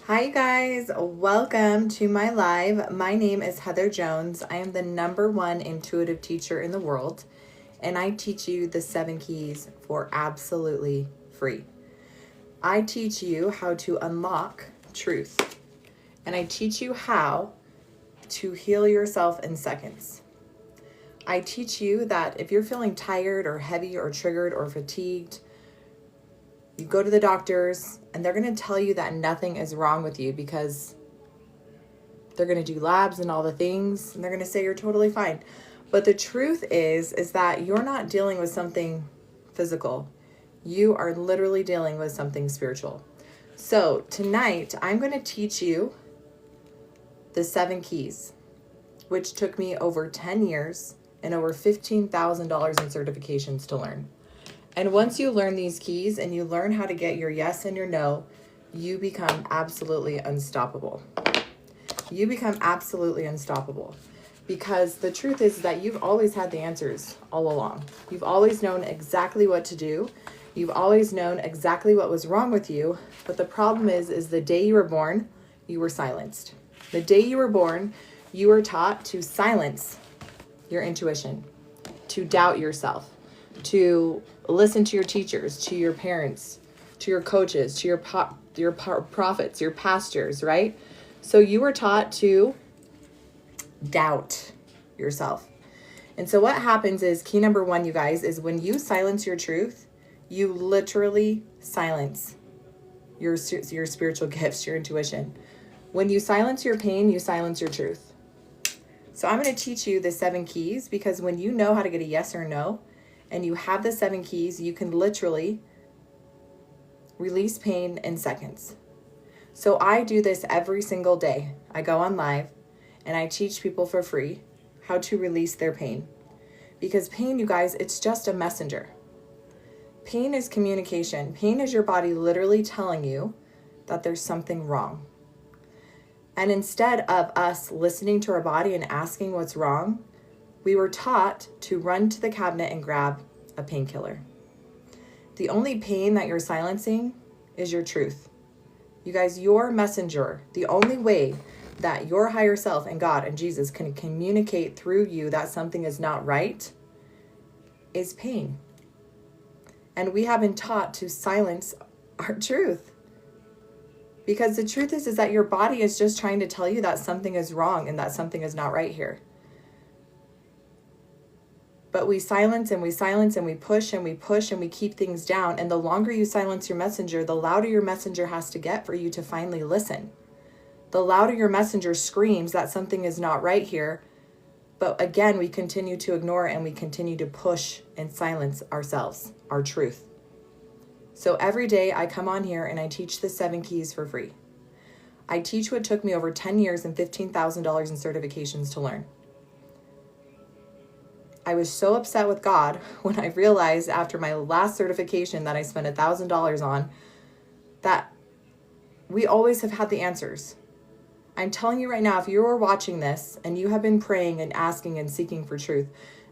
Hi, you guys. Welcome to my live. My name is Heather Jones. I am the #1 intuitive teacher in the world, and I teach you the 7 keys for absolutely free. I teach you how to unlock truth, and I teach you how to heal yourself in seconds. I teach you that if you're feeling tired or heavy or triggered or fatigued, you go to the doctors and they're going to tell you that nothing is wrong with you because they're going to do labs and all the things and they're going to say you're totally fine. But the truth is that you're not dealing with something physical. You are literally dealing with something spiritual. So tonight I'm going to teach you the 7 keys, which took me over 10 years and over $15,000 in certifications to learn. And once you learn these keys and you learn how to get your yes and your no, you become absolutely unstoppable. You become absolutely unstoppable because the truth is that you've always had the answers all along. You've always known exactly what to do. You've always known exactly what was wrong with you. But the problem is the day you were born, you were silenced. The day you were born, you were taught to silence your intuition, to doubt yourself, to listen to your teachers, to your parents, to your coaches, to your prophets, your pastors, right? So you were taught to doubt yourself. And so what happens is key number 1, you guys, is when you silence your truth, you literally silence your spiritual gifts, your intuition. When you silence your pain, you silence your truth. So I'm going to teach you the 7 keys because when you know how to get a yes or no, and you have the 7 keys, you can literally release pain in seconds. So I do this every single day. I go on live and I teach people for free how to release their pain. Because pain, you guys, it's just a messenger. Pain is communication. Pain is your body literally telling you that there's something wrong. And instead of us listening to our body and asking what's wrong, we were taught to run to the cabinet and grab a painkiller. The only pain that you're silencing is your truth. You guys, your messenger, the only way that your higher self and God and Jesus can communicate through you that something is not right is pain. And we have been taught to silence our truth. Because the truth is that your body is just trying to tell you that something is wrong and that something is not right here. But we silence and we silence and we push and we push and we keep things down. And the longer you silence your messenger, the louder your messenger has to get for you to finally listen. The louder your messenger screams that something is not right here. But again, we continue to ignore and we continue to push and silence ourselves, our truth. So every day I come on here and I teach the 7 keys for free. I teach what took me over 10 years and $15,000 in certifications to learn. I was so upset with God when I realized after my last certification that I spent $1,000 on that we always have had the answers. I'm telling you right now, if you are watching this and you have been praying and asking and seeking for truth,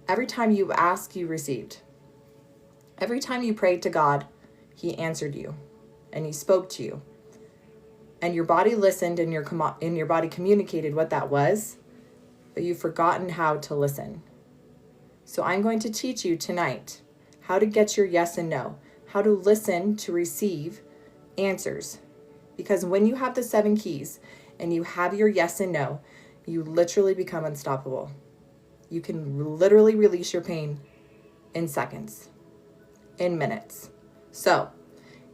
every time you asked, you received. Every time you prayed to God, He answered you and He spoke to you. And your body listened and your body communicated what that was, but you've forgotten how to listen. So I'm going to teach you tonight how to get your yes and no, how to listen to receive answers. Because when you have the 7 keys and you have your yes and no, you literally become unstoppable. You can literally release your pain in seconds, in minutes. So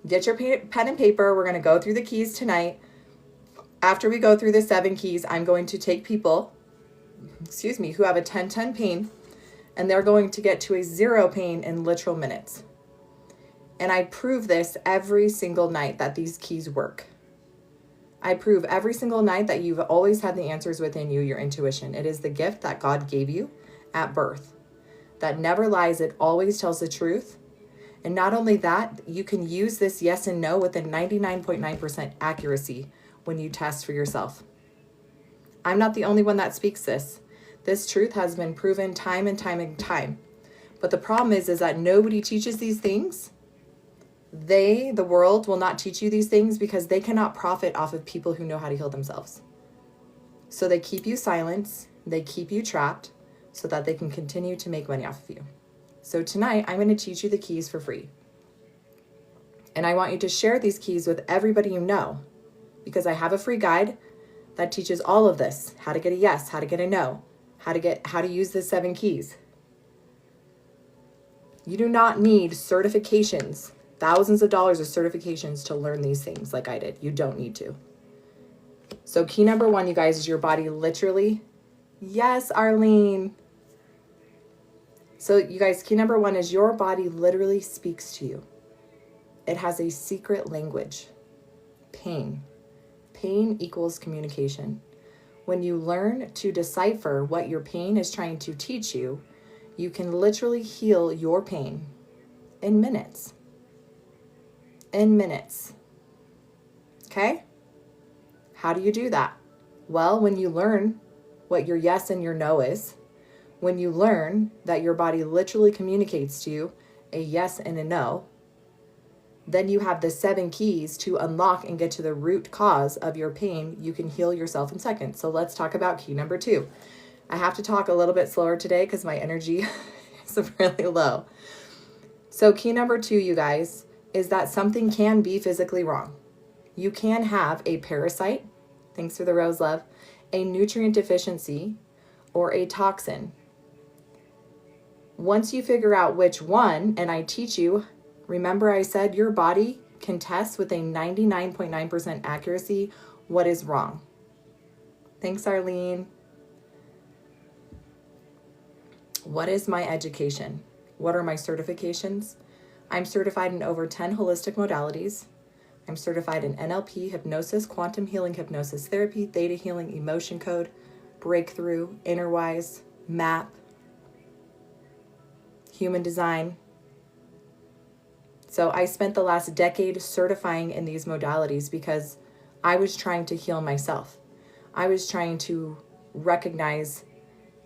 get your pen and paper. We're going to go through the keys tonight. After we go through the 7 keys, I'm going to take people, who have a 10-10 pain, and they're going to get to a 0 pain in literal minutes. And I prove this every single night that these keys work. I prove every single night that you've always had the answers within you, your intuition. It is the gift that God gave you at birth that never lies. It always tells the truth. And not only that, you can use this yes and no with a 99.9% accuracy when you test for yourself. I'm not the only one that speaks this. This truth has been proven time and time and time. But the problem is that nobody teaches these things The world, will not teach you these things because they cannot profit off of people who know how to heal themselves. So they keep you silent, they keep you trapped so that they can continue to make money off of you. So tonight, I'm going to teach you the keys for free. And I want you to share these keys with everybody you know, because I have a free guide that teaches all of this: how to get a yes, how to get a no, how to use the 7 keys. You do not need certifications, thousands of dollars of certifications to learn these things like I did. You don't need to. So key number 1, you guys, is your body literally. Yes, Arlene. So you guys, key number 1 is your body literally speaks to you. It has a secret language. Pain. Pain equals communication. When you learn to decipher what your pain is trying to teach you, you can literally heal your pain in minutes. In minutes. Okay? How do you do that? Well, when you learn what your yes and your no is, when you learn that your body literally communicates to you a yes and a no, then you have the 7 keys to unlock and get to the root cause of your pain. You can heal yourself in seconds. So let's talk about key number 2. I have to talk a little bit slower today because my energy is really low. So key number 2, you guys, is that something can be physically wrong. You can have a parasite, thanks for the rose love, a nutrient deficiency, or a toxin. Once you figure out which one, and I teach you, remember I said your body can test with a 99.9% accuracy what is wrong. Thanks, Arlene. What is my education? What are my certifications? I'm certified in over 10 holistic modalities. I'm certified in NLP, hypnosis, quantum healing, hypnosis therapy, theta healing, emotion code, breakthrough, innerwise, MAP, human design. So I spent the last decade certifying in these modalities because I was trying to heal myself. I was trying to recognize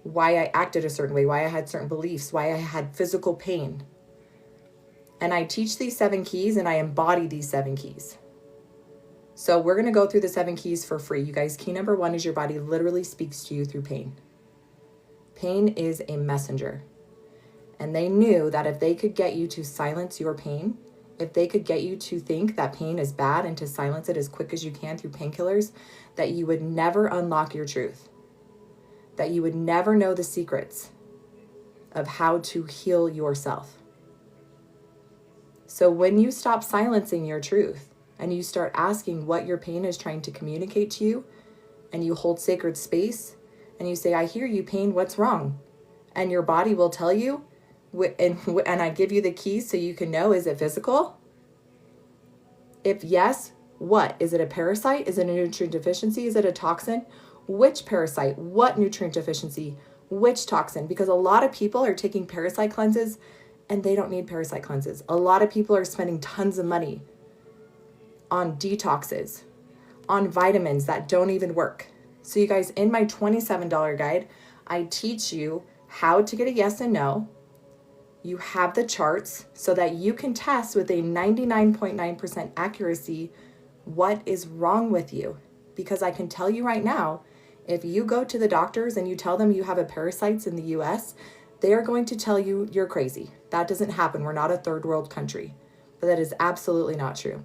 why I acted a certain way, why I had certain beliefs, why I had physical pain. And I teach these 7 keys and I embody these 7 keys. So we're going to go through the 7 keys for free. You guys, key number 1 is your body literally speaks to you through pain. Pain is a messenger. And they knew that if they could get you to silence your pain, if they could get you to think that pain is bad and to silence it as quick as you can through painkillers, that you would never unlock your truth, that you would never know the secrets of how to heal yourself. So when you stop silencing your truth and you start asking what your pain is trying to communicate to you, and you hold sacred space and you say, I hear you, pain, what's wrong? And your body will tell you, and I give you the keys so you can know, is it physical? If yes, what? Is it a parasite? Is it a nutrient deficiency? Is it a toxin? Which parasite? What nutrient deficiency? Which toxin? Because a lot of people are taking parasite cleanses and they don't need parasite cleanses. A lot of people are spending tons of money on detoxes, on vitamins that don't even work. So you guys, in my $27 guide, I teach you how to get a yes and no. You have the charts so that you can test with a 99.9% accuracy what is wrong with you. Because I can tell you right now, if you go to the doctors and you tell them you have a parasites in the US, they are going to tell you you're crazy. That doesn't happen. We're not a third world country. But that is absolutely not true.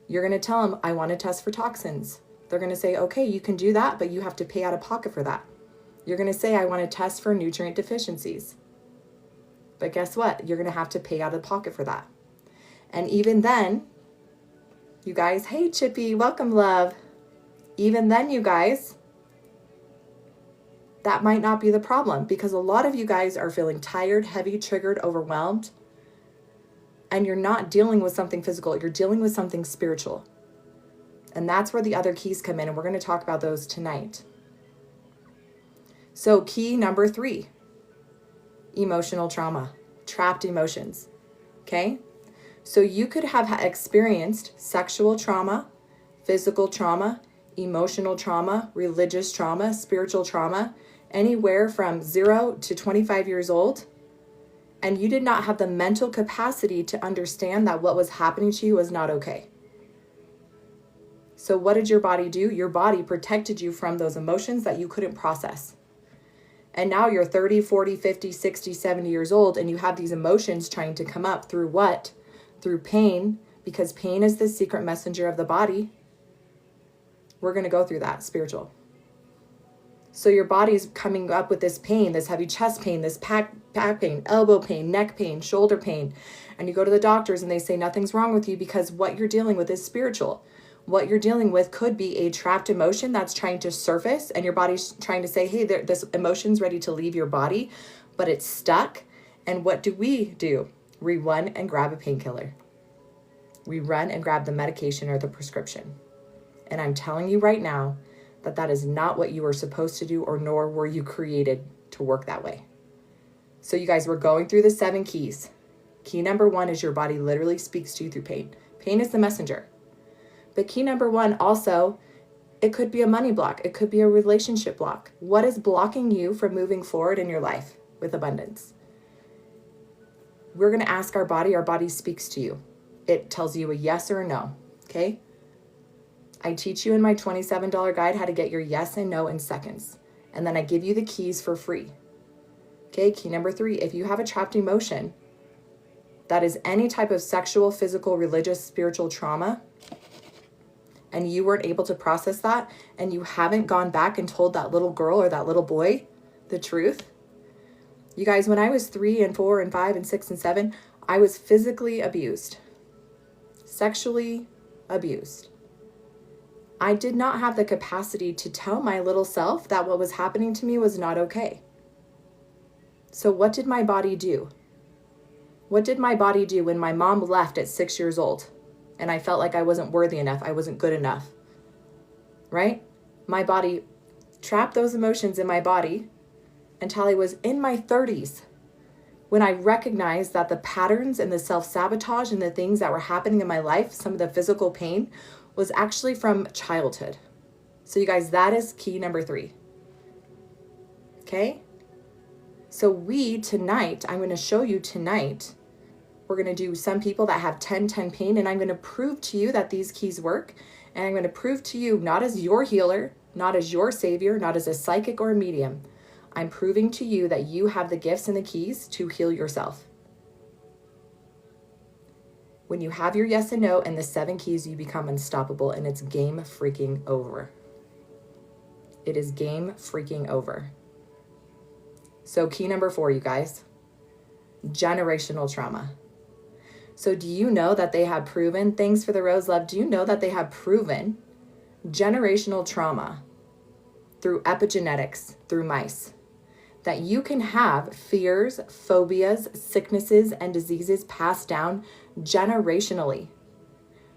You're going to tell them, I want to test for toxins. They're going to say, okay, you can do that, but you have to pay out of pocket for that. You're going to say, I want to test for nutrient deficiencies. But guess what? You're going to have to pay out of pocket for that. And even then, you guys, hey Chippy, welcome love. Even then, you guys, that might not be the problem, because a lot of you guys are feeling tired, heavy, triggered, overwhelmed, and you're not dealing with something physical. You're dealing with something spiritual. And that's where the other keys come in, and we're going to talk about those tonight. So key number 3, emotional trauma, trapped emotions. Okay? So you could have experienced sexual trauma, physical trauma, emotional trauma, religious trauma, spiritual trauma, anywhere from 0 to 25 years old. And you did not have the mental capacity to understand that what was happening to you was not okay. So what did your body do? Your body protected you from those emotions that you couldn't process. And now you're 30, 40, 50, 60, 70 years old, and you have these emotions trying to come up through what? Through pain, because pain is the secret messenger of the body. We're going to go through that, spiritual. So your body's coming up with this pain, this heavy chest pain, this back pain, elbow pain, neck pain, shoulder pain. And you go to the doctors and they say nothing's wrong with you because what you're dealing with is spiritual. What you're dealing with could be a trapped emotion that's trying to surface, and your body's trying to say, hey, this emotion's ready to leave your body, but it's stuck. And what do? We run and grab a painkiller. We run and grab the medication or the prescription. And I'm telling you right now that that is not what you were supposed to do, or nor were you created to work that way. So you guys, we're going through the 7 keys. Key number 1 is your body literally speaks to you through pain. Pain is the messenger. But key number 1 also, it could be a money block. It could be a relationship block. What is blocking you from moving forward in your life with abundance? We're going to ask our body. Our body speaks to you. It tells you a yes or a no. Okay? I teach you in my $27 guide how to get your yes and no in seconds. And then I give you the keys for free. Okay, key number 3, if you have a trapped emotion, that is any type of sexual, physical, religious, spiritual trauma, and you weren't able to process that, and you haven't gone back and told that little girl or that little boy the truth. You guys, when I was 3 and 4 and 5 and 6 and 7, I was physically abused, sexually abused. I did not have the capacity to tell my little self that what was happening to me was not okay. So what did my body do? What did my body do when my mom left at 6 years old and I felt like I wasn't worthy enough, I wasn't good enough, right? My body trapped those emotions in my body until I was in my 30s, when I recognized that the patterns and the self-sabotage and the things that were happening in my life, some of the physical pain, was actually from childhood. So you guys, that is key number 3. Okay? So tonight, I'm going to show you tonight, we're going to do some people that have 10-10 pain, and I'm going to prove to you that these keys work. And I'm going to prove to you, not as your healer, not as your savior, not as a psychic or a medium. I'm proving to you that you have the gifts and the keys to heal yourself. When you have your yes and no and the 7 keys, you become unstoppable, and it's game freaking over. It is game freaking over. So key number 4, you guys, generational trauma. So do you know that they have proven, thanks for the rose love, do you know that they have proven generational trauma through epigenetics, through mice, that you can have fears, phobias, sicknesses, and diseases passed down generationally?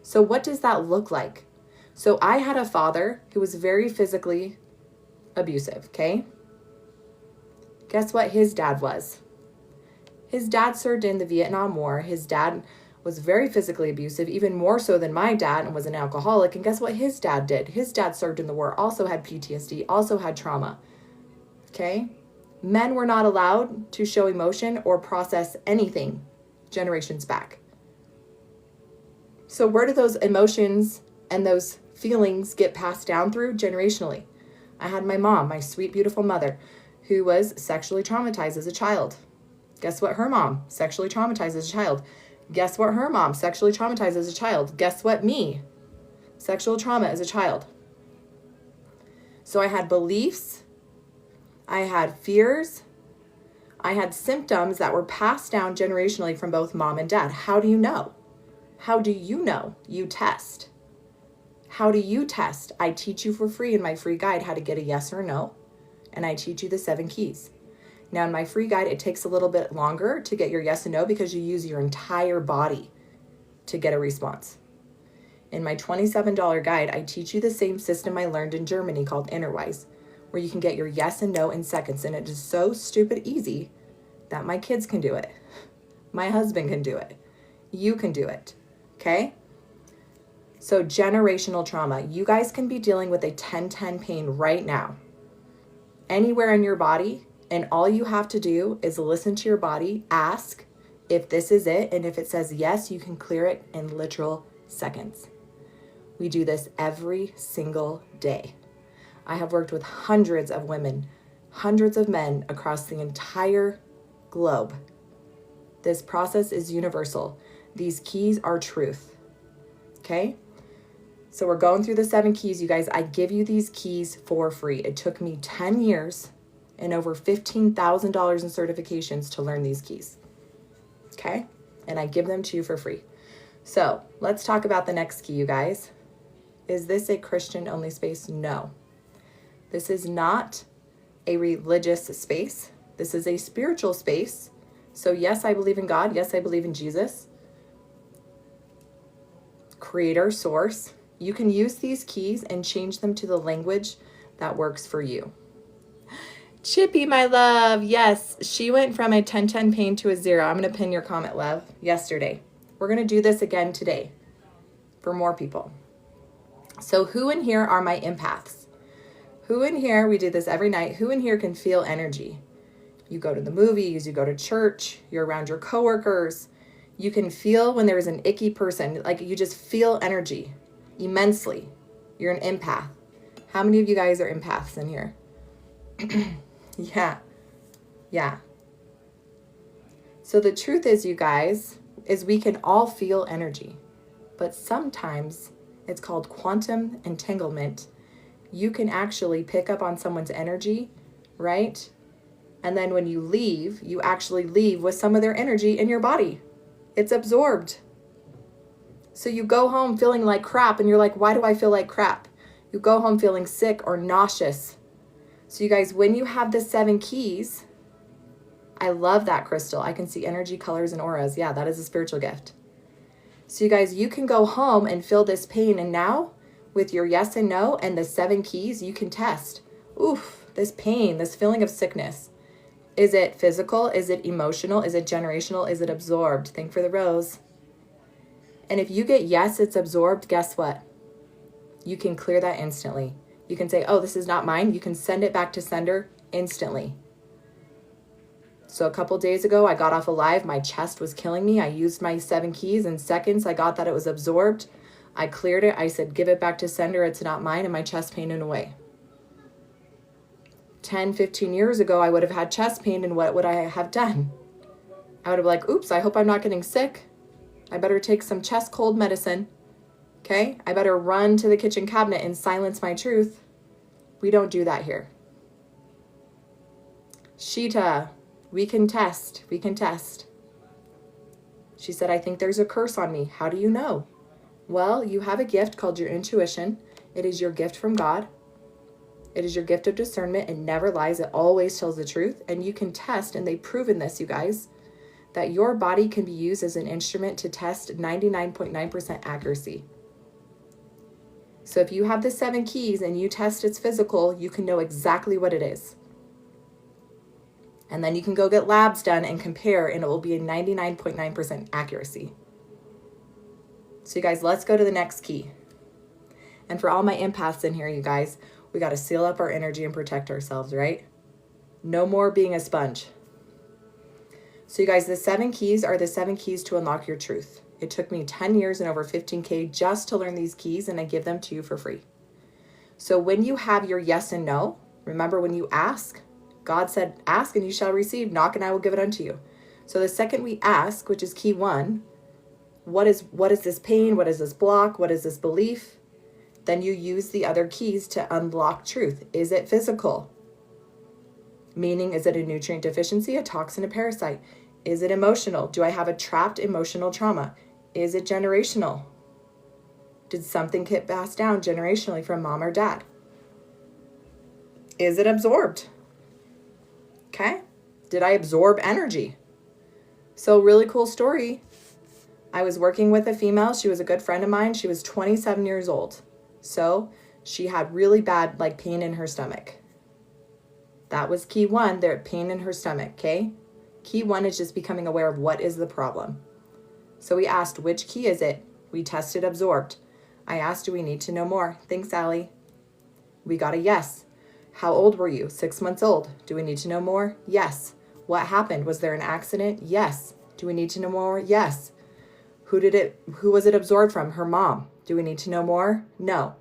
So what does that look like? So I had a father who was very physically abusive, okay? Guess what his dad was? His dad served in the Vietnam War. His dad was very physically abusive, even more so than my dad, and was an alcoholic. And guess what his dad did? His dad served in the war, also had PTSD, also had trauma. Okay? Men were not allowed to show emotion or process anything generations back. So where do those emotions and those feelings get passed down through? Generationally. I had my mom, my sweet, beautiful mother, who was sexually traumatized as a child. Guess what her mom? Sexually traumatized as a child. Guess what her mom? Sexually traumatized as a child. Guess what? Me? Sexual trauma as a child. So I had beliefs, I had fears, I had symptoms that were passed down generationally from both mom and dad. How do you know? How do you know? You test. How do you test? I teach you for free in my free guide how to get a yes or a no, and I teach you the 7 keys. Now in my free guide, it takes a little bit longer to get your yes and no because you use your entire body to get a response. In my $27 guide, I teach you the same system I learned in Germany called Innerwise, where you can get your yes and no in seconds. And it is so stupid easy that my kids can do it. My husband can do it. You can do it. Okay? So generational trauma. You guys can be dealing with a 10-10 pain right now, anywhere in your body, And all you have to do is listen to your body, ask if this is it, and if it says yes, you can clear it in literal seconds. We do this every single day. I have worked with hundreds of women, hundreds of men across the entire globe. This process is universal. These keys are truth. Okay? So we're going through the 7 keys, you guys. I give you these keys for free. It took me 10 years and over $15,000 in certifications to learn these keys. Okay? And I give them to you for free. So let's talk about the next key, you guys. Is this a Christian-only space? No. This is not a religious space. This is a spiritual space. So yes, I believe in God. Yes, I believe in Jesus. Creator, source. You can use these keys and change them to the language that works for you. Chippy, my love. Yes, she went from a 10-10 pain to a 0. I'm going to pin your comment, love, yesterday. We're going to do this again today for more people. So who in here are my empaths? Who in here, we do this every night, who in here can feel energy? You go to the movies, you go to church, you're around your coworkers. You can feel when there's an icky person, like you just feel energy immensely. You're an empath. How many of you guys are empaths in here? Yeah. So the truth is, you guys, is we can all feel energy, but sometimes it's called quantum entanglement. You can actually pick up on someone's energy, right? And then when you leave, you actually leave with some of their energy in your body. It's absorbed. So you go home feeling like crap and you're like, why do I feel like crap? You go home feeling sick or nauseous. So you guys, when you have the 7 keys, I love that, Crystal. I can see energy, colors, and auras. Yeah, that is a spiritual gift. So you guys, you can go home and feel this pain. And now with your yes and no and the 7 keys, you can test. Oof, this pain, this feeling of sickness. Is it physical? Is it emotional? Is it generational? Is it absorbed? Thank for the rose. And if you get yes, it's absorbed, guess what? You can clear that instantly. You can say, oh, this is not mine. You can send it back to sender instantly. So a couple days ago, I got off a live. My chest was killing me. I used my 7 keys in seconds. I got that it was absorbed. I cleared it. I said, give it back to sender. It's not mine. And my chest pain went away. 10, 15 years ago, I would have had chest pain. And what would I have done? I would have been like, oops, I hope I'm not getting sick. I better take some chest cold medicine. Okay? I better run to the kitchen cabinet and silence my truth. We don't do that here. Sheeta, we can test. We can test. She said, I think there's a curse on me. How do you know? Well, you have a gift called your intuition. It is your gift from God. It is your gift of discernment. It never lies. It always tells the truth. And you can test, and they've proven this, you guys, that your body can be used as an instrument to test 99.9% accuracy. So if you have the 7 keys and you test its physical, you can know exactly what it is. And then you can go get labs done and compare, and it will be a 99.9% accuracy. So you guys, let's go to the next key. And for all my empaths in here, you guys, we got to seal up our energy and protect ourselves, right? No more being a sponge. So you guys, the 7 keys are the 7 keys to unlock your truth. It took me 10 years and over 15K just to learn these keys, and I give them to you for free. So when you have your yes and no, remember when you ask, God said, ask and you shall receive, knock and I will give it unto you. So the second we ask, which is key 1, what is this pain? What is this block? What is this belief? Then you use the other keys to unblock truth. Is it physical? Meaning, is it a nutrient deficiency, a toxin, a parasite? Is it emotional? Do I have a trapped emotional trauma? Is it generational? Did something get passed down generationally from mom or dad? Is it absorbed? Okay. Did I absorb energy? So really cool story. I was working with a female. She was a good friend of mine. She was 27 years old. So she had really bad pain in her stomach. That was key 1, there pain in her stomach, okay? Key 1 is just becoming aware of what is the problem. So we asked, which key is it? We tested absorbed. I asked, do we need to know more? Thanks, Allie. We got a yes. How old were you? 6 months old. Do we need to know more? Yes. What happened? Was there an accident? Yes. Do we need to know more? Yes. Who was it absorbed from? Her mom. Do we need to know more? No.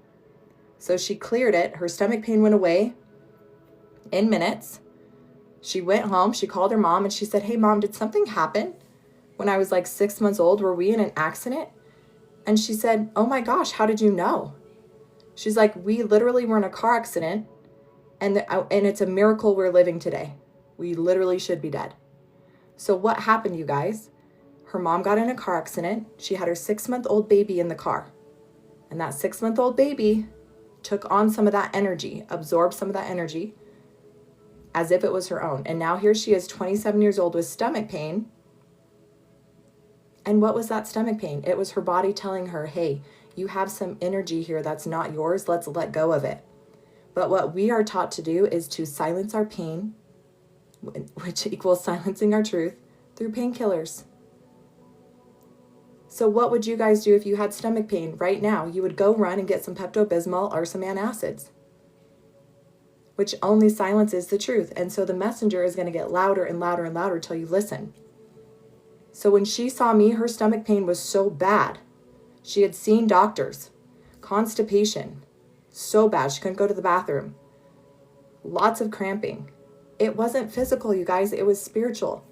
So she cleared it. Her stomach pain went away in minutes. She went home. She called her mom and she said, hey, Mom, did something happen when I was like 6 months old? Were we in an accident? And she said, oh my gosh, how did you know? She's like, we literally were in a car accident and it's a miracle we're living today. We literally should be dead. So what happened, you guys? Her mom got in a car accident. She had her 6-month-old baby in the car. And that 6-month-old baby took on some of that energy, absorbed some of that energy as if it was her own. And now here she is, 27 years old with stomach pain. And what was that stomach pain? It was her body telling her, hey, you have some energy here that's not yours. Let's let go of it. But what we are taught to do is to silence our pain, which equals silencing our truth, through painkillers. So what would you guys do if you had stomach pain right now? You would go run and get some Pepto-Bismol or some antacids, which only silences the truth. And so the messenger is going to get louder and louder and louder till you listen. So when she saw me, her stomach pain was so bad. She had seen doctors, constipation, so bad. She couldn't go to the bathroom. Lots of cramping. It wasn't physical, you guys. It was spiritual.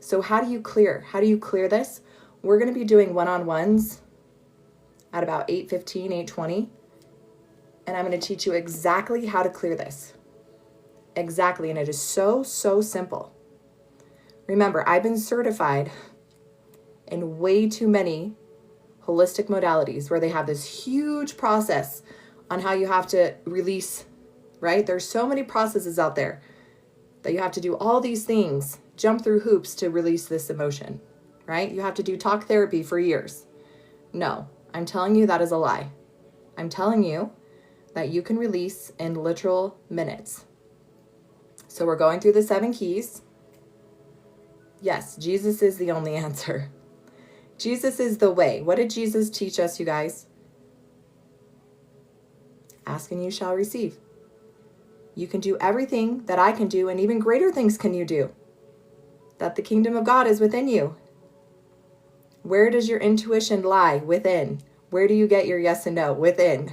So how do you clear? How do you clear this? We're going to be doing one-on-ones at about 8:15, 8:20. And I'm going to teach you exactly how to clear this. Exactly. And it is so, so simple. Remember, I've been certified in way too many holistic modalities where they have this huge process on how you have to release, right? There's so many processes out there that you have to do all these things, jump through hoops to release this emotion, right? You have to do talk therapy for years. No, I'm telling you that is a lie. I'm telling you that you can release in literal minutes. So we're going through the 7 keys. Yes, Jesus is the only answer. Jesus is the way. What did Jesus teach us, you guys? Ask and you shall receive. You can do everything that I can do, and even greater things can you do. That the kingdom of God is within you. Where does your intuition lie? Within. Where do you get your yes and no? Within.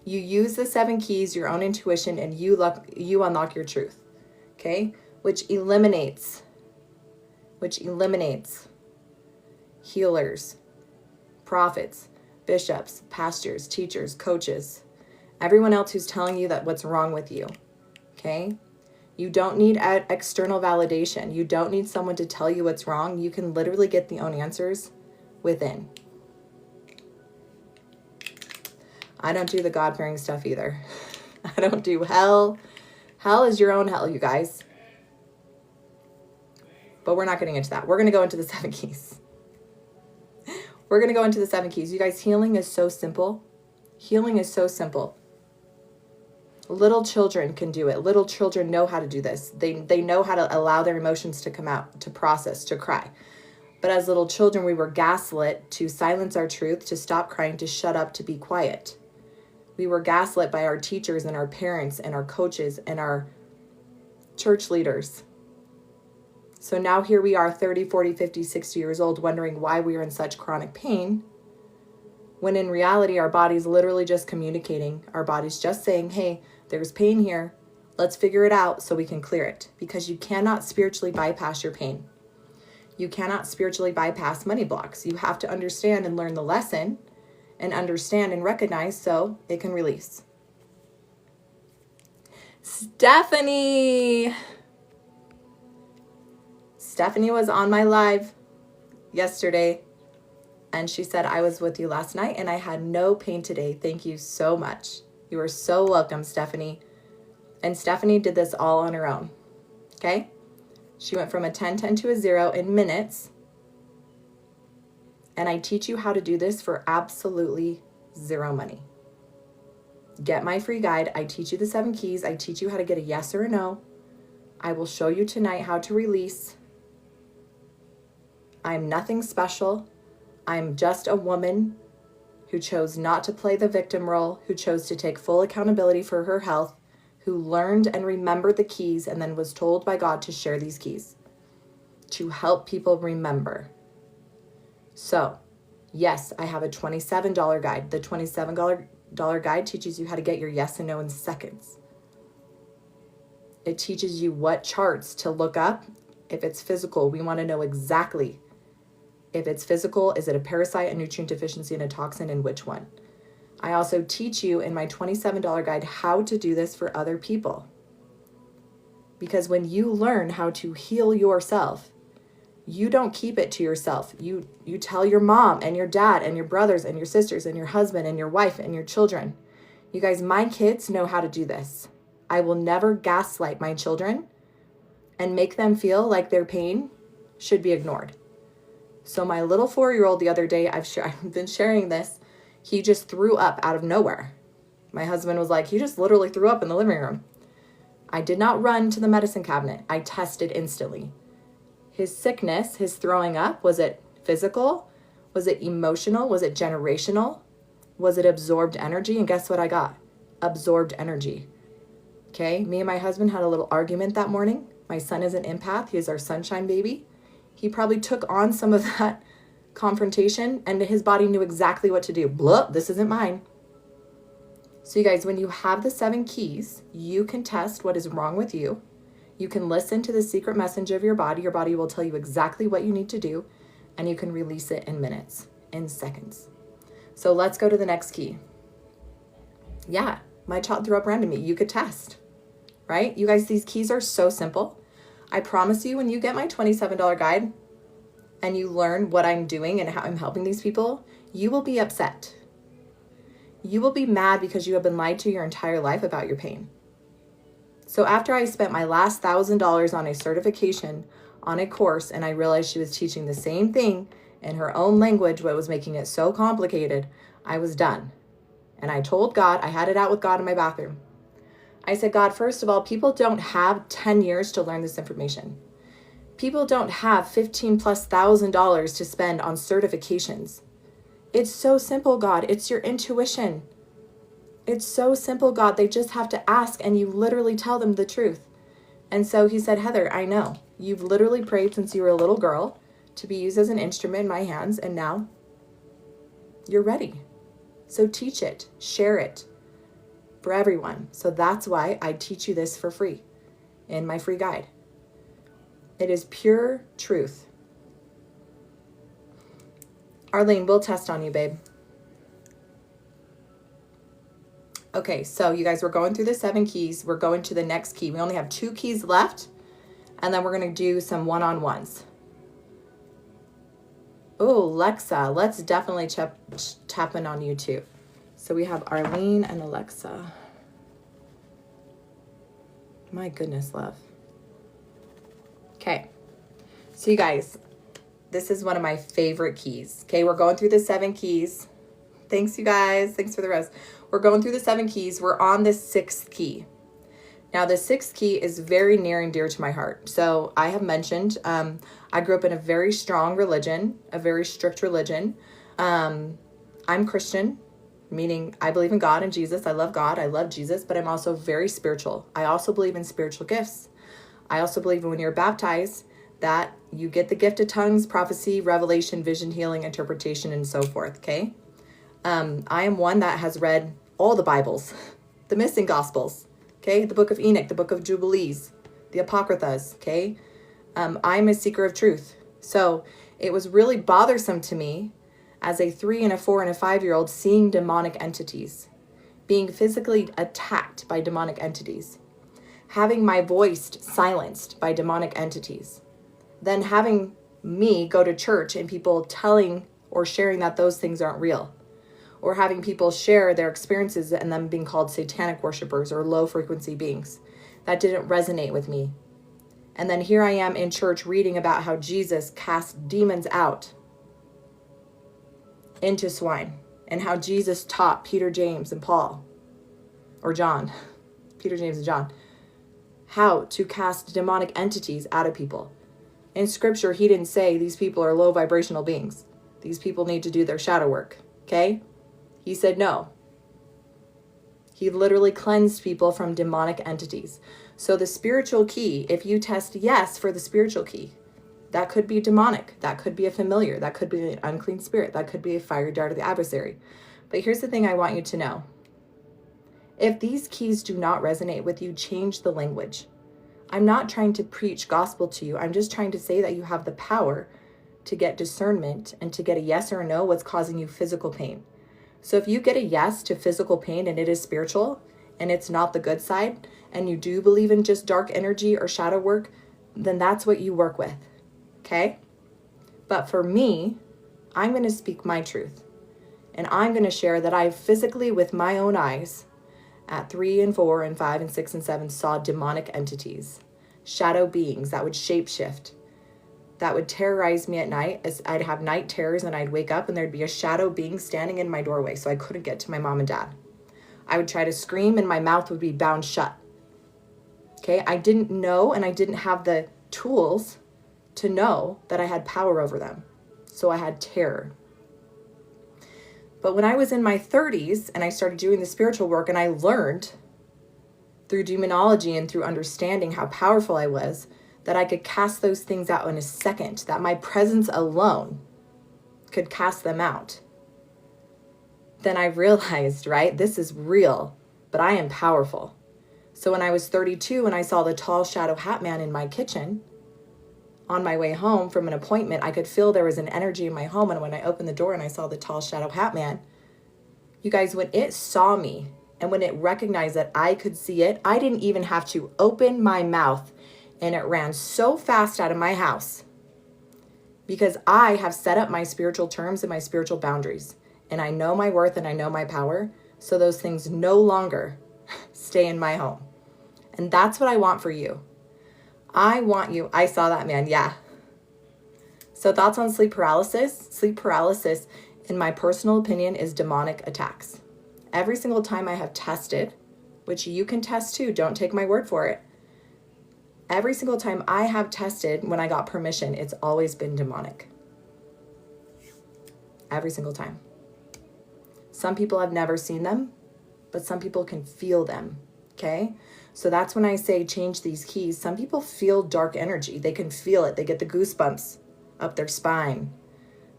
You use the 7 keys, your own intuition, and you unlock your truth. Okay? Which eliminates healers, prophets, bishops, pastors, teachers, coaches, everyone else who's telling you that what's wrong with you. Okay? You don't need external validation. You don't need someone to tell you what's wrong. You can literally get the own answers within. I don't do the God-fearing stuff either. I don't do hell. Hell is your own hell, you guys. But we're not getting into that. We're going to go into the 7 keys. We're going to go into the 7 keys. You guys, healing is so simple. Healing is so simple. Little children can do it. Little children know how to do this. They know how to allow their emotions to come out, to process, to cry. But as little children, we were gaslit to silence our truth, to stop crying, to shut up, to be quiet. We were gaslit by our teachers and our parents and our coaches and our church leaders. So now here we are 30, 40, 50, 60 years old wondering why we are in such chronic pain, when in reality our body's literally just communicating. Our body's just saying, hey, there's pain here. Let's figure it out so we can clear it. Because you cannot spiritually bypass your pain. You cannot spiritually bypass money blocks. You have to understand and learn the lesson and understand and recognize so it can release. Stephanie was on my live yesterday and she said, I was with you last night and I had no pain today. Thank you so much. You are so welcome, Stephanie. And Stephanie did this all on her own. Okay? She went from a 10-10 to a 0 in minutes. And I teach you how to do this for absolutely zero money. Get my free guide. I teach you the 7 keys. I teach you how to get a yes or a no. I will show you tonight how to release. I'm nothing special. I'm just a woman who chose not to play the victim role, who chose to take full accountability for her health, who learned and remembered the keys and then was told by God to share these keys, to help people remember. So, yes, I have a $27 guide. The $27 guide teaches you how to get your yes and no in seconds. It teaches you what charts to look up. If it's physical, we want to know exactly. If it's physical, is it a parasite, a nutrient deficiency, and a toxin, and which one? I also teach you in my $27 guide how to do this for other people. Because when you learn how to heal yourself, you don't keep it to yourself. You tell your mom and your dad and your brothers and your sisters and your husband and your wife and your children. You guys, my kids know how to do this. I will never gaslight my children and make them feel like their pain should be ignored. So my little 4-year-old the other day, I've been sharing this, he just threw up out of nowhere. My husband was like, he just literally threw up in the living room. I did not run to the medicine cabinet. I tested instantly. His sickness, his throwing up, was it physical? Was it emotional? Was it generational? Was it absorbed energy? And guess what I got? Absorbed energy. Okay, me and my husband had a little argument that morning. My son is an empath. He is our sunshine baby. He probably took on some of that confrontation and his body knew exactly what to do. Blah, this isn't mine. So you guys, when you have the 7 keys, you can test what is wrong with you. You can listen to the secret message of your body. Your body will tell you exactly what you need to do, and you can release it in minutes, in seconds. So let's go to the next key. Yeah, my child threw up randomly. You could test, right? You guys, these keys are so simple. I promise you, when you get my $27 guide and you learn what I'm doing and how I'm helping these people, you will be upset. You will be mad because you have been lied to your entire life about your pain. So after I spent my last $1,000 on a certification, on a course, and I realized she was teaching the same thing in her own language, what was making it so complicated, I was done. And I told God, I had it out with God in my bathroom. I said, God, first of all, people don't have 10 years to learn this information. People don't have $15,000+ to spend on certifications. It's so simple, God. It's your intuition. It's so simple, God. They just have to ask and you literally tell them the truth. And so he said, Heather, I know. You've literally prayed since you were a little girl to be used as an instrument in my hands, and now you're ready. So teach it, share it for everyone. So that's why I teach you this for free in my free guide. It is pure truth. Arlene, we'll test on you, babe. Okay, so you guys, we're going through the 7 keys. We're going to the next key. We only have 2 keys left, and then we're going to do some one-on-ones. Oh, Alexa, let's definitely tap in on you too. So we have Arlene and Alexa. My goodness, love. Okay, so you guys, this is one of my favorite keys. Okay, we're going through the 7 keys. Thanks, you guys. Thanks for the rest. We're going through the 7 keys. We're on the 6th key. Now, the 6th key is very near and dear to my heart. So I have mentioned, I grew up in a very strong religion, a very strict religion. I'm Christian, meaning I believe in God and Jesus. I love God. I love Jesus, but I'm also very spiritual. I also believe in spiritual gifts. I also believe when you're baptized that you get the gift of tongues, prophecy, revelation, vision, healing, interpretation, and so forth, okay? I am one that has read all the Bibles, the missing Gospels, okay? The book of Enoch, the book of Jubilees, the Apocryphas, okay? I'm a seeker of truth. So it was really bothersome to me as a 3 and a 4 and a 5-year-old seeing demonic entities, being physically attacked by demonic entities, having my voice silenced by demonic entities, then having me go to church and people telling or sharing that those things aren't real, or having people share their experiences and them being called satanic worshipers or low frequency beings. That didn't resonate with me. And then here I am in church reading about how Jesus cast demons out into swine and how Jesus taught Peter, James, and Paul, or John, Peter, James, and John, how to cast demonic entities out of people. In scripture, he didn't say these people are low vibrational beings. These people need to do their shadow work, okay? He said no. He literally cleansed people from demonic entities. So the spiritual key, if you test yes for the spiritual key, that could be demonic. That could be a familiar. That could be an unclean spirit. That could be a fiery dart of the adversary. But here's the thing I want you to know. If these keys do not resonate with you, change the language. I'm not trying to preach gospel to you. I'm just trying to say that you have the power to get discernment and to get a yes or a no what's causing you physical pain. So if you get a yes to physical pain and it is spiritual and it's not the good side, and you do believe in just dark energy or shadow work, then that's what you work with, okay? But for me, I'm going to speak my truth. And I'm going to share that I physically, with my own eyes, at 3 and 4 and 5 and 6 and 7, saw demonic entities, shadow beings that would shapeshift, that would terrorize me at night. As I'd have night terrors and I'd wake up and there'd be a shadow being standing in my doorway, so I couldn't get to my mom and dad. I would try to scream and my mouth would be bound shut. Okay, I didn't know, and I didn't have the tools to know that I had power over them. So I had terror. But when I was in my 30s and I started doing the spiritual work, and I learned through demonology and through understanding how powerful I was, that I could cast those things out in a second, that my presence alone could cast them out. Then I realized, right, this is real, but I am powerful. So when I was 32 and I saw the tall shadow hat man in my kitchen on my way home from an appointment, I could feel there was an energy in my home. And when I opened the door and I saw the tall shadow hat man, you guys, when it saw me and when it recognized that I could see it, I didn't even have to open my mouth, and it ran so fast out of my house because I have set up my spiritual terms and my spiritual boundaries, and I know my worth and I know my power. So those things no longer stay in my home. And that's what I want for you. I want you. I saw that man. Yeah. So thoughts on sleep paralysis? Sleep paralysis, in my personal opinion, is demonic attacks. Every single time I have tested, which you can test too, don't take my word for it. Every single time I have tested when I got permission, it's always been demonic. Every single time. Some people have never seen them, but some people can feel them, okay? So that's when I say change these keys. Some people feel dark energy. They can feel it. They get the goosebumps up their spine.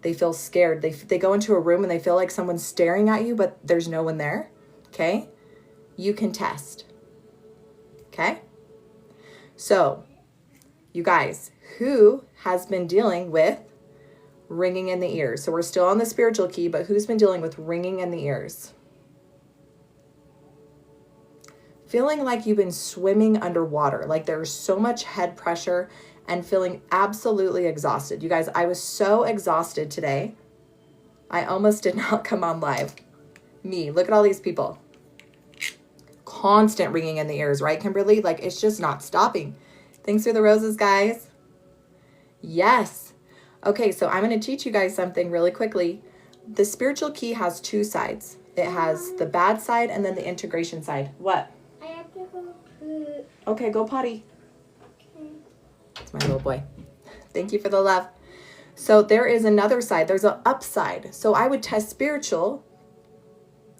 They feel scared. They go into a room and they feel like someone's staring at you, but there's no one there, okay? You can test, okay? So, you guys, who has been dealing with ringing in the ears? So we're still on the spiritual key, but who's been dealing with ringing in the ears? Feeling like you've been swimming underwater, like there's so much head pressure and feeling absolutely exhausted. You guys, I was so exhausted today. I almost did not come on live. Me, look at all these people. Constant ringing in the ears, right, Kimberly? Like it's just not stopping. Thanks for the roses, guys. Yes. Okay, so I'm going to teach you guys something really quickly. The spiritual key has two sides. It has the bad side and then the integration side. What? I have to go poop. Okay, go potty. Okay. It's my little boy. Thank you for the love. So there is another side. There's an upside. So I would test spiritual.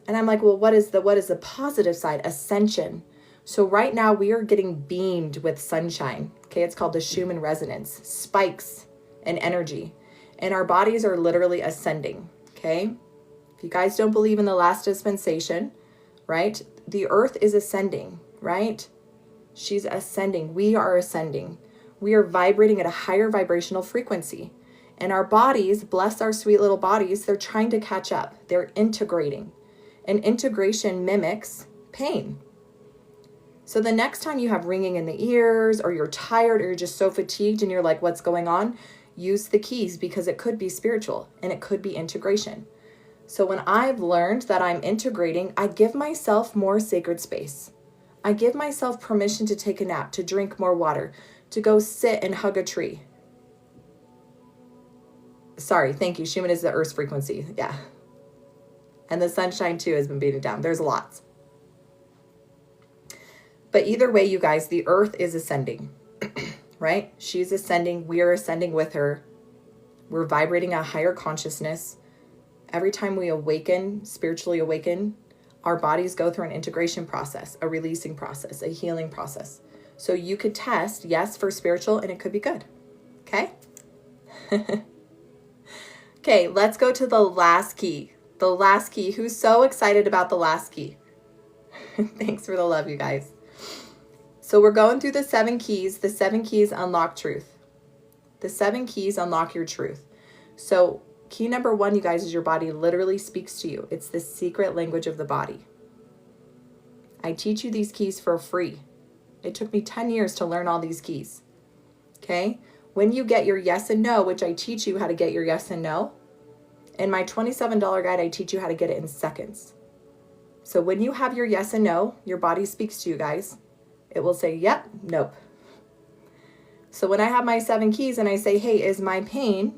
And I'm like, well, what is the positive side? Ascension. So right now we are getting beamed with sunshine. Okay, it's called the Schumann resonance. Spikes and energy. And our bodies are literally ascending. Okay? If you guys don't believe in the last dispensation, right? The earth is ascending, right? She's ascending. We are ascending. We are vibrating at a higher vibrational frequency. And our bodies, bless our sweet little bodies, they're trying to catch up. They're integrating. And integration mimics pain. So the next time you have ringing in the ears, or you're tired, or you're just so fatigued and you're like, what's going on? Use the keys, because it could be spiritual and it could be integration. So when I've learned that I'm integrating, I give myself more sacred space. I give myself permission to take a nap, to drink more water, to go sit and hug a tree. Sorry, thank you. Schumann is the Earth's frequency. Yeah. And the sunshine too has been beating down. There's lots. But either way, you guys, the earth is ascending, right? She's ascending. We are ascending with her. We're vibrating a higher consciousness. Every time we awaken, spiritually awaken, our bodies go through an integration process, a releasing process, a healing process. So you could test, yes, for spiritual, and it could be good. Okay? Okay, let's go to the last key. The last key. Who's so excited about the last key? Thanks for the love, you guys. So we're going through the 7 keys. The 7 keys unlock truth. The 7 keys unlock your truth. So key number 1, you guys, is your body literally speaks to you. It's the secret language of the body. I teach you these keys for free. It took me 10 years to learn all these keys. Okay? When you get your yes and no, which I teach you how to get your yes and no, in my $27 guide, I teach you how to get it in seconds. So when you have your yes and no, your body speaks to you guys. It will say, yep, nope. So when I have my 7 keys and I say, hey, is my pain,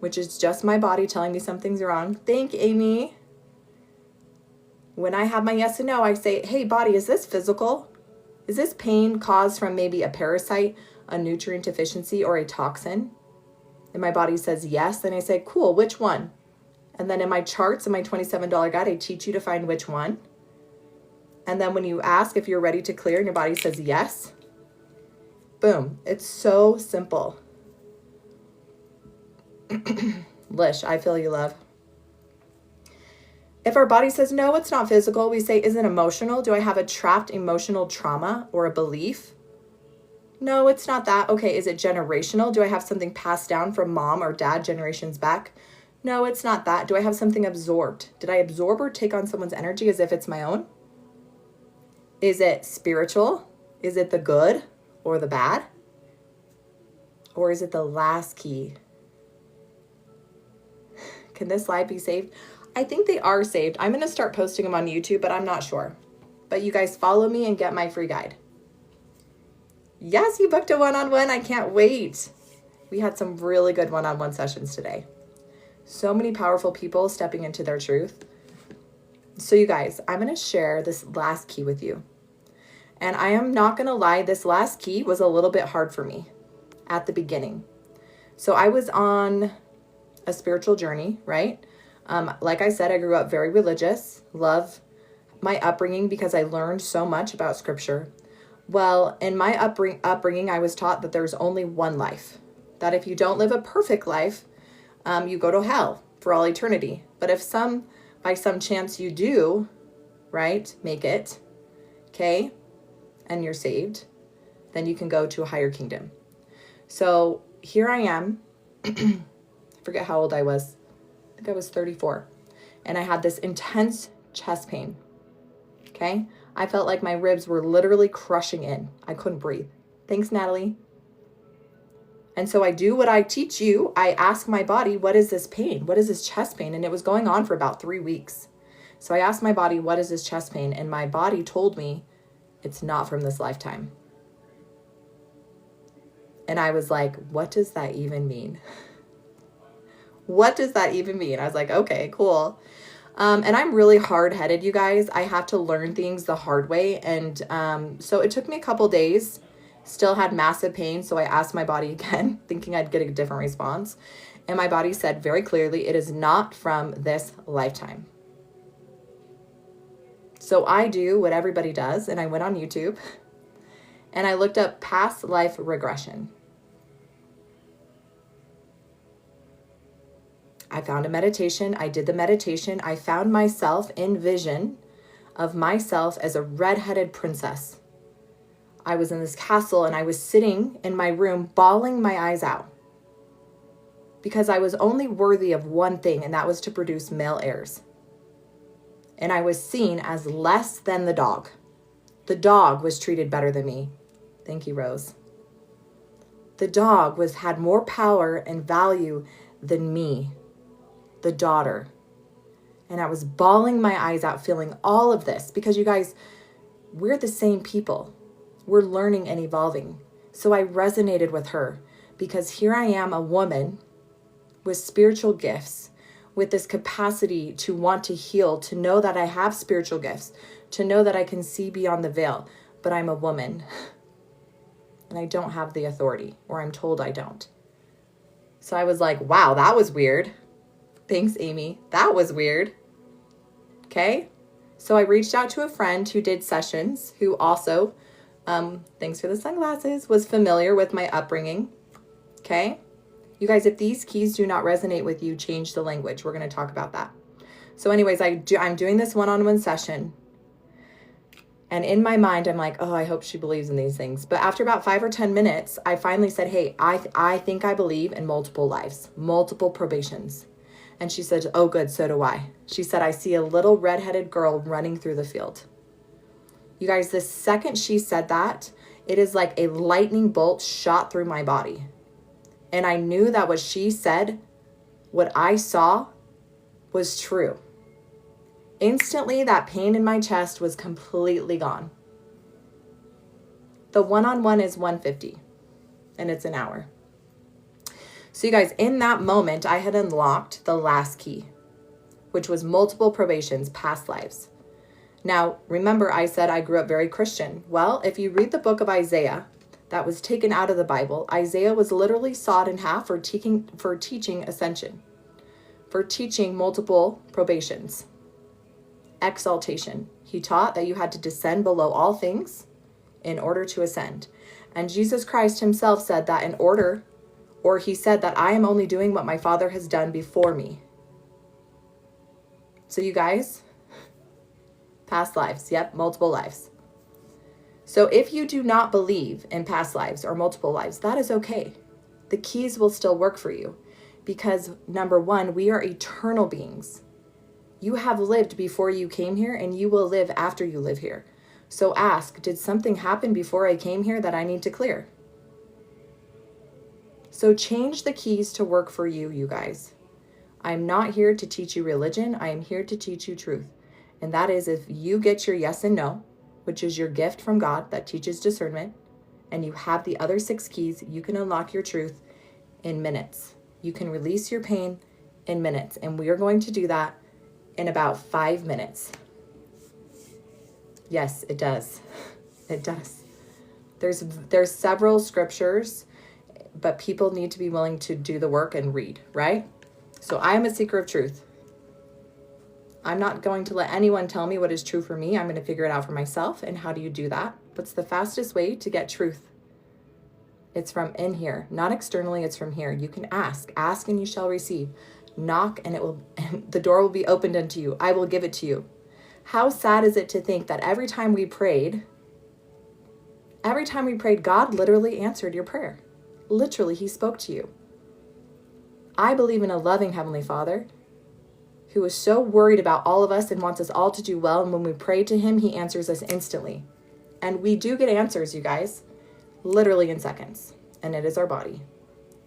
which is just my body telling me something's wrong. Thank Amy. When I have my yes and no, I say, hey, body, is this physical? Is this pain caused from maybe a parasite, a nutrient deficiency, or a toxin? And my body says yes. Then I say, cool, which one? And then in my charts, in my $27 guide, I teach you to find which one. And then when you ask if you're ready to clear and your body says yes, boom. It's so simple. Lish, I feel you, love. If our body says, no, it's not physical, we say, is it emotional? Do I have a trapped emotional trauma or a belief? No, it's not that. Okay, is it generational? Do I have something passed down from mom or dad generations back? No, it's not that. Do I have something absorbed? Did I absorb or take on someone's energy as if it's my own? Is it spiritual? Is it the good or the bad? Or is it the last key? Can this live be saved? I think they are saved. I'm going to start posting them on YouTube, but I'm not sure. But you guys follow me and get my free guide. Yes, you booked a one-on-one. I can't wait. We had some really good one-on-one sessions today. So many powerful people stepping into their truth. So you guys, I'm going to share this last key with you. And I am not going to lie, this last key was a little bit hard for me at the beginning. So I was on a spiritual journey, right? Like I said, I grew up very religious, love my upbringing because I learned so much about scripture. Well, in my upbringing, I was taught that there's only one life, that if you don't live a perfect life, you go to hell for all eternity. But if by some chance you do, right, make it, okay, and you're saved, then you can go to a higher kingdom. So here I am. I forget how old I was. I think I was 34. And I had this intense chest pain. Okay? I felt like my ribs were literally crushing in. I couldn't breathe. Thanks, Natalie. And so I do what I teach you. I ask my body, what is this pain? What is this chest pain? And it was going on for about 3 weeks. So I asked my body, what is this chest pain? And my body told me, it's not from this lifetime. And I was like, what does that even mean? What does that even mean? I was like, okay, cool. And I'm really hard-headed, you guys. I have to learn things the hard way. And so it took me a couple days, still had massive pain. So I asked my body again, thinking I'd get a different response. And my body said very clearly, it is not from this lifetime. So I do what everybody does. And I went on YouTube and I looked up past life regression. I found a meditation. I did the meditation. I found myself in vision of myself as a redheaded princess. I was in this castle and I was sitting in my room bawling my eyes out because I was only worthy of one thing, and that was to produce male heirs. And I was seen as less than the dog. The dog was treated better than me. Thank you, Rose. The dog had more power and value than me, the daughter. And I was bawling my eyes out, feeling all of this because, you guys, we're the same people. We're learning and evolving. So I resonated with her because here I am, a woman with spiritual gifts, with this capacity to want to heal, to know that I have spiritual gifts, to know that I can see beyond the veil, but I'm a woman and I don't have the authority, or I'm told I don't. So I was like, wow, that was weird. Thanks, Amy. That was weird. Okay. So I reached out to a friend who did sessions, who also, thanks for the sunglasses, was familiar with my upbringing. Okay. You guys, if these keys do not resonate with you, change the language. We're going to talk about that. So anyways, I'm doing this one-on-one session. And in my mind, I'm like, oh, I hope she believes in these things. But after about 5 or 10 minutes, I finally said, hey, I think I believe in multiple lives, multiple probations. And she said, oh, good, so do I. She said, I see a little redheaded girl running through the field. You guys, the second she said that, it is like a lightning bolt shot through my body. And I knew that what she said, what I saw, was true. Instantly, that pain in my chest was completely gone. The one-on-one is $150, and it's an hour. So you guys, in that moment, I had unlocked the last key, which was multiple probations, past lives. Now, remember I said I grew up very Christian. Well, if you read the book of Isaiah, that was taken out of the Bible, Isaiah was literally sawed in half for teaching ascension, for teaching multiple probations. Exaltation. He taught that you had to descend below all things in order to ascend. And Jesus Christ himself said that he said that I am only doing what my Father has done before me. So you guys, past lives. Yep, multiple lives. So if you do not believe in past lives or multiple lives, that is okay. The keys will still work for you because, number one, we are eternal beings. You have lived before you came here, and you will live after you live here. So ask, did something happen before I came here that I need to clear? So change the keys to work for you, you guys. I'm not here to teach you religion. I am here to teach you truth. And that is, if you get your yes and no, which is your gift from God that teaches discernment, and you have the other 6 keys, you can unlock your truth in minutes. You can release your pain in minutes. And we are going to do that in about 5 minutes. Yes, it does. It does. There's several scriptures, but people need to be willing to do the work and read, right? So I am a seeker of truth. I'm not going to let anyone tell me what is true for me. I'm going to figure it out for myself. And how do you do that? What's the fastest way to get truth? It's from in here, not externally. It's from here. You can ask and you shall receive. Knock and the door will be opened unto you. I will give it to you. How sad is it to think that every time we prayed, God literally answered your prayer. Literally, he spoke to you. I believe in a loving Heavenly Father who is so worried about all of us and wants us all to do well. And when we pray to him, he answers us instantly. And we do get answers, you guys, literally in seconds. And it is our body.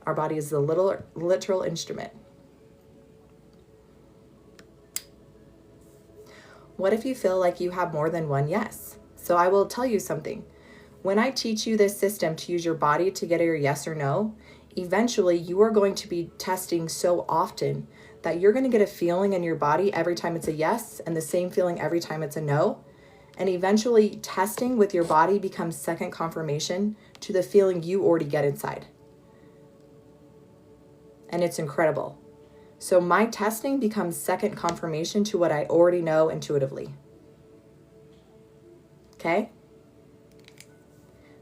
Our body is the literal instrument. What if you feel like you have more than one yes? So I will tell you something. When I teach you this system to use your body to get your yes or no, eventually you are going to be testing so often that you're going to get a feeling in your body every time it's a yes and the same feeling every time it's a no. And eventually testing with your body becomes second confirmation to the feeling you already get inside. And it's incredible. So my testing becomes second confirmation to what I already know intuitively. Okay?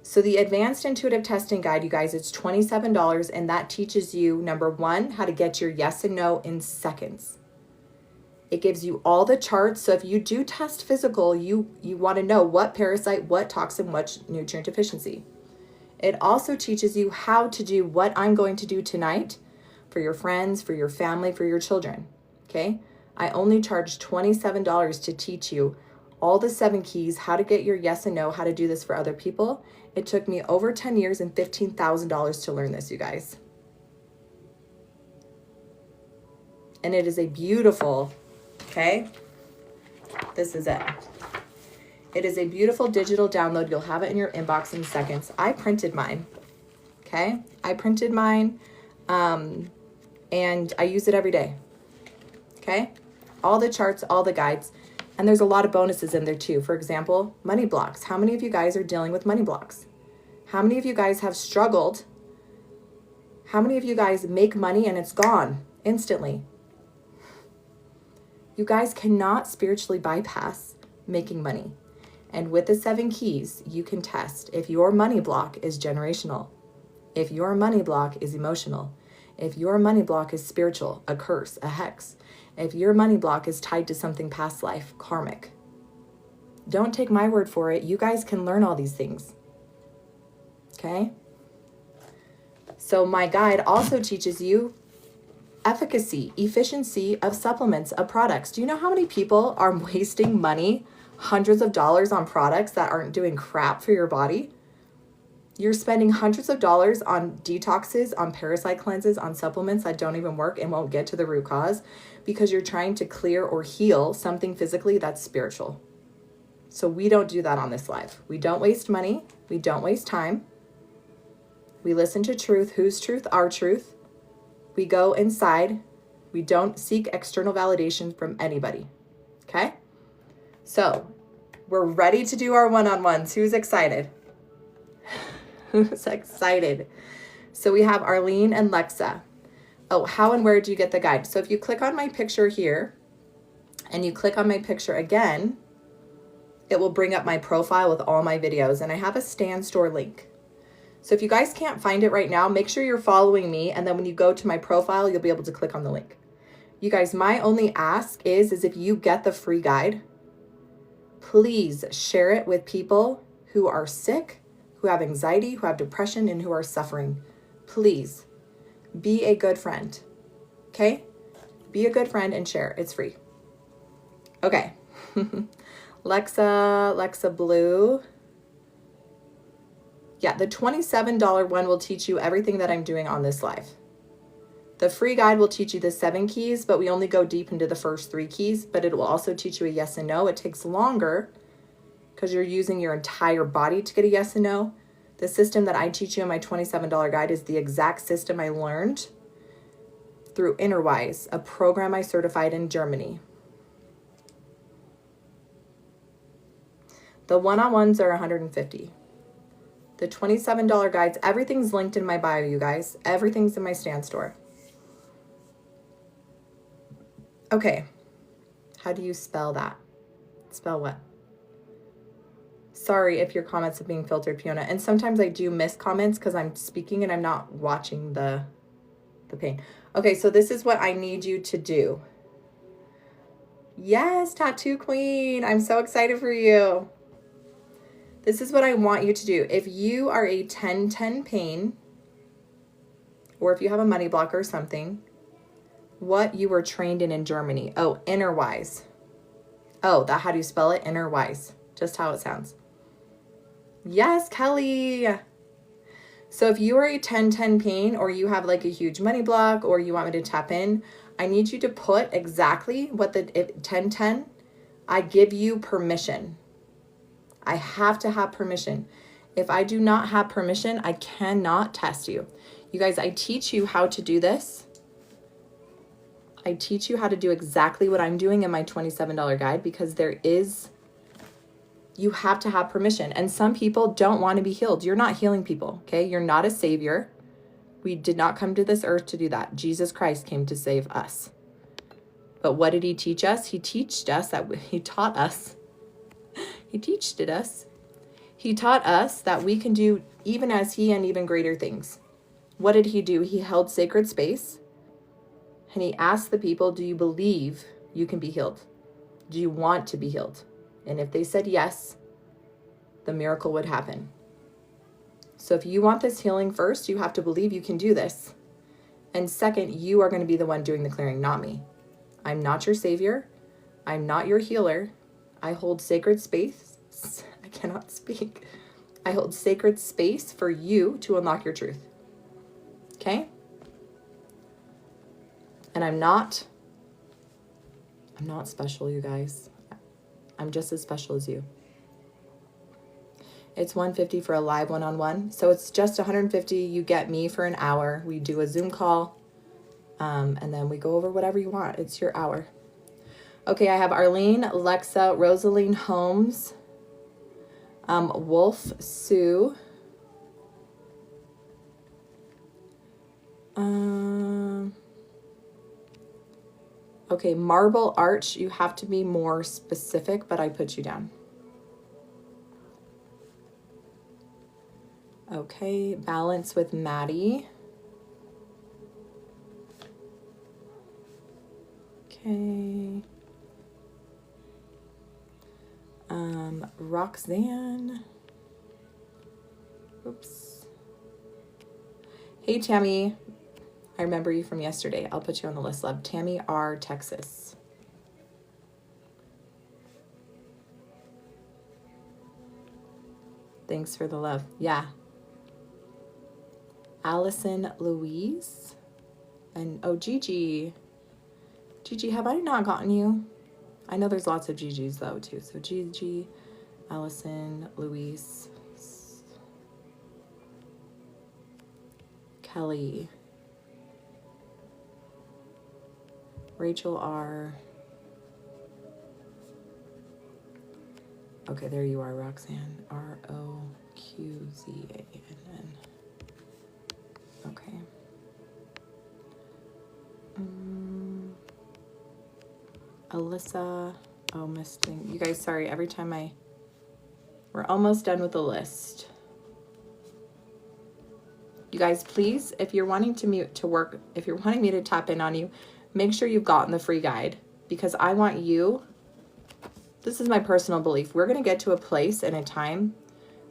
So the Advanced Intuitive Testing Guide, you guys, it's $27, and that teaches you, number one, how to get your yes and no in seconds. It gives you all the charts. So if you do test physical, you want to know what parasite, what toxin, what nutrient deficiency. It also teaches you how to do what I'm going to do tonight for your friends, for your family, for your children. Okay? I only charge $27 to teach you all the 7 keys, how to get your yes and no, how to do this for other people. It took me over 10 years and $15,000 to learn this, you guys. And it is a beautiful, okay? This is it. It is a beautiful digital download. You'll have it in your inbox in seconds. I printed mine, okay? I printed mine, and I use it every day, okay? All the charts, all the guides. And there's a lot of bonuses in there too. For example, money blocks. How many of you guys are dealing with money blocks? How many of you guys have struggled? How many of you guys make money and it's gone instantly? You guys cannot spiritually bypass making money. And with the 7 keys, you can test if your money block is generational, if your money block is emotional, if your money block is spiritual, a curse, a hex, if your money block is tied to something past life, karmic. Don't take my word for it. You guys can learn all these things. Okay? So my guide also teaches you efficacy, efficiency of supplements, of products. Do you know how many people are wasting money, hundreds of dollars on products that aren't doing crap for your body? You're spending hundreds of dollars on detoxes, on parasite cleanses, on supplements that don't even work and won't get to the root cause because you're trying to clear or heal something physically that's spiritual. So we don't do that on this live. We don't waste money. We don't waste time. We listen to truth. Whose truth? Our truth. We go inside. We don't seek external validation from anybody. Okay? So we're ready to do our one-on-ones. Who's excited? Who's excited? So we have Arlene and Lexa. Oh, how and where do you get the guide? So if you click on my picture here and you click on my picture again, it will bring up my profile with all my videos, and I have a Stan Store link. So if you guys can't find it right now, make sure you're following me, and then when you go to my profile, you'll be able to click on the link. You guys, my only ask is if you get the free guide, please share it with people who are sick, who have anxiety, who have depression, and who are suffering. Please be a good friend. Okay? Be a good friend and share. It's free. Okay. Lexa Blue. Yeah, the $27 one will teach you everything that I'm doing on this live. The free guide will teach you the 7 keys, but we only go deep into the first 3 keys, but it will also teach you a yes and no. It takes longer because you're using your entire body to get a yes and no. The system that I teach you in my $27 guide is the exact system I learned through InnerWise, a program I certified in Germany. The one-on-ones are $150. The $27 guides, everything's linked in my bio, you guys. Everything's in my Stan Store. Okay. How do you spell that? Spell what? Sorry if your comments are being filtered, Fiona. And sometimes I do miss comments because I'm speaking and I'm not watching the pane. Okay, so this is what I need you to do. Yes, Tattoo Queen. I'm so excited for you. This is what I want you to do. If you are a 10-10 pain, or if you have a money block or something, what you were trained in Germany. Oh, InnerWise. Oh, how do you spell it? InnerWise. Just how it sounds. Yes, Kelly. So if you are a 10-10 pain, or you have like a huge money block, or you want me to tap in, I need you to put exactly what the 10-10, I give you permission. I have to have permission. If I do not have permission, I cannot test you. You guys, I teach you how to do this. I teach you how to do exactly what I'm doing in my $27 guide because you have to have permission. And some people don't want to be healed. You're not healing people, okay? You're not a savior. We did not come to this earth to do that. Jesus Christ came to save us. But what did he teach us? He taught us that we can do even as he and even greater things. What did he do? He held sacred space and he asked the people, do you believe you can be healed? Do you want to be healed? And if they said yes, the miracle would happen. So if you want this healing, first, you have to believe you can do this. And second, you are going to be the one doing the clearing, not me. I'm not your savior. I'm not your healer. I hold sacred space. I cannot speak. I hold sacred space for you to unlock your truth. Okay? And I'm not special, you guys. I'm just as special as you. It's $150 for a live one-on-one. So it's just $150. You get me for an hour. We do a Zoom call. And then we go over whatever you want. It's your hour. Okay, I have Arlene, Lexa, Rosaline Holmes, Wolf, Sue. Okay, Marble Arch, you have to be more specific, but I put you down. Okay, Balance with Maddie. Okay. Roxanne. Oops. Hey, Tammy. I remember you from yesterday. I'll put you on the list, love. Tammy R, Texas. Thanks for the love. Yeah. Allison Louise. And, oh, Gigi. Gigi, have I not gotten you? I know there's lots of Gigi's, though, too. So, Gigi, Allison, Louise, Kelly, Rachel R. Okay, there you are, Roxanne. Roqzann. Okay. Alyssa. Oh, missing. You guys, sorry. Every time we're almost done with the list. You guys, please, if you're wanting if you're wanting me to tap in on you, make sure you've gotten the free guide, because I want you, this is my personal belief, we're going to get to a place and a time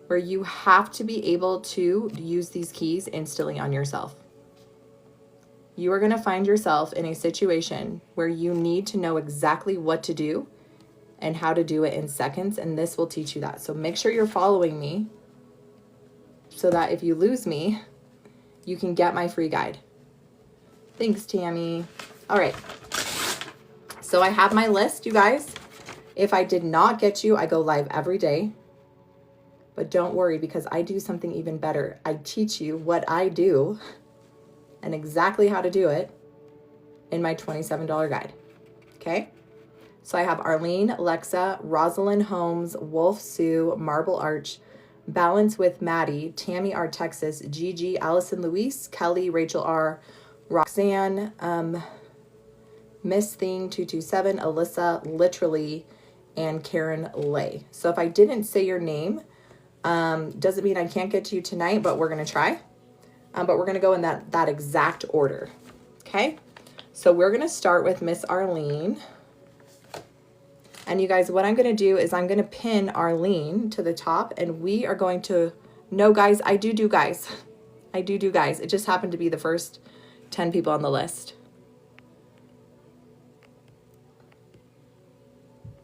where you have to be able to use these keys instantly on yourself. You are going to find yourself in a situation where you need to know exactly what to do and how to do it in seconds, and this will teach you that. So make sure you're following me so that if you lose me, you can get my free guide. Thanks, Tammy. All right. So I have my list, you guys. If I did not get you, I go live every day. But don't worry, because I do something even better. I teach you what I do and exactly how to do it in my $27 guide. Okay? So I have Arlene, Lexa, Rosalind Holmes, Wolf Sue, Marble Arch, Balance with Maddie, Tammy R, Texas, Gigi, Allison Louise, Kelly, Rachel R, Roxanne, Miss Thing 227, Alyssa, Literally, and Karen Lay. So if I didn't say your name, doesn't mean I can't get to you tonight, but we're going to try. But we're going to go in that exact order. Okay? So we're going to start with Miss Arlene. And you guys, what I'm going to do is I'm going to pin Arlene to the top, and we are going to, no guys, I do guys. I do guys. It just happened to be the first 10 people on the list.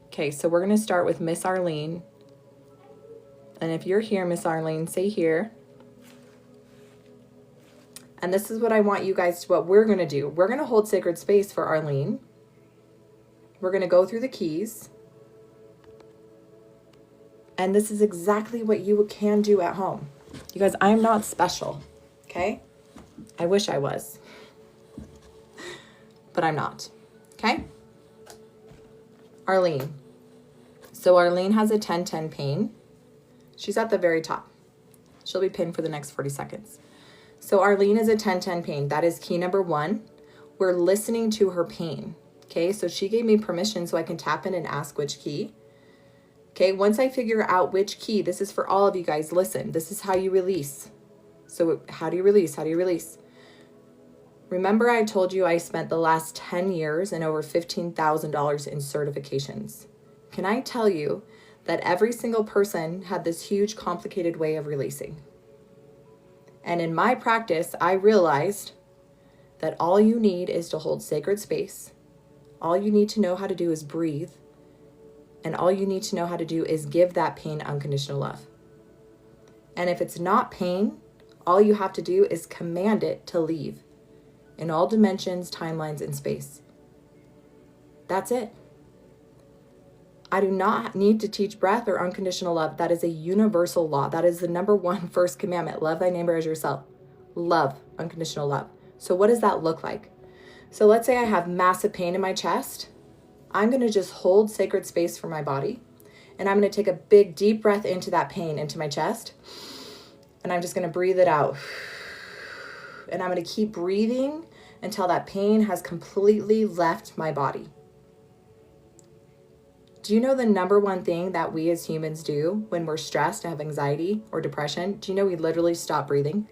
Okay, so we're going to start with Miss Arlene. And if you're here, Miss Arlene, say here. And this is what I want you guys to, what we're going to do. We're going to hold sacred space for Arlene. We're going to go through the keys. And this is exactly what you can do at home. You guys, I'm not special, okay? I wish I was, but I'm not, okay? Arlene. So Arlene has a 10-10 pain. She's at the very top. She'll be pinned for the next 40 seconds. So Arlene is a 10-10 pain. That is key number 1. We're listening to her pain, okay? So she gave me permission so I can tap in and ask which key. Okay, once I figure out which key, this is for all of you guys. Listen, this is how you release. So how do you release? How do you release? Remember I told you I spent the last 10 years and over $15,000 in certifications. Can I tell you that every single person had this huge complicated way of releasing? And in my practice, I realized that all you need is to hold sacred space. All you need to know how to do is breathe. And all you need to know how to do is give that pain unconditional love. And if it's not pain, all you have to do is command it to leave in all dimensions, timelines, and space. That's it. I do not need to teach breath or unconditional love. That is a universal law. That is the number 1 first commandment. Love thy neighbor as yourself. Love, unconditional love. So what does that look like? So let's say I have massive pain in my chest. I'm going to just hold sacred space for my body. And I'm going to take a big, deep breath into that pain, into my chest. And I'm just going to breathe it out. And I'm going to keep breathing until that pain has completely left my body. Do you know the number one thing that we as humans do when we're stressed and have anxiety or depression? Do you know we literally stop breathing?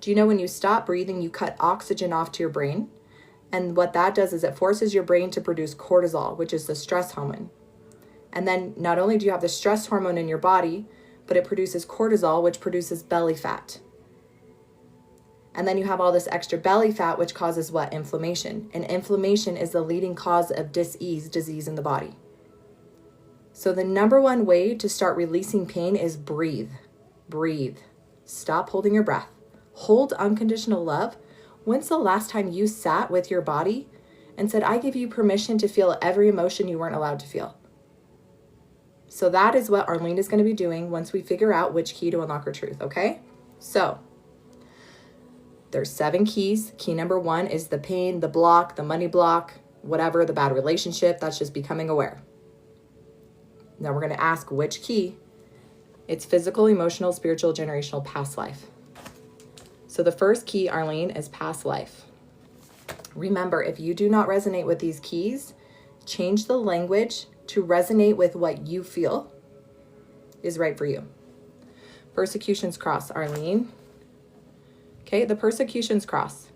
Do you know when you stop breathing, you cut oxygen off to your brain? And what that does is it forces your brain to produce cortisol, which is the stress hormone. And then not only do you have the stress hormone in your body, but it produces cortisol, which produces belly fat. And then you have all this extra belly fat, which causes what? Inflammation. And inflammation is the leading cause of disease in the body. So the number one way to start releasing pain is breathe. Breathe. Stop holding your breath. Hold unconditional love. When's the last time you sat with your body and said, I give you permission to feel every emotion you weren't allowed to feel? So that is what Arlene is going to be doing once we figure out which key to unlock her truth, okay? So there's 7 keys. Key number 1 is the pain, the block, the money block, whatever, the bad relationship. That's just becoming aware. Now we're going to ask which key. It's physical, emotional, spiritual, generational, past life. So the first key, Arlene, is past life. Remember, if you do not resonate with these keys, change the language to resonate with what you feel is right for you. Persecutions cross, Arlene. Okay, the persecutions cross.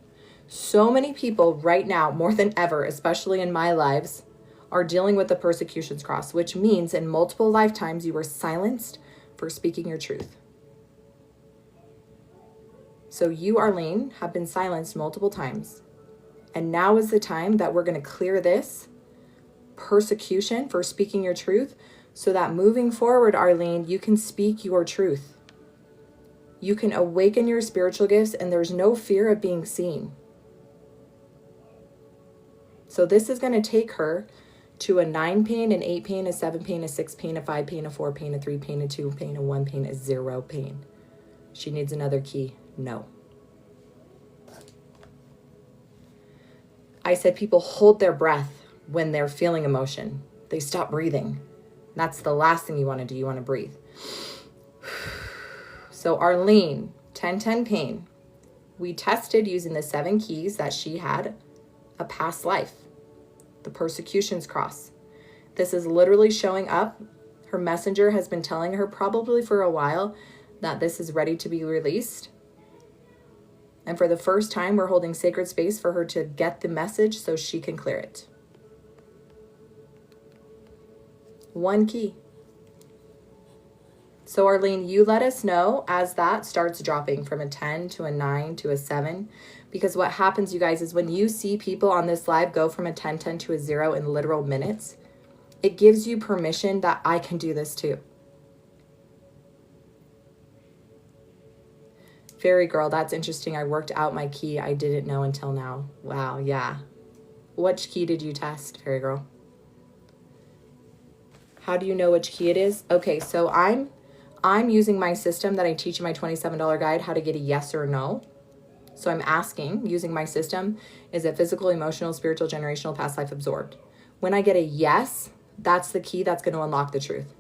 So many people right now, more than ever, especially in my lives, are dealing with the persecutions cross, which means in multiple lifetimes you were silenced for speaking your truth. So you, Arlene, have been silenced multiple times. And now is the time that we're going to clear this persecution for speaking your truth so that moving forward, Arlene, you can speak your truth. You can awaken your spiritual gifts and there's no fear of being seen. So this is going to take her to a 9 pain, an 8 pain, a 7 pain, a 6 pain, a 5 pain, a 4 pain, a 3 pain, a 2 pain, a 1 pain, a 0 pain. She needs another key. No. I said people hold their breath when they're feeling emotion. They stop breathing. That's the last thing you want to do. You want to breathe. So Arlene, 10-10 pain. We tested using the 7 keys that she had a past life. The persecutions cross. This is literally showing up. Her messenger has been telling her probably for a while that this is ready to be released. And for the first time, we're holding sacred space for her to get the message so she can clear it. 1 key. So Arlene, you let us know as that starts dropping from a 10 to a 9 to a 7. Because what happens, you guys, is when you see people on this live go from a 10-10 to a 0 in literal minutes, it gives you permission that I can do this too. Fairy girl, that's interesting. I worked out my key. I didn't know until now. Wow, yeah. Which key did you test, fairy girl? How do you know which key it is? Okay, so I'm using my system that I teach in my $27 guide, how to get a yes or no. So I'm asking, using my system, is it physical, emotional, spiritual, generational, past life, absorbed? When I get a yes, that's the key that's going to unlock the truth.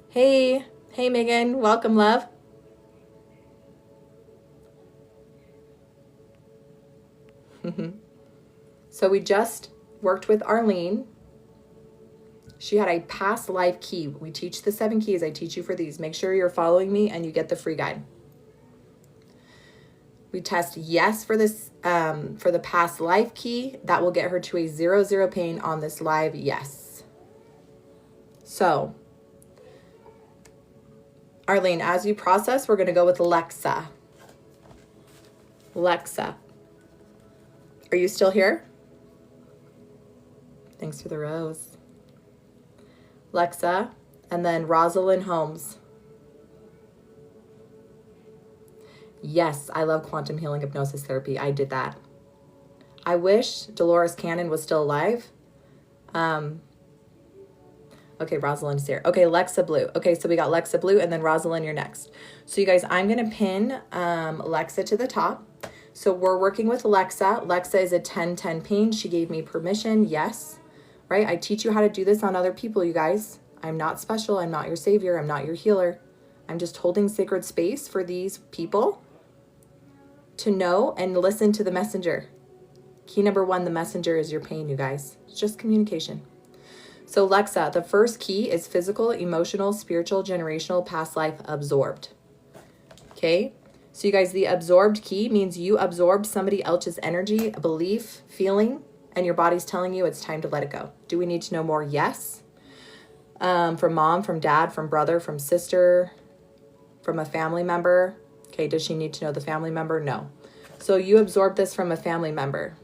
Hey Megan, welcome, love. So we just worked with Arlene. She had a past life key. We teach the 7 keys. I teach you for these. Make sure you're following me and you get the free guide. We test yes for this, for the past life key. That will get her to a 0 pain on this live yes. So, Arlene, as you process, we're going to go with Lexa. Lexa. Are you still here? Thanks for the rose. Lexa, and then Rosalind Holmes. Yes, I love quantum healing hypnosis therapy. I did that. I wish Dolores Cannon was still alive. Okay, Rosalind's here. Okay, Lexa Blue. Okay, so we got Lexa Blue, and then Rosalind, you're next. So you guys, I'm going to pin Lexa to the top. So we're working with Lexa. Lexa is a 10-10 pain. She gave me permission. Yes. Right? I teach you how to do this on other people, you guys. I'm not special. I'm not your savior. I'm not your healer. I'm just holding sacred space for these people to know and listen to the messenger. Key number 1, the messenger, is your pain, you guys. It's just communication. So Lexa, the first key is physical, emotional, spiritual, generational, past life, absorbed. Okay? So you guys, the absorbed key means you absorbed somebody else's energy, a belief, feeling, and your body's telling you it's time to let it go. Do we need to know more? Yes. From mom, from dad, from brother, from sister, from a family member. Okay, does she need to know the family member? No. So you absorbed this from a family member.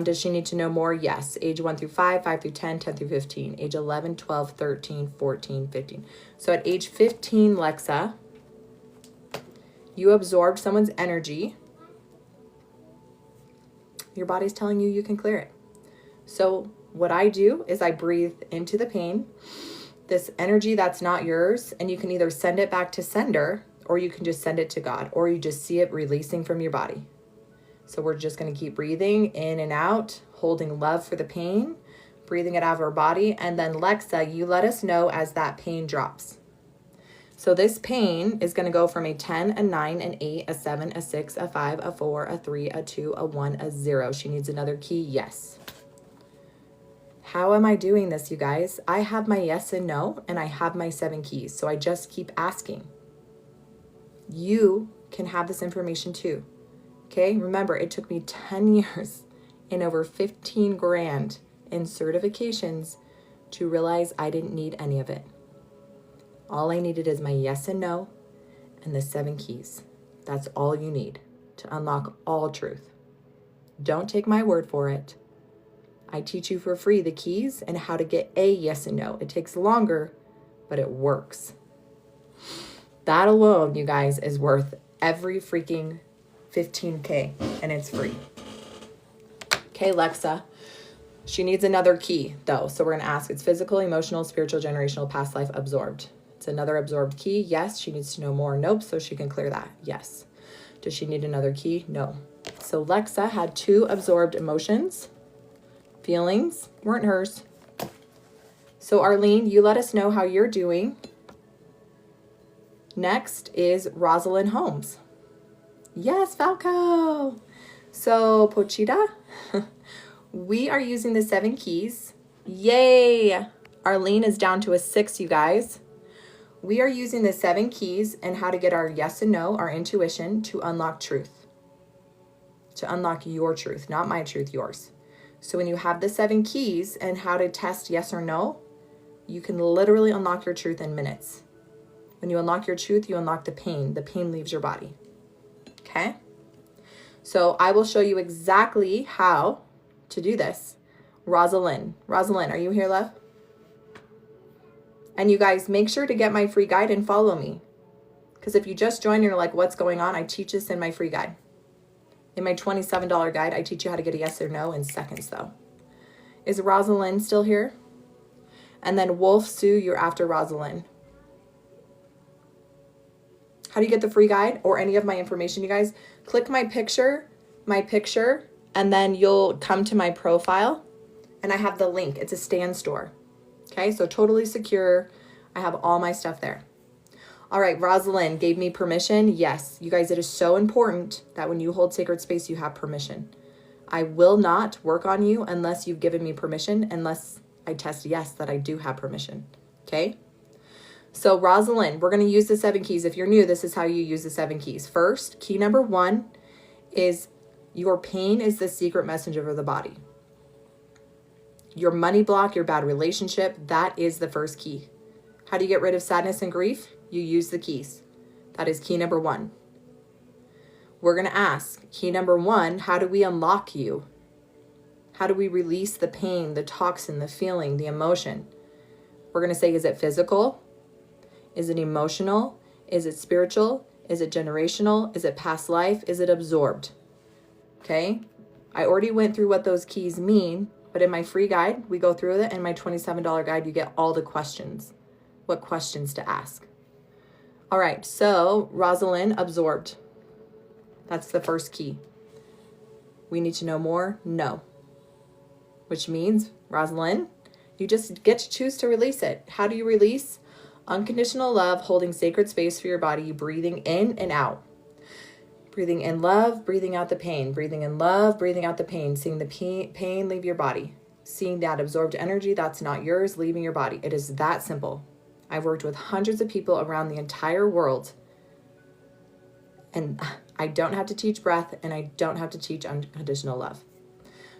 Does she need to know more? Yes. Age 1 through 5, 5 through 10, 10 through 15, age 11, 12, 13, 14, 15. So at age 15, Lexa, you absorbed someone's energy. Your body's telling you you can clear it. So what I do is I breathe into the pain, this energy that's not yours, and you can either send it back to sender, or you can just send it to God, or you just see it releasing from your body. So we're just going to keep breathing in and out, holding love for the pain, breathing it out of our body. And then Lexa, you let us know as that pain drops. So this pain is going to go from a 10, a 9, an 8, a 7, a 6, a 5, a 4, a 3, a 2, a 1, a 0. She needs another key. Yes. How am I doing this, you guys? I have my yes and no, and I have my 7 keys. So I just keep asking. You can have this information too. Okay, remember, it took me 10 years and over 15 grand in certifications to realize I didn't need any of it. All I needed is my yes and no and the 7 keys. That's all you need to unlock all truth. Don't take my word for it. I teach you for free the keys and how to get a yes and no. It takes longer, but it works. That alone, you guys, is worth every freaking $15K, and it's free. Okay, Lexa. She needs another key, though. So we're going to ask, it's physical, emotional, spiritual, generational, past life, absorbed. It's another absorbed key. Yes. She needs to know more. Nope. So she can clear that. Yes. Does she need another key? No. So Lexa had 2 absorbed emotions. Feelings weren't hers. So Arlene, you let us know how you're doing. Next is Rosalind Holmes. Yes, Falco. So Pochita, we are using the 7 keys. Yay. Arlene is down to a 6, you guys. We are using the 7 keys and how to get our yes and no, our intuition, to unlock truth. To unlock your truth, not my truth, yours. So when you have the 7 keys and how to test yes or no, you can literally unlock your truth in minutes. When you unlock your truth, you unlock the pain. The pain leaves your body. Okay? So I will show you exactly how to do this. Rosalind, are you here, love? And you guys, make sure to get my free guide and follow me. Because if you just join and you're like, what's going on? I teach this in my free guide. In my $27 guide, I teach you how to get a yes or no in seconds, though. Is Rosalind still here? And then Wolf Sue, you're after Rosalind. How do you get the free guide or any of my information, you guys? Click my picture, and then you'll come to my profile, and I have the link. It's a Stan Store. Okay, so totally secure. I have all my stuff there. All right, Rosalind gave me permission. Yes, you guys, it is so important that when you hold sacred space, you have permission. I will not work on you unless you've given me permission, unless I test yes that I do have permission. Okay? So Rosalind, we're going to use the 7 keys. If you're new, this is how you use the 7 keys. First, key number 1 is your pain is the secret messenger of the body. Your money block, your bad relationship, that is the first key. How do you get rid of sadness and grief? You use the keys. That is key number 1. We're going to ask, key number 1, how do we unlock you? How do we release the pain, the toxin, the feeling, the emotion? We're going to say, is it physical? Is it emotional? Is it spiritual? Is it generational? Is it past life? Is it absorbed? Okay? I already went through what those keys mean, but in my free guide, we go through it. In my $27 guide, you get all the questions. What questions to ask. All right, so Rosalind, absorbed. That's the first key. We need to know more? No. Which means, Rosalind, you just get to choose to release it. How do you release? Unconditional love, holding sacred space for your body, breathing in and out. Breathing in love, breathing out the pain. Breathing in love, breathing out the pain. Seeing the pain leave your body. Seeing that absorbed energy that's not yours leaving your body. It is that simple. I've worked with hundreds of people around the entire world, and I don't have to teach breath, and I don't have to teach unconditional love.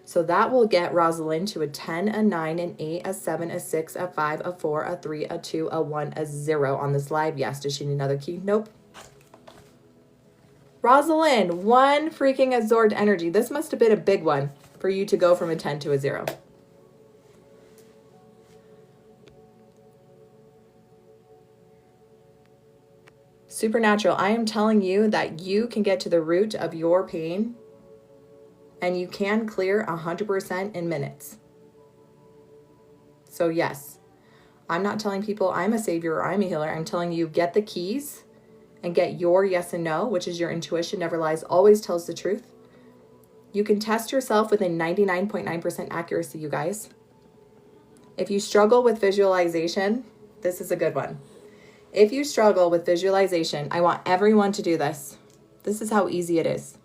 So that will get Rosalind to a 10, a 9, an 8, a 7, a 6, a 5, a 4, a 3, a 2, a 1, a 0 on this live. Yes. Does she need another key? Nope. Rosalind, 1 freaking absorbed energy. This must have been a big one for you to go from a 10 to a 0. Supernatural, I am telling you that you can get to the root of your pain and you can clear 100% in minutes. So yes, I'm not telling people I'm a savior or I'm a healer. I'm telling you, get the keys and get your yes and no, which is your intuition never lies, always tells the truth. You can test yourself with a 99.9% accuracy, you guys. If you struggle with visualization, this is a good one. If you struggle with visualization, I want everyone to do this. This is how easy it is.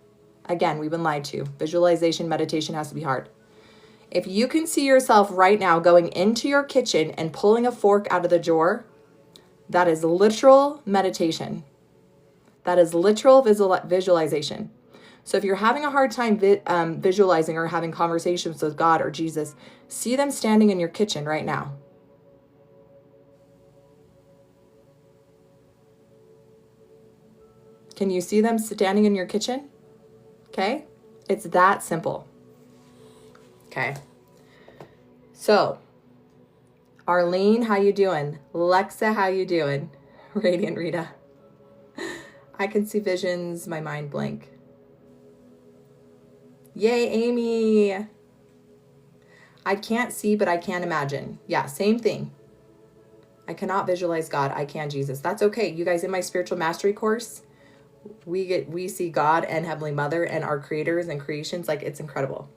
Again, we've been lied to. Visualization, meditation has to be hard. If you can see yourself right now going into your kitchen and pulling a fork out of the drawer, that is literal meditation. That is literal visualization. So if you're having a hard time visualizing or having conversations with God or Jesus, see them standing in your kitchen right now. Can you see them standing in your kitchen? Okay, it's that simple. Okay, so Arlene, how you doing? Lexa, how you doing? Radiant Rita. I can see visions, my mind blank. Yay, Amy. I can't see, but I can imagine. Yeah, same thing. I cannot visualize God. I can Jesus. That's okay. You guys, in my spiritual mastery course, we see God and Heavenly Mother and our creators and creations. Like, it's incredible.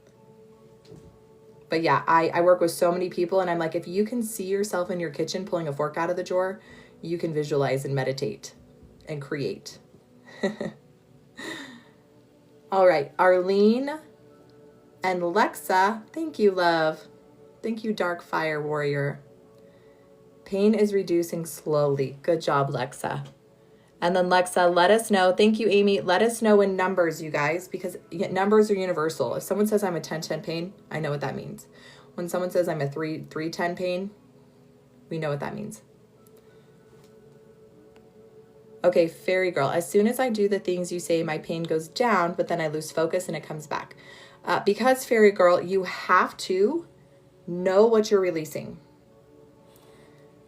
But yeah, I work with so many people and I'm like, if you can see yourself in your kitchen pulling a fork out of the drawer, you can visualize and meditate and create. All right, Arlene and Lexa, thank you, love. Thank you, Dark Fire Warrior. Pain is reducing slowly. Good job, Lexa. And then Lexa, let us know. Thank you, Amy. Let us know in numbers, you guys, because numbers are universal. If someone says I'm a 10-10 pain, I know what that means. When someone says I'm a 3-10 pain, we know what that means. Okay, Fairy Girl, as soon as I do the things you say, my pain goes down, but then I lose focus and it comes back. Because, Fairy Girl, you have to know what you're releasing.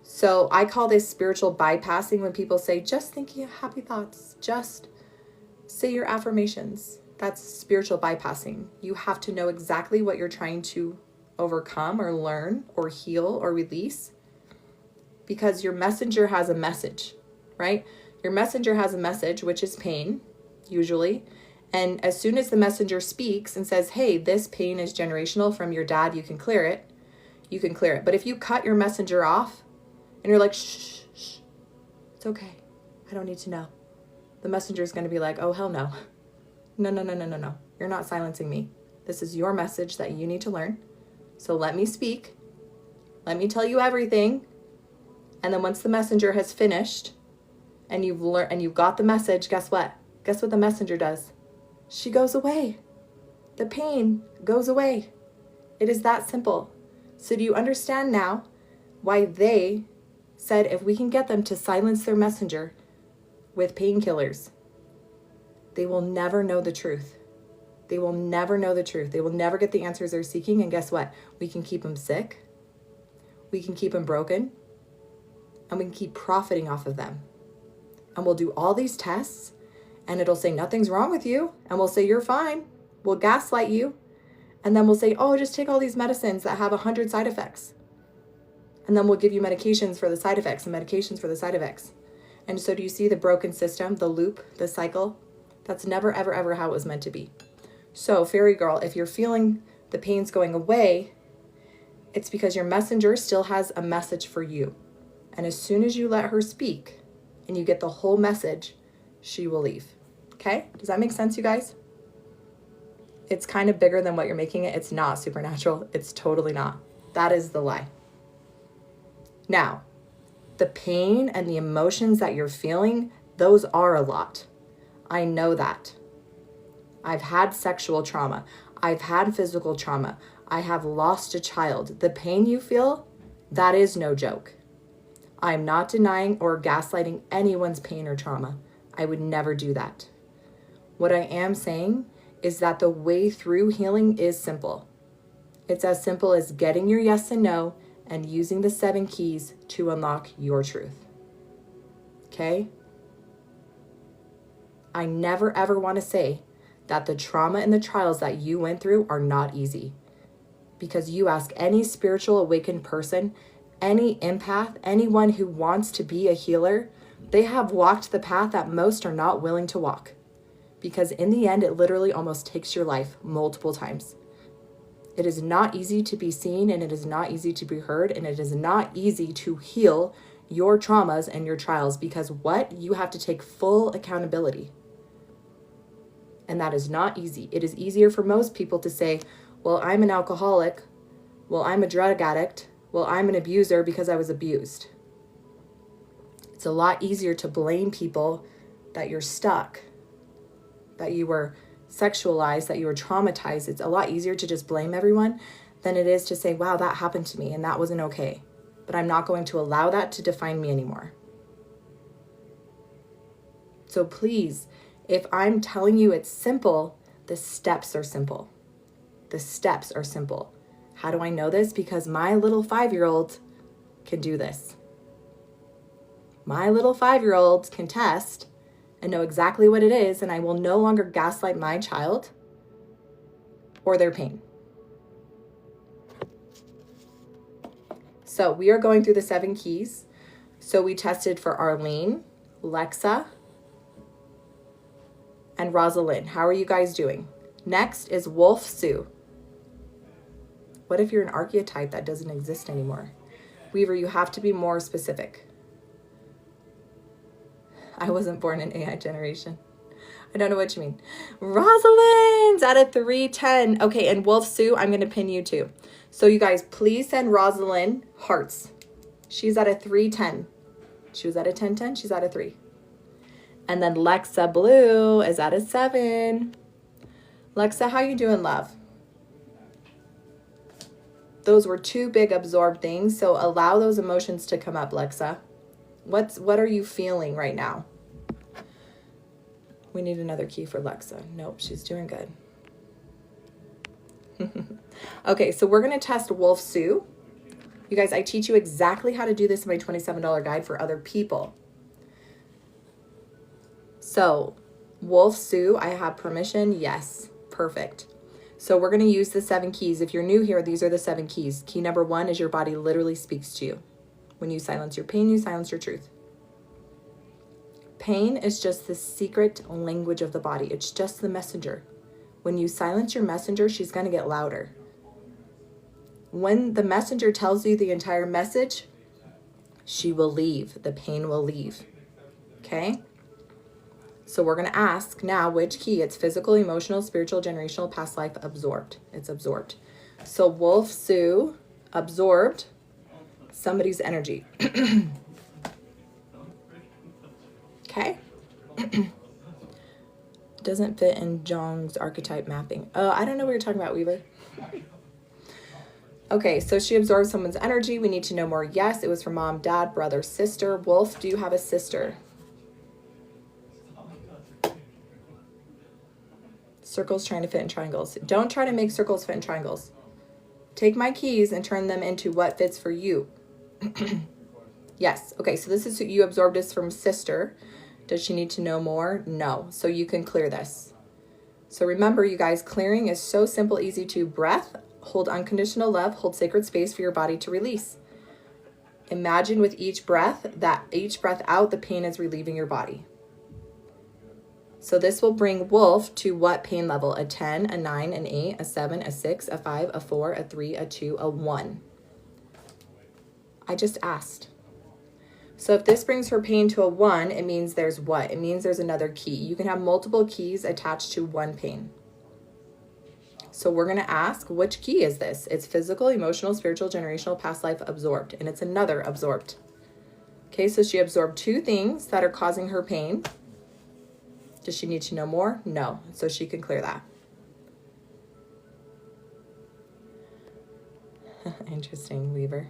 So I call this spiritual bypassing when people say, just think happy thoughts, just say your affirmations. That's spiritual bypassing. You have to know exactly what you're trying to overcome or learn or heal or release, because your messenger has a message, right? Your messenger has a message, which is pain, usually. And as soon as the messenger speaks and says, hey, this pain is generational from your dad, you can clear it, you can clear it. But if you cut your messenger off, and you're like, shh, shh, it's okay. I don't need to know. The messenger is going to be like, oh, hell no. No. You're not silencing me. This is your message that you need to learn. So let me speak. Let me tell you everything. And then once the messenger has finished and you've learned and you've got the message, guess what? Guess what the messenger does? She goes away. The pain goes away. It is that simple. So do you understand now why they said if we can get them to silence their messenger with painkillers, they will never know the truth. They will never know the truth. They will never get the answers they're seeking. And guess what? We can keep them sick. We can keep them broken. And we can keep profiting off of them. And we'll do all these tests and it'll say nothing's wrong with you. And we'll say you're fine. We'll gaslight you. And then we'll say, oh, just take all these medicines that have 100 side effects. And then we'll give you medications for the side effects and medications for the side effects. And so do you see the broken system, the loop, the cycle? That's never, ever, ever how it was meant to be. So, Fairy Girl, if you're feeling the pain's going away, it's because your messenger still has a message for you. And as soon as you let her speak and you get the whole message, she will leave. Okay? Does that make sense, you guys? It's kind of bigger than what you're making it. It's not supernatural. It's totally not. That is the lie. Now, the pain and the emotions that you're feeling, those are a lot. I know that. I've had sexual trauma. I've had physical trauma. I have lost a child. The pain you feel, that is no joke. I'm not denying or gaslighting anyone's pain or trauma. I would never do that. What I am saying is that the way through healing is simple. It's as simple as getting your yes and no and using the 7 keys to unlock your truth. Okay? I never ever want to say that the trauma and the trials that you went through are not easy. Because you ask any spiritual awakened person, any empath, anyone who wants to be a healer, they have walked the path that most are not willing to walk. Because in the end, it literally almost takes your life multiple times. It is not easy to be seen, and it is not easy to be heard, and it is not easy to heal your traumas and your trials, because what? You have to take full accountability. And that is not easy. It is easier for most people to say, well, I'm an alcoholic. Well, I'm a drug addict. Well, I'm an abuser because I was abused. It's a lot easier to blame people that you're stuck, that you were sexualized, that you were traumatized. It's a lot easier to just blame everyone than it is to say, wow, that happened to me and that wasn't okay. But I'm not going to allow that to define me anymore. So please, if I'm telling you it's simple, the steps are simple. The steps are simple. How do I know this? Because my little 5-year-old can do this. My little 5-year-old can test and know exactly what it is, and I will no longer gaslight my child or their pain. So we are going through the 7 keys. So we tested for Arlene, Lexa, and Rosalind. How are you guys doing? Next is Wolf Sue. What if you're an archetype that doesn't exist anymore? Weaver, you have to be more specific. I wasn't born in AI generation. I don't know what you mean. Rosalind's at a 310. Okay, and Wolf Sue, I'm going to pin you too. So you guys, please send Rosalind hearts. She's at a 310. She was at a 1010. She's at a 3. And then Lexa Blue is at a 7. Lexa, how you doing, love? Those were 2 big absorbed things, so allow those emotions to come up, Lexa. What are you feeling right now? We need another key for Lexa. Nope, she's doing good. Okay, so we're going to test Wolf Sue. You guys, I teach you exactly how to do this in my $27 guide for other people. So, Wolf Sue, I have permission. Yes, perfect. So we're going to use the 7 keys. If you're new here, these are the 7 keys. Key number 1 is your body literally speaks to you. When you silence your pain, you silence your truth. Pain is just the secret language of the body. It's just the messenger. When you silence your messenger, she's going to get louder. When the messenger tells you the entire message, she will leave. The pain will leave. Okay? So we're going to ask now which key. It's physical, emotional, spiritual, generational, past life, absorbed. It's absorbed. So Wolf Sue, absorbed somebody's energy. Okay. Doesn't fit in Jong's archetype mapping. I don't know what you're talking about, Weaver. Okay, so she absorbed someone's energy. We need to know more. Yes, it was from mom, dad, brother, sister. Wolf, do you have a sister? Circles trying to fit in triangles. Don't try to make circles fit in triangles. Take my keys and turn them into what fits for you. Yes. Okay, so this is you absorbed this from sister. Does she need to know more? No. So you can clear this. So remember, you guys, clearing is so simple, easy to breath, hold unconditional love, hold sacred space for your body to release. Imagine with each breath that each breath out, the pain is relieving your body. So this will bring Wolf to what pain level? A 10, a 9, an 8, a 7, a 6, a 5, a 4, a 3, a 2, a 1. I just asked. So if this brings her pain to a 1, it means there's what? It means there's another key. You can have multiple keys attached to one pain. So we're going to ask, which key is this? It's physical, emotional, spiritual, generational, past life, absorbed. And it's another absorbed. Okay, so she absorbed 2 things that are causing her pain. Does she need to know more? No. So she can clear that. Interesting, Weaver.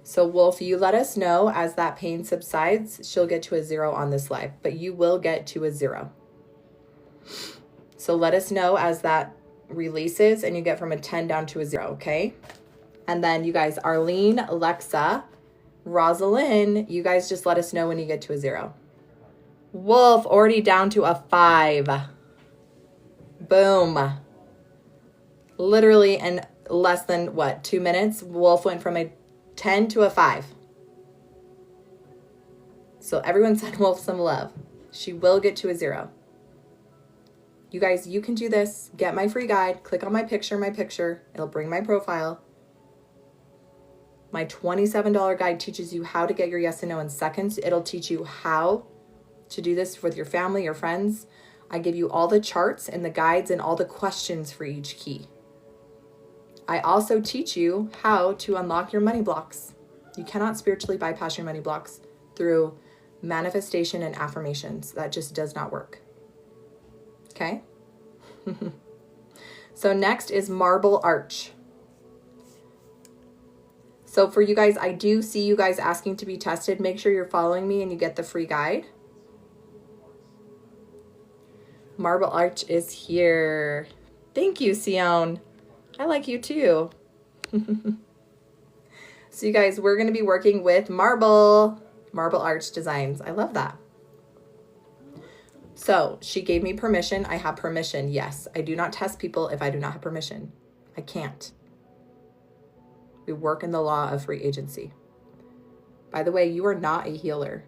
So Wolf, you let us know as that pain subsides. She'll get to a 0 on this live, but you will get to a 0. So let us know as that releases and you get from a 10 down to a 0, okay? And then you guys, Arlene, Alexa, Rosalind, you guys just let us know when you get to a 0. Wolf, already down to a 5. Boom. Literally in less than, what, 2 minutes, Wolf went from a 10 to a 5. So everyone send Wolf some love. She will get to a 0. You guys, you can do this. Get my free guide. Click on my picture. It'll bring my profile. My $27 guide teaches you how to get your yes and no in seconds. It'll teach you how to do this with your family, your friends. I give you all the charts and the guides and all the questions for each key. I also teach you how to unlock your money blocks. You cannot spiritually bypass your money blocks through manifestation and affirmations. That just does not work. Okay? So next is Marble Arch. So for you guys, I do see you guys asking to be tested. Make sure you're following me and you get the free guide. Marble Arch is here. Thank you, Sion. I like you too. So you guys, we're going to be working with Marble Arch Designs. I love that. So she gave me permission. I have permission. Yes, I do not test people if I do not have permission. I can't. We work in the law of free agency. By the way, you are not a healer.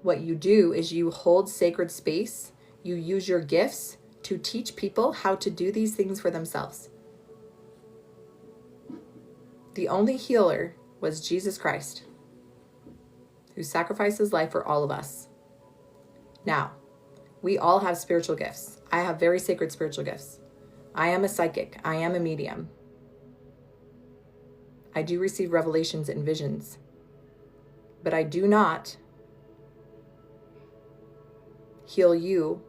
What you do is you hold sacred space. You use your gifts to teach people how to do these things for themselves. The only healer was Jesus Christ, who sacrificed his life for all of us. Now, we all have spiritual gifts. I have very sacred spiritual gifts. I am a psychic. I am a medium. I do receive revelations and visions, but I do not heal you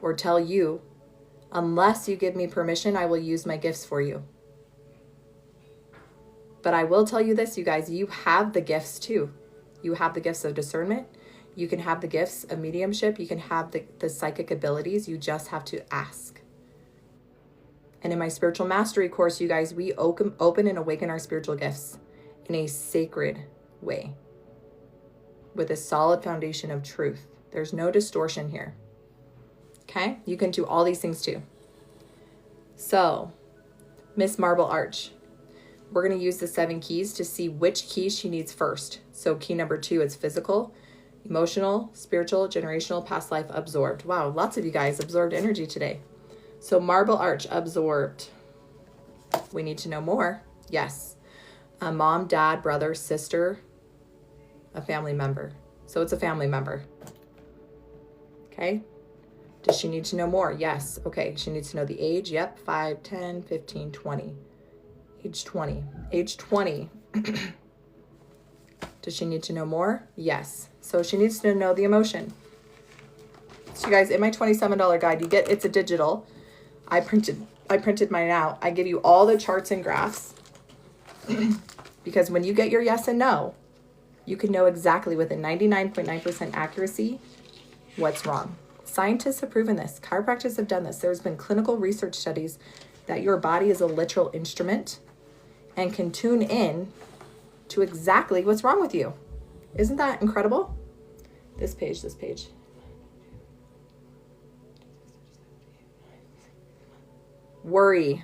or tell you, unless you give me permission, I will use my gifts for you. But I will tell you this, you guys, you have the gifts too. You have the gifts of discernment. You can have the gifts of mediumship. You can have the psychic abilities. You just have to ask. And in my spiritual mastery course, you guys, we open and awaken our spiritual gifts in a sacred way with a solid foundation of truth. There's no distortion here. Okay? You can do all these things too. So, Miss Marble Arch, we're going to use the 7 keys to see which keys she needs first. So key number 2 is physical, emotional, spiritual, generational, past life, absorbed. Wow, lots of you guys absorbed energy today. So Marble Arch, absorbed. We need to know more. Yes. A mom, dad, brother, sister, a family member. So it's a family member. Okay. Does she need to know more? Yes. Okay. She needs to know the age. Yep. 5, 10, 15, 20. Age 20. Age 20. Does she need to know more? Yes. So she needs to know the emotion. So you guys, in my $27 guide, you get, it's a digital. I printed mine out. I give you all the charts and graphs because when you get your yes and no, you can know exactly with a 99.9% accuracy what's wrong. Scientists have proven this. Chiropractors have done this. There's been clinical research studies that your body is a literal instrument and can tune in to exactly what's wrong with you. Isn't that incredible? This page. Worry.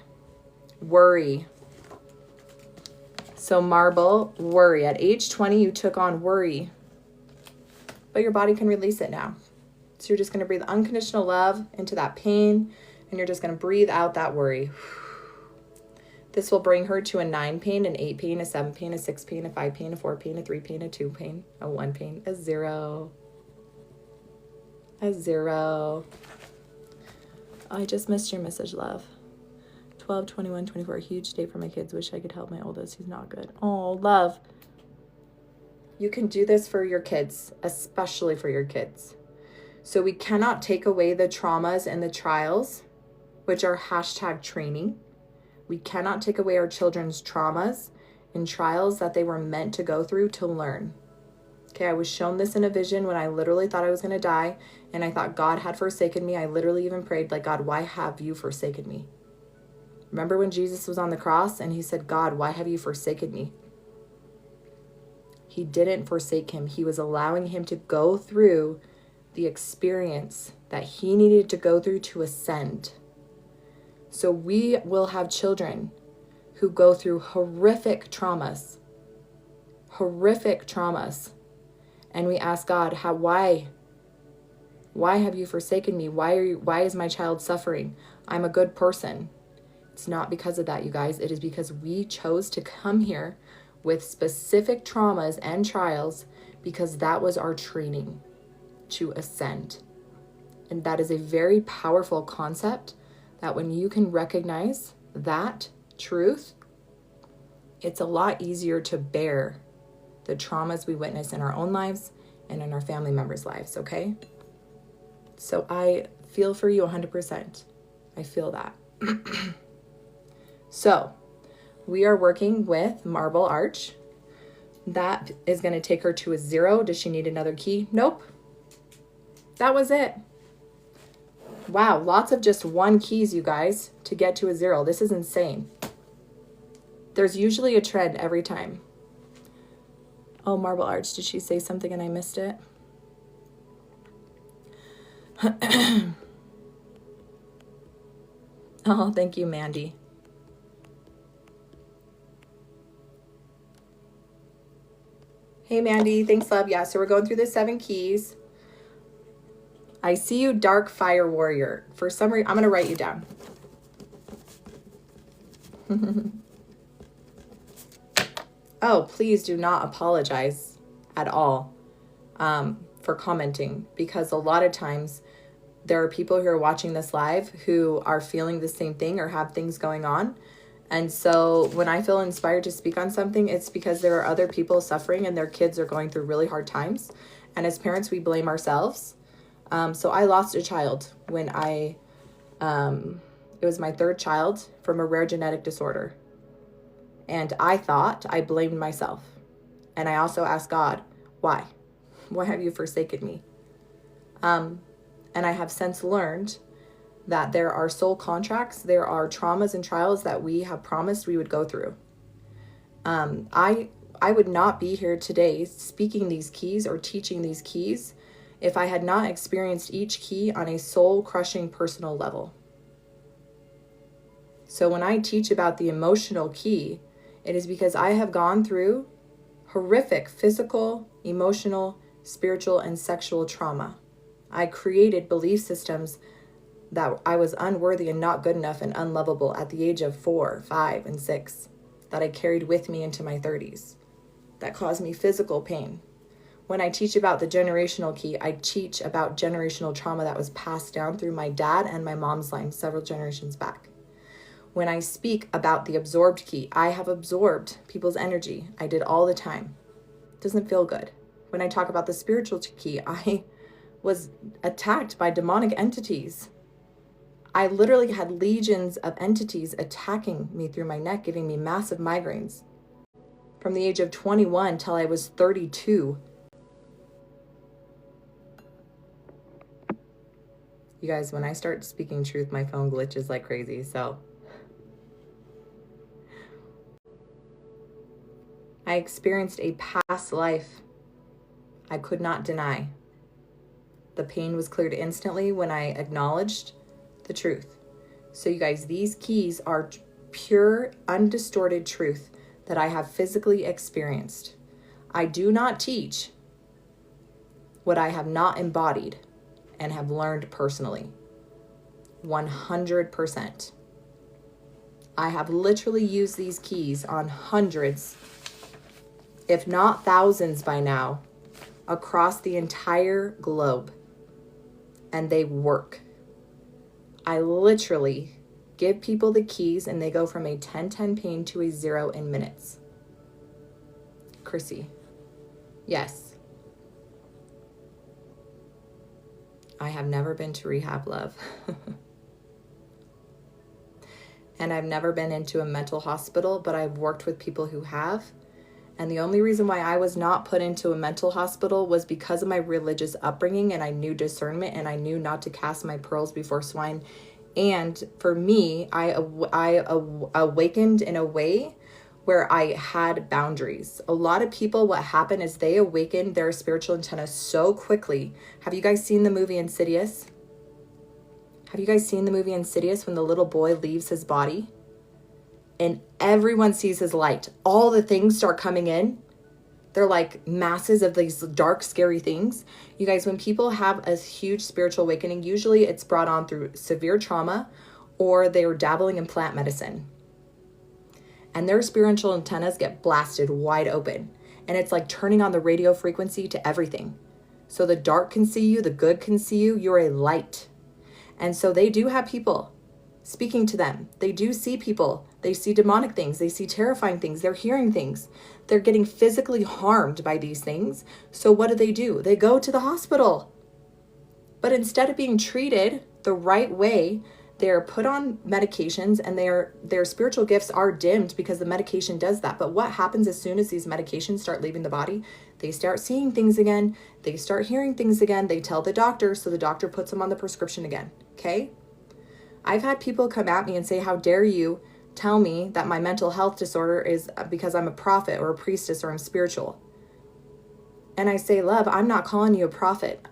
So Marble, worry. At age 20, you took on worry, but your body can release it now. So you're just going to breathe unconditional love into that pain, and you're just going to breathe out that worry. This will bring her to a 9 pain, an 8 pain, a 7 pain, a 6 pain, a 5 pain, a 4 pain, a 3 pain, a 2 pain, a 1 pain, a 0. A 0. I just missed your message, love. 12, 21, 24. A huge day for my kids. Wish I could help my oldest. He's not good. Oh, love. You can do this for your kids, especially for your kids. So we cannot take away the traumas and the trials, which are #training. We cannot take away our children's traumas and trials that they were meant to go through to learn. Okay, I was shown this in a vision when I literally thought I was going to die, and I thought God had forsaken me. I literally even prayed, like, God, why have you forsaken me? Remember when Jesus was on the cross and he said, God, why have you forsaken me? He didn't forsake him. He was allowing him to go through the experience that he needed to go through to ascend. So we will have children who go through horrific traumas. And we ask God, why have you forsaken me? Why is my child suffering? I'm a good person. It's not because of that, you guys. It is because we chose to come here with specific traumas and trials because that was our training to ascend. And that is a very powerful concept that when you can recognize that truth, it's a lot easier to bear the traumas we witness in our own lives and in our family members' lives, okay? So I feel for you 100%. I feel that. So we are working with Marble Arch. That is going to take her to a 0. Does she need another key? Nope. That was it. Wow, lots of just 1 keys, you guys, to get to a 0. This is insane. There's usually a trend every time. Oh, Marble Arch, did she say something and I missed it? Oh, thank you, Mandy. Hey, Mandy, thanks, love. Yeah, so we're going through the 7 keys. I see you, Dark Fire Warrior. For some reason, I'm going to write you down. Oh, please do not apologize at all for commenting, because a lot of times there are people who are watching this live who are feeling the same thing or have things going on. And so when I feel inspired to speak on something, it's because there are other people suffering and their kids are going through really hard times. And as parents, we blame ourselves. So I lost a child when it was my 3rd child from a rare genetic disorder. And I blamed myself. And I also asked God, why? Why have you forsaken me? And I have since learned that there are soul contracts, there are traumas and trials that we have promised we would go through. I would not be here today speaking these keys or teaching these keys if I had not experienced each key on a soul-crushing personal level. So when I teach about the emotional key, it is because I have gone through horrific physical, emotional, spiritual, and sexual trauma. I created belief systems that I was unworthy and not good enough and unlovable at the age of 4, 5, and 6, that I carried with me into my 30s, that caused me physical pain. When I teach about the generational key, I teach about generational trauma that was passed down through my dad and my mom's line several generations back. When I speak about the absorbed key, I have absorbed people's energy. I did all the time. It doesn't feel good. When I talk about the spiritual key, I was attacked by demonic entities. I literally had legions of entities attacking me through my neck, giving me massive migraines from the age of 21 till I was 32. You guys, when I start speaking truth, my phone glitches like crazy, so. I experienced a past life I could not deny. The pain was cleared instantly when I acknowledged the truth. So you guys, these keys are pure, undistorted truth that I have physically experienced. I do not teach what I have not embodied and have learned personally. 100%. I have literally used these keys on hundreds, if not thousands by now, across the entire globe. And they work. I literally give people the keys and they go from a 10-10 pain to a 0 in minutes. Chrissy. Yes. I have never been to rehab, love. And I've never been into a mental hospital, but I've worked with people who have. And the only reason why I was not put into a mental hospital was because of my religious upbringing, and I knew discernment, and I knew not to cast my pearls before swine. And for me, I awakened in a way where I had boundaries. A lot of people, what happened is they awakened their spiritual antenna so quickly. Have you guys seen the movie Insidious? Have you guys seen the movie Insidious when the little boy leaves his body? And everyone sees his light. All the things start coming in. They're like masses of these dark, scary things. You guys, when people have a huge spiritual awakening, usually it's brought on through severe trauma or they're dabbling in plant medicine. And their spiritual antennas get blasted wide open. And it's like turning on the radio frequency to everything. So the dark can see you, the good can see you, you're a light. And so they do have people speaking to them. They do see people. They see demonic things. They see terrifying things. They're hearing things. They're getting physically harmed by these things. So what do? They go to the hospital. But instead of being treated the right way, they're put on medications and their spiritual gifts are dimmed because the medication does that. But what happens as soon as these medications start leaving the body? They start seeing things again. They start hearing things again. They tell the doctor, so the doctor puts them on the prescription again. Okay? I've had people come at me and say, how dare you tell me that my mental health disorder is because I'm a prophet or a priestess or I'm spiritual. And I say, love, I'm not calling you a prophet.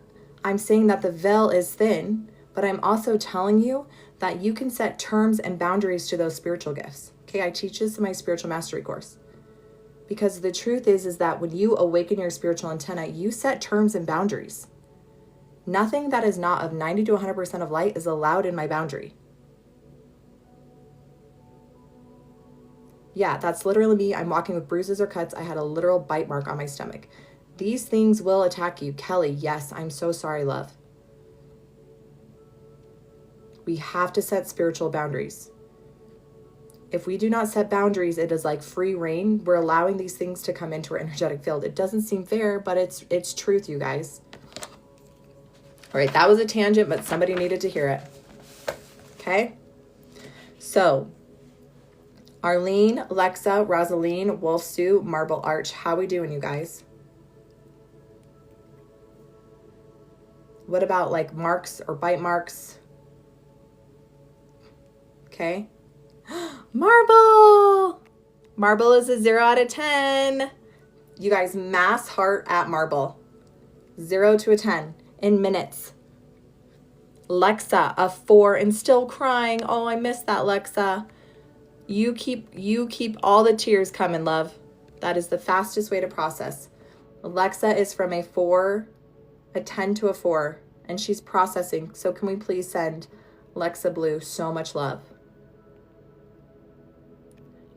I'm saying that the veil is thin, but I'm also telling you that you can set terms and boundaries to those spiritual gifts. Okay, I teach this in my spiritual mastery course. Because the truth is that when you awaken your spiritual antenna, you set terms and boundaries. Nothing that is not of 90 to 100% of light is allowed in my boundary. Yeah, that's literally me. I'm walking with bruises or cuts. I had a literal bite mark on my stomach. These things will attack you. Kelly, yes, I'm so sorry, love. We have to set spiritual boundaries. If we do not set boundaries, it is like free reign. We're allowing these things to come into our energetic field. It doesn't seem fair, but it's truth, you guys. All right, that was a tangent, but somebody needed to hear it. Okay? So, Arlene, Lexa, Rosaline, Wolf Sue, Marble Arch. How we doing, you guys? What about like marks or bite marks? Okay. Marble! Marble is a 0 out of 10. You guys, mass heart at Marble. 0 to a 10 in minutes. Lexa, a 4 and still crying. Oh, I missed that, Lexa. You keep all the tears coming, love. That is the fastest way to process. Lexa is from a 4, a 10 to a 4, and she's processing. So can we please send Lexa Blue so much love?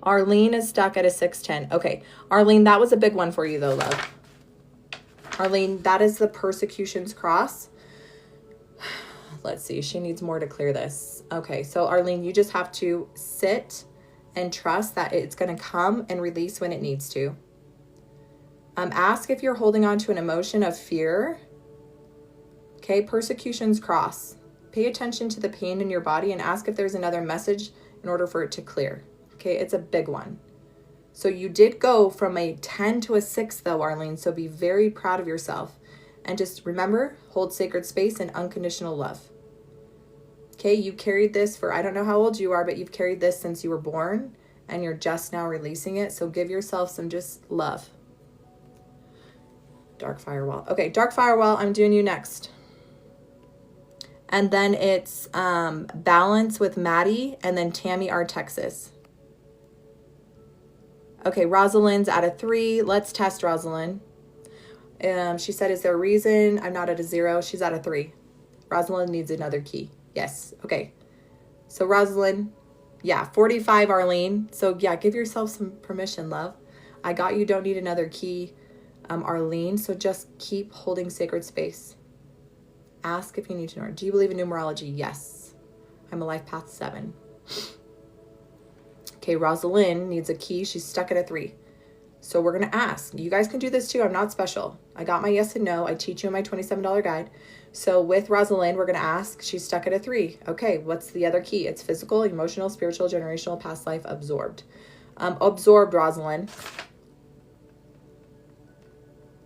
Arlene is stuck at a 6-10. Okay, Arlene, that was a big one for you though, love. Arlene, that is the persecution's cross. Let's see, she needs more to clear this. Okay, so Arlene, you just have to sit and trust that it's going to come and release when it needs to. Ask if you're holding on to an emotion of fear. Okay, persecution's cross. Pay attention to the pain in your body and ask if there's another message in order for it to clear. Okay, it's a big one. So you did go from a 10 to a 6 though, Arlene, so be very proud of yourself. And just remember, hold sacred space and unconditional love. Okay, you carried this for, I don't know how old you are, but you've carried this since you were born and you're just now releasing it. So give yourself some just love. Dark Firewall. Okay, Dark Firewall, I'm doing you next. And then it's Balance with Maddie and then Tammy R. Texas. Okay, Rosalind's at a 3. Let's test Rosalind. She said, is there a reason I'm not at a 0? She's at a 3. Rosalind needs another key. Yes. Okay. So Rosalind, Yeah, 45, Arlene. So yeah, give yourself some permission, love. I got you. Don't need another key, Arlene. So just keep holding sacred space. Ask if you need to know. Do you believe in numerology? Yes. I'm a life path 7. Okay, Rosalind needs a key. She's stuck at a 3. So we're going to ask. You guys can do this too. I'm not special. I got my yes and no. I teach you in my $27 guide. So with Rosalind, we're going to ask. She's stuck at a 3. Okay, what's the other key? It's physical, emotional, spiritual, generational, past life, absorbed. Absorbed, Rosalind.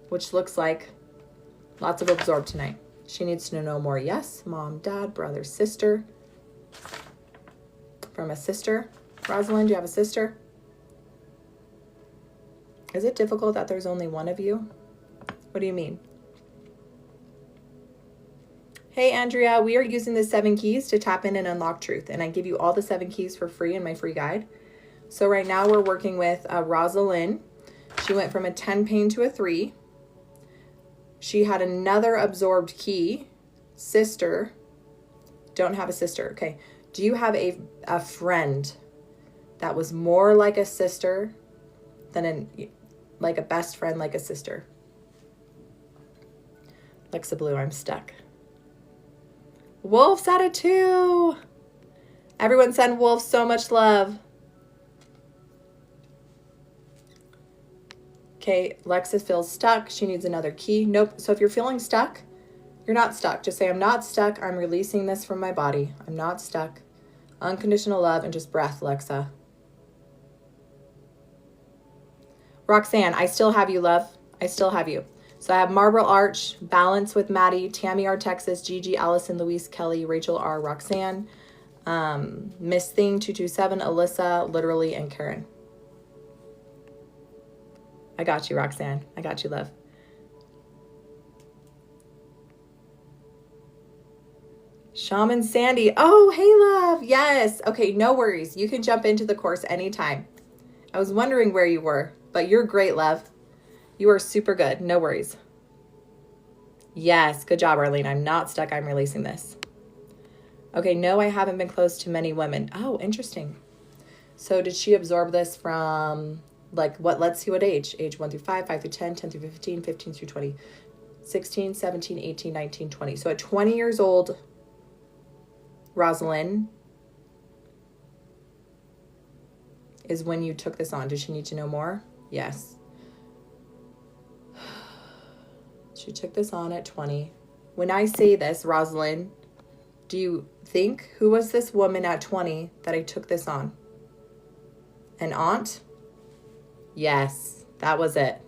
Which looks like lots of absorbed tonight. She needs to know more. Yes, mom, dad, brother, sister. From a sister. Rosalind, do you have a sister? Is it difficult that there's only one of you? What do you mean? Hey, Andrea, we are using the 7 keys to tap in and unlock truth. And I give you all the 7 keys for free in my free guide. So right now we're working with Rosalind. She went from a 10 pain to a 3. She had another absorbed key. Sister. Don't have a sister. Okay. Do you have a friend that was more like a sister than like a best friend, like a sister? Alexa Blue, I'm stuck. Wolf's at a 2. Everyone send Wolf so much love. Okay, Lexa feels stuck. She needs another key. Nope. So if you're feeling stuck, you're not stuck. Just say, I'm not stuck. I'm releasing this from my body. I'm not stuck. Unconditional love and just breath, Lexa. Roxanne, I still have you, love. I still have you. So I have Marble Arch, Balance with Maddie, Tammy R. Texas, Gigi, Allison, Louise, Kelly, Rachel R. Roxanne, Miss Thing 227, Alyssa, Literally, and Karen. I got you, Roxanne. I got you, love. Shaman Sandy. Oh, hey, love. Yes. Okay, no worries. You can jump into the course anytime. I was wondering where you were, but you're great, love. You are super good. No worries. Yes. Good job, Arlene. I'm not stuck. I'm releasing this. Okay, no, I haven't been close to many women. Oh, interesting. So did she absorb this from, like, what? Let's see what age. Age 1 through 5, 5 through 10, 10 through 15, 15 through 20, 16, 17, 18, 19, 20. So at 20 years old, Rosalind, is when you took this on. Does she need to know more? Yes. She took this on at 20. When I say this, Rosalind, do you think, who was this woman at 20 that I took this on? An aunt? Yes, that was it.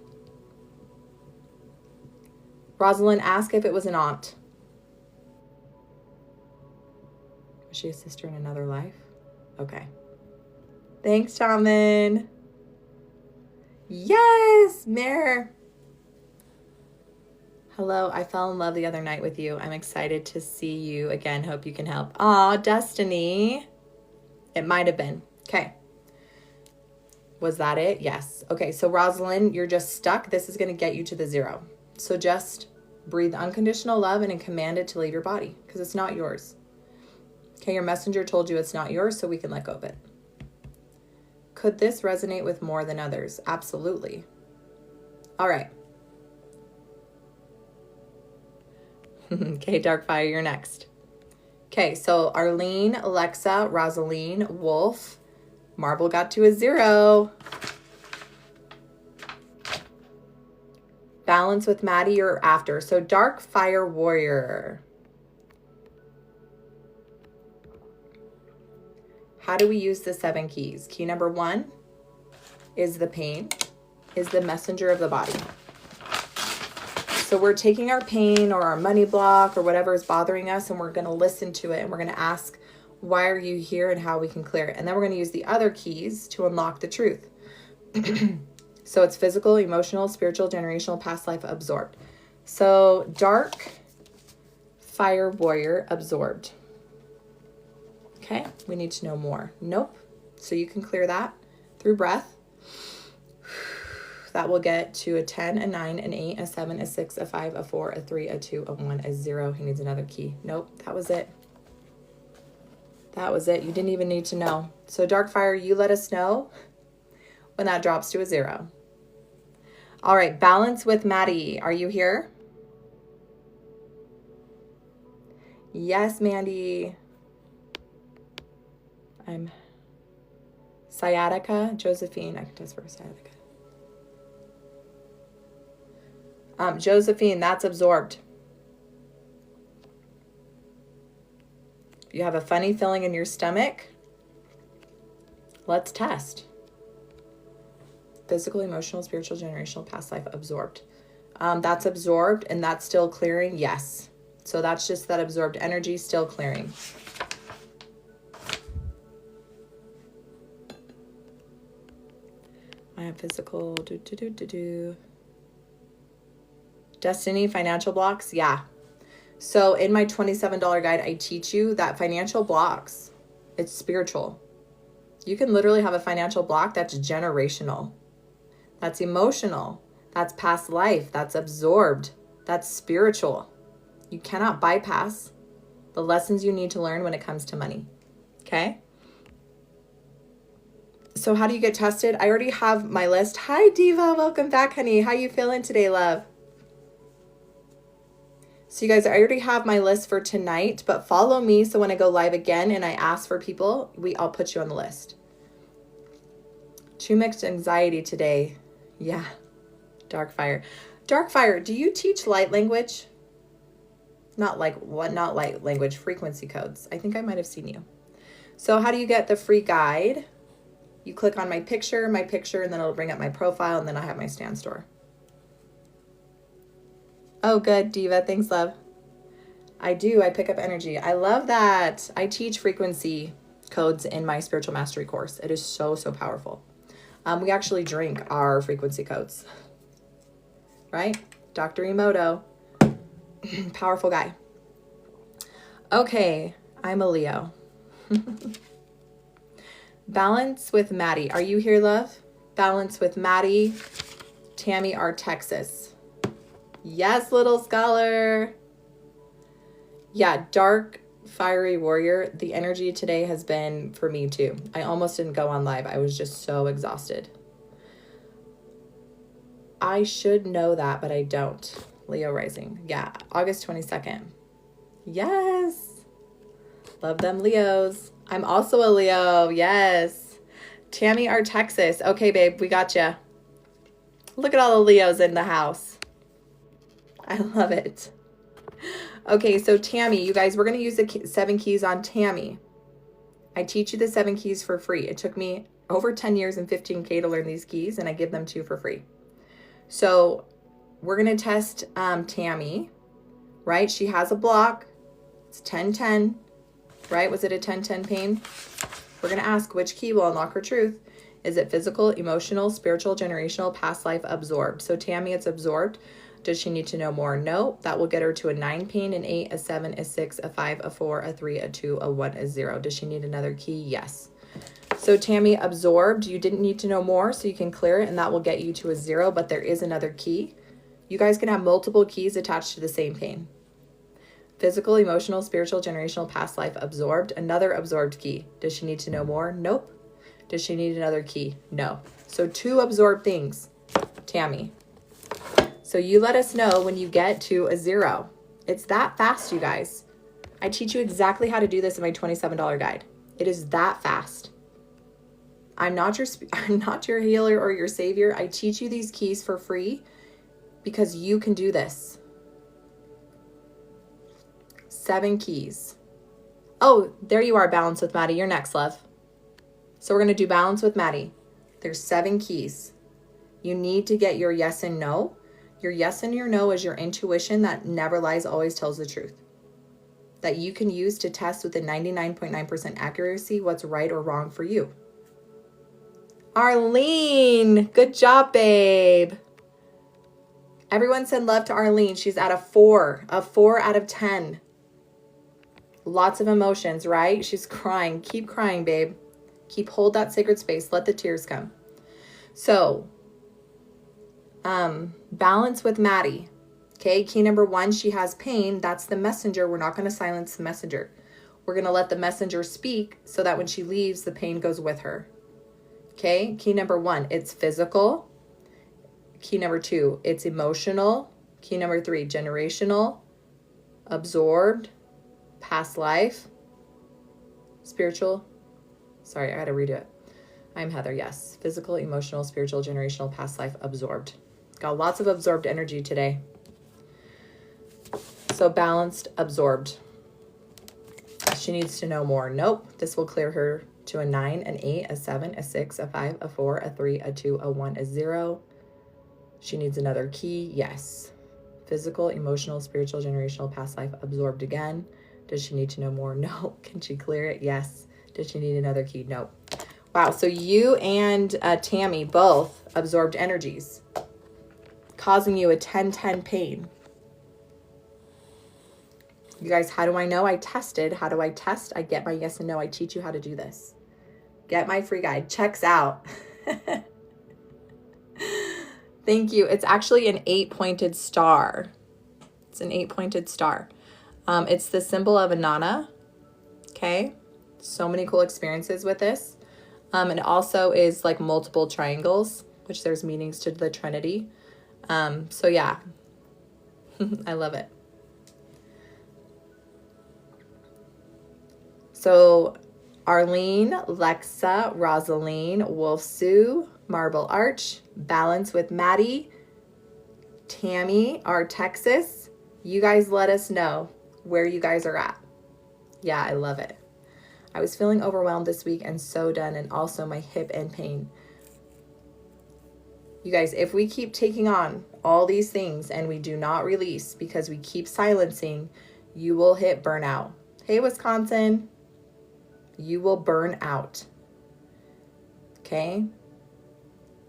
Rosalind, ask if it was an aunt. Was she a sister in another life? Okay. Thanks, Shaman. Yes, Mare. Hello, I fell in love the other night with you. I'm excited to see you again. Hope you can help. Aw, Destiny. It might have been. Okay. Was that it? Yes. Okay, so Rosalind, you're just stuck. This is going to get you to the 0. So just breathe unconditional love and command it to leave your body because it's not yours. Okay, your messenger told you it's not yours, so we can let go of it. Could this resonate with more than others? Absolutely. All right. Okay, Darkfire, you're next. Okay, so Arlene, Alexa, Rosaline, Wolf. Marble got to a 0. Balance with Maddie or after. So Dark Fire Warrior. How do we use the 7 keys? Key number 1 is the pain, is the messenger of the body. So we're taking our pain or our money block or whatever is bothering us, and we're going to listen to it, and we're going to ask, why are you here, and how we can clear it. And then we're going to use the other keys to unlock the truth. So it's physical, emotional, spiritual, generational, past life, absorbed. So Dark Fire Warrior, absorbed. Okay, we need to know more. Nope. So you can clear that through breath. That will get to a 10, a 9, an 8, a 7, a 6, a 5, a 4, a 3, a 2, a 1, a 0. He needs another key. Nope, that was it. That was it. You didn't even need to know. So dark fire, you let us know when that drops to a 0. All right, balance with Maddie. Are you here? Yes, Mandy. I'm sciatica. Josephine, I can test for sciatica. Josephine, that's absorbed. If you have a funny feeling in your stomach, let's test. Physical, emotional, spiritual, generational, past life, absorbed. That's absorbed and that's still clearing. Yes. So that's just that absorbed energy still clearing. I have physical, Destiny, financial blocks. Yeah. So in my $27 guide, I teach you that financial blocks, it's spiritual. You can literally have a financial block that's generational. That's emotional. That's past life. That's absorbed. That's spiritual. You cannot bypass the lessons you need to learn when it comes to money. Okay? So how do you get tested? I already have my list. Hi, Diva. Welcome back, honey. How you feeling today, love? So you guys, I already have my list for tonight, but follow me so when I go live again and I ask for people, I'll put you on the list. Too much anxiety today. Yeah. Dark fire. Dark fire, do you teach light language? Not light language, frequency codes. I think I might have seen you. So how do you get the free guide? You click on my picture, and then it'll bring up my profile, and then I have my stand store. Oh, good, Diva. Thanks, love. I do. I pick up energy. I love that. I teach frequency codes in my spiritual mastery course. It is so, so powerful. We actually drink our frequency codes. Right? Dr. Emoto. Powerful guy. Okay. I'm a Leo. Balance with Maddie. Are you here, love? Balance with Maddie. Tammy R. Texas. Yes, little scholar. Yeah, dark, fiery warrior. The energy today has been for me too. I almost didn't go on live. I was just so exhausted. I should know that, but I don't. Leo rising. Yeah, August 22nd. Yes. Love them Leos. I'm also a Leo. Yes. Tammy R. Texas. Okay, babe, we got you. Look at all the Leos in the house. I love it. Okay, so Tammy, you guys, we're going to use the 7 keys on Tammy. I teach you the 7 keys for free. It took me over 10 years and 15K to learn these keys, and I give them to you for free. So we're going to test Tammy, right? She has a block. It's 10-10, right? Was it a 10-10 pain? We're going to ask which key will unlock her truth. Is it physical, emotional, spiritual, generational, past life, absorbed? So Tammy, it's absorbed. Does she need to know more? No. That will get her to a 9 pain, an 8, a 7, a 6, a 5, a 4, a 3, a 2, a 1, a 0. Does she need another key? Yes. So Tammy, absorbed. You didn't need to know more, so you can clear it, and that will get you to a 0, but there is another key. You guys can have multiple keys attached to the same pain. Physical, emotional, spiritual, generational, past life, absorbed. Another absorbed key. Does she need to know more? Nope. Does she need another key? No. So 2 absorbed things, Tammy. So you let us know when you get to a 0. It's that fast, you guys. I teach you exactly how to do this in my $27 guide. It is that fast. I'm not your healer or your savior. I teach you these keys for free because you can do this. 7 keys. Oh, there you are, balance with Maddie. You're next, love. So we're going to do balance with Maddie. There's 7 keys. You need to get your yes and no. Your yes and your no is your intuition that never lies, always tells the truth. That you can use to test with a 99.9% accuracy what's right or wrong for you. Arlene, good job, babe. Everyone send love to Arlene. She's at a 4 out of 10. Lots of emotions, right? She's crying. Keep crying, babe. Hold that sacred space. Let the tears come. So, balance with Maddie. Okay, key number 1, she has pain. That's the messenger. We're not going to silence the messenger. We're going to let the messenger speak so that when she leaves, the pain goes with her. Okay, key number 1, it's physical. Key number 2, it's emotional. Key number 3, generational, absorbed, past life, spiritual. Sorry, I got to redo it. I'm Heather, yes. Physical, emotional, spiritual, generational, past life, absorbed. Got lots of absorbed energy today. So balanced, absorbed. She needs to know more. Nope. This will clear her to a 9, an 8, a 7, a 6, a 5, a 4, a 3, a 2, a 1, a 0. She needs another key. Yes. Physical, emotional, spiritual, generational, past life, absorbed again. Does she need to know more? No. Can she clear it? Yes. Does she need another key? Nope. Wow. So you and Tammy both absorbed energies, causing you a 10-10 pain. You guys, how do I know? I tested. How do I test? I get my yes and no. I teach you how to do this. Get my free guide. Checks out. Thank you. It's actually an 8-pointed star. It's an 8-pointed star. It's the symbol of Inanna. Okay. So many cool experiences with this. And it also is like multiple triangles, which there's meanings to the Trinity. So yeah, I love it. So Arlene, Lexa, Rosaline, Wolf Sue, Marble Arch, Balance with Maddie, Tammy, our Texas. You guys let us know where you guys are at. Yeah, I love it. I was feeling overwhelmed this week and so done, and also my hip and pain. You guys, if we keep taking on all these things and we do not release because we keep silencing, you will hit burnout. Hey, Wisconsin. You will burn out. Okay?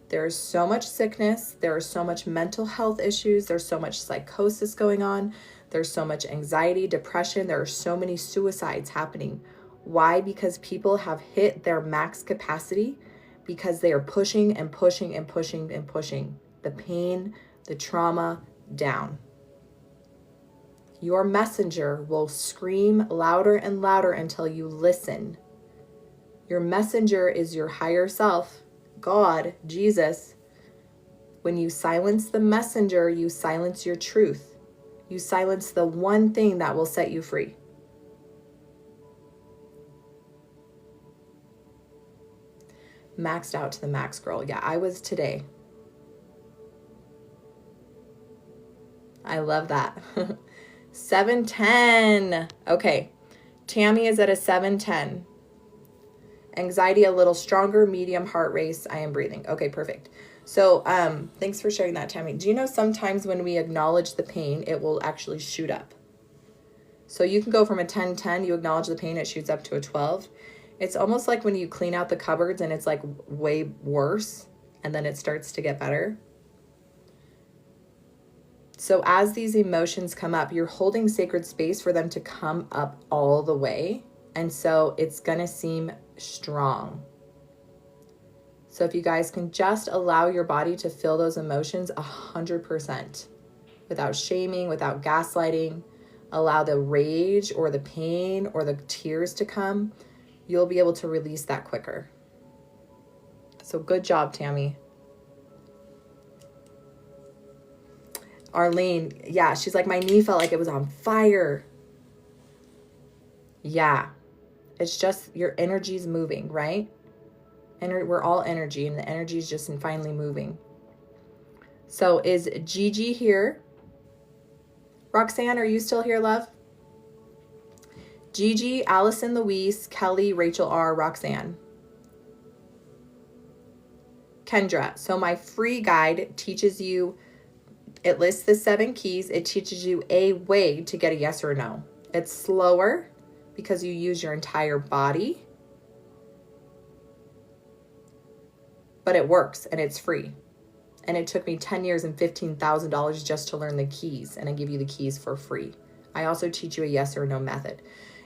There's so much sickness. There is so much mental health issues. There's so much psychosis going on. There's so much anxiety, depression. There are so many suicides happening. Why? Because people have hit their max capacity because they are pushing and pushing and pushing and pushing the pain, the trauma down. Your messenger will scream louder and louder until you listen. Your messenger is your higher self, God, Jesus. When you silence the messenger, you silence your truth. You silence the one thing that will set you free. Maxed out to the max, girl. Yeah, I was today. I love that. 710. Okay. Tammy is at a 710. Anxiety a little stronger, medium heart race. I am breathing. Okay, perfect. So thanks for sharing that, Tammy. Do you know sometimes when we acknowledge the pain, it will actually shoot up? So you can go from a 10-10, you acknowledge the pain, it shoots up to a 12. It's almost like when you clean out the cupboards and it's like way worse and then it starts to get better. So as these emotions come up, you're holding sacred space for them to come up all the way. And so it's going to seem strong. So if you guys can just allow your body to feel those emotions 100% without shaming, without gaslighting, allow the rage or the pain or the tears to come, you'll be able to release that quicker. So good job, Tammy. Arlene, yeah, she's like, my knee felt like it was on fire. Yeah, it's just your energy's moving, right? And we're all energy, and the energy is just finally moving. So is Gigi here? Roxanne, are you still here, love? Gigi, Allison Louise, Kelly, Rachel R, Roxanne. Kendra, so my free guide teaches you, it lists the 7 keys. It teaches you a way to get a yes or no. It's slower because you use your entire body, but it works and it's free. And it took me 10 years and $15,000 just to learn the keys, and I give you the keys for free. I also teach you a yes or no method.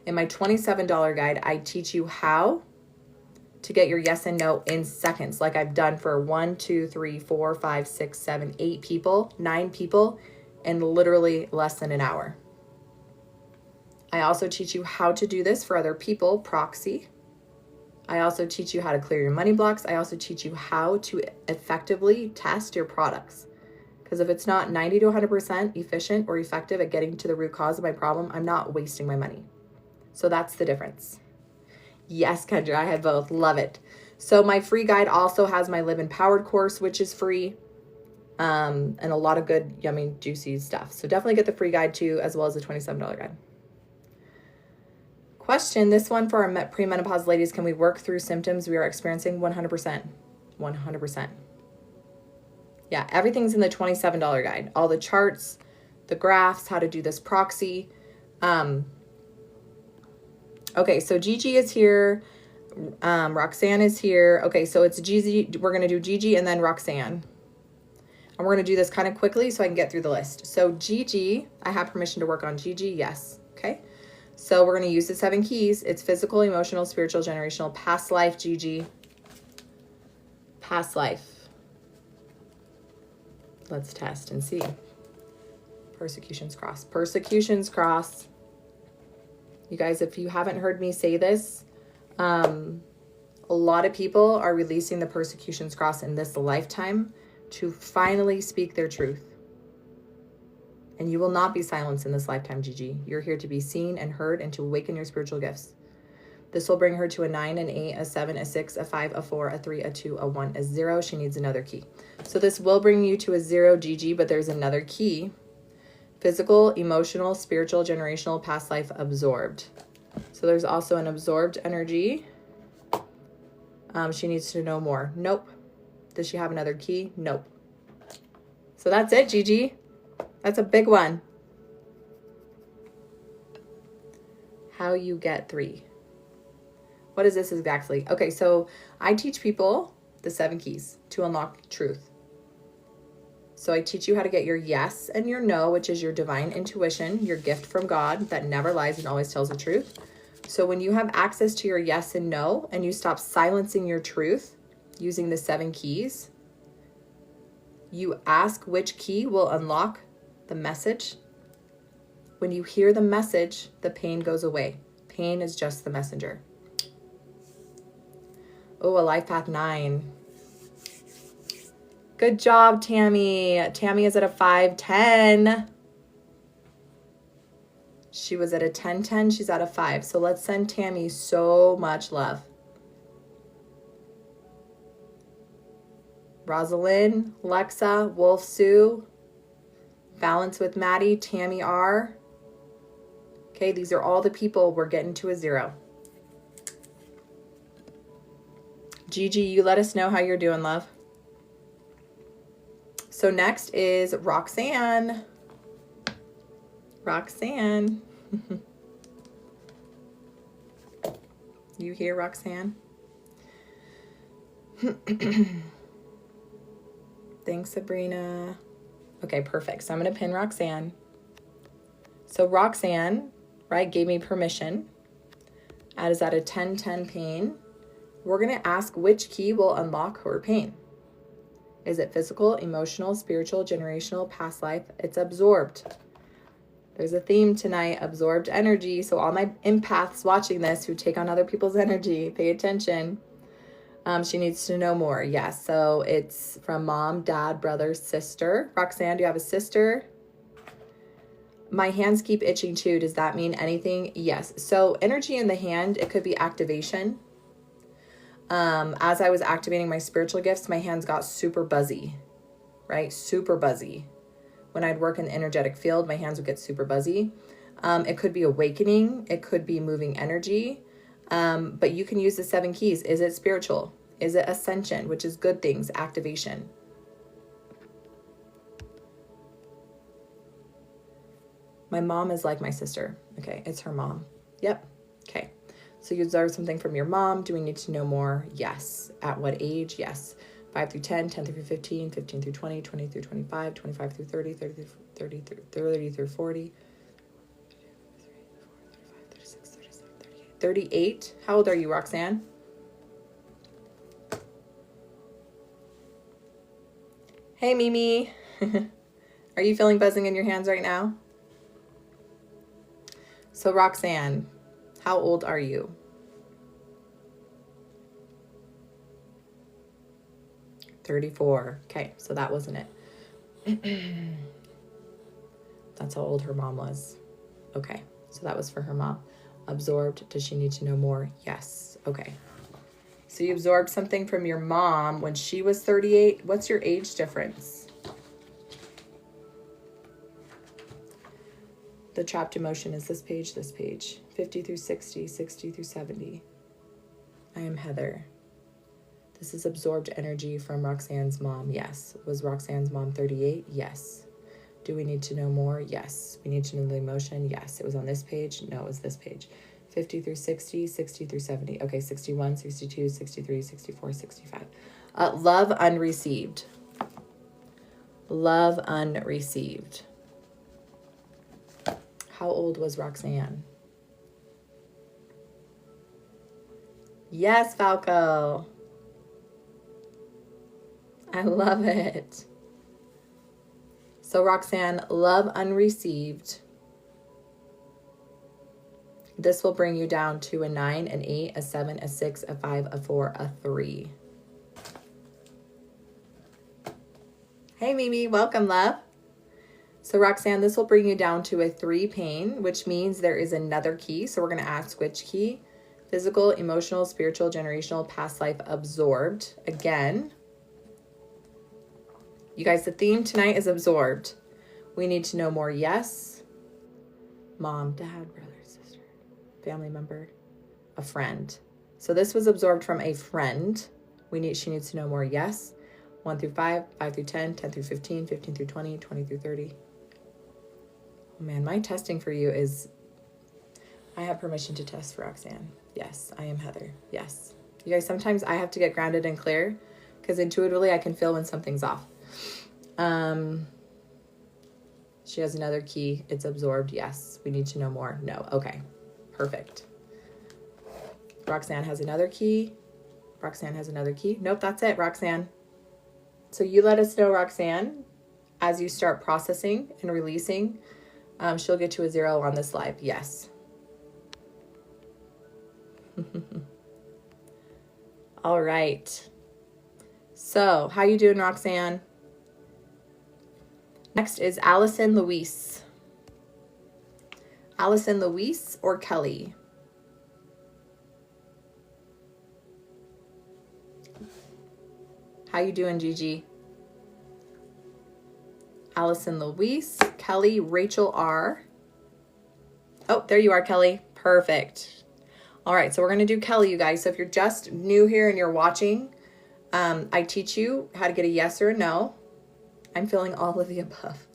In my $27 guide, I teach you how to get your yes and no in seconds, like I've done for 1, 2, 3, 4, 5, 6, 7, 8 people, 9 people in literally less than an hour. I also teach you how to do this for other people, proxy. I also teach you how to clear your money blocks. I also teach you how to effectively test your products. Because if it's not 90 to 100% efficient or effective at getting to the root cause of my problem, I'm not wasting my money. So that's the difference. Yes, Kendra, I had both. Love it. So my free guide also has my Live Empowered course, which is free, and a lot of good, yummy, juicy stuff. So definitely get the free guide too, as well as the $27 guide. Question, this one for our premenopause ladies, can we work through symptoms we are experiencing? 100%. 100%. Yeah, everything's in the $27 guide. All the charts, the graphs, how to do this proxy. Okay, so Gigi is here. Roxanne is here. Okay, so it's Gigi. We're going to do Gigi and then Roxanne. And we're going to do this kind of quickly so I can get through the list. So Gigi, I have permission to work on Gigi. Yes. Okay. So we're going to use the 7 keys. It's physical, emotional, spiritual, generational, past life, Gigi. Past life. Let's test and see. Persecutions cross. Persecutions cross. You guys, if you haven't heard me say this, a lot of people are releasing the persecutions cross in this lifetime to finally speak their truth. And you will not be silenced in this lifetime, Gigi. You're here to be seen and heard and to awaken your spiritual gifts. This will bring her to a 9, an 8, a 7, a 6, a 5, a 4, a 3, a 2, a 1, a 0. She needs another key. So this will bring you to a 0, Gigi, but there's another key. Physical, emotional, spiritual, generational, past life, absorbed. So there's also an absorbed energy. She needs to know more. Nope. Does she have another key? Nope. So that's it, Gigi. That's a big one. How you get 3. What is this exactly? Okay, so I teach people the 7 keys to unlock truth. So I teach you how to get your yes and your no, which is your divine intuition, your gift from God that never lies and always tells the truth. So when you have access to your yes and no, and you stop silencing your truth using the 7 keys, you ask which key will unlock the message. When you hear the message, the pain goes away. Pain is just the messenger. Oh, a life path 9. Good job, Tammy. Tammy is at a 5-10. She was at a 10-10. She's at a 5. So let's send Tammy so much love. Rosalind, Lexa, Wolf Sue, Balance with Maddie, Tammy R. Okay, these are all the people we're getting to a 0. Gigi, you let us know how you're doing, love. So next is Roxanne. Roxanne. You here, Roxanne? Thanks, Sabrina. Okay, perfect. So I'm going to pin Roxanne. So Roxanne, right, gave me permission. That is at a 10-10 pain. We're going to ask which key will unlock her pain. Is it physical, emotional, spiritual, generational, past life? It's absorbed. There's a theme tonight, absorbed energy. So all my empaths watching this who take on other people's energy, pay attention. She needs to know more. Yes. So it's from mom, dad, brother, sister. Roxanne, do you have a sister? My hands keep itching too. Does that mean anything? Yes. So energy in the hand, it could be activation. As I was activating my spiritual gifts, my hands got super buzzy, right? Super buzzy. When I'd work in the energetic field, my hands would get super buzzy. It could be awakening. It could be moving energy. But you can use the 7 keys. Is it spiritual? Is it ascension, which is good things, activation? My mom is like my sister. Okay, it's her mom. Yep. Okay. So you deserve something from your mom. Do we need to know more? Yes. At what age? Yes. 5 through 10, 10 through 15, 15 through 20, 20 through 25, 25 through 30, 30 through 40, 38. How old are you, Roxanne? Hey, Mimi. Are you feeling buzzing in your hands right now? So Roxanne, how old are you? 34. Okay, so that wasn't it. That's how old her mom was. Okay, so that was for her mom. Absorbed, does she need to know more? Yes. Okay. So you absorbed something from your mom when she was 38. What's your age difference? The trapped emotion is this page, 50 through 60, 60 through 70. I am Heather. This is absorbed energy from Roxanne's mom. Yes. Was Roxanne's mom 38? Yes. Do we need to know more? Yes. We need to know the emotion? Yes. It was on this page? No, it was this page. 50 through 60, 60 through 70. Okay, 61, 62, 63, 64, 65. Love unreceived. Love unreceived. How old was Roxanne? Yes, Falco. I love it. So Roxanne, love unreceived. This will bring you down to a 9, an 8, a 7, a 6, a 5, a 4, a 3. Hey, Mimi, welcome, love. So Roxanne, this will bring you down to a 3 pain, which means there is another key. So we're going to ask which key. Physical, emotional, spiritual, generational, past life, absorbed. Again, you guys, the theme tonight is absorbed. We need to know more. Yes. Mom, dad, brother, sister, family member, a friend. So this was absorbed from a friend. She needs to know more. Yes. 1 through 5, 5 through 10, 10 through 15, 15 through 20, 20 through 30. Oh man, my testing for you is, I have permission to test for Roxanne. Yes, I am Heather. Yes. You guys, sometimes I have to get grounded and clear because intuitively I can feel when something's off. She has another key. It's absorbed. Yes. We need to know more. No. Okay. Perfect. Roxanne has another key. Roxanne has another key. Nope, that's it, Roxanne. So you let us know, Roxanne, as you start processing and releasing. She'll get to a 0 on this live. Yes. All right. So how you doing, Roxanne? Next is Allison Louise. Allison Louise or Kelly? How you doing, Gigi? Allison Louise, Kelly, Rachel R. Oh, there you are, Kelly. Perfect. All right, so we're going to do Kelly, you guys. So if you're just new here and you're watching, I teach you how to get a yes or a no. I'm feeling all of the above.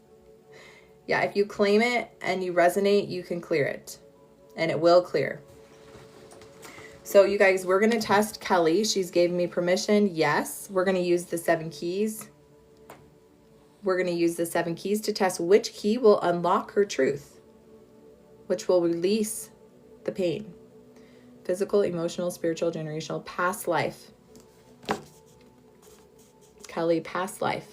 Yeah, if you claim it and you resonate, you can clear it. And it will clear. So you guys, we're going to test Kelly. She's gave me permission. Yes. We're going to use the 7 keys. We're going to use the 7 keys to test which key will unlock her truth, which will release the pain. Physical, emotional, spiritual, generational, past life. Kelly, past life.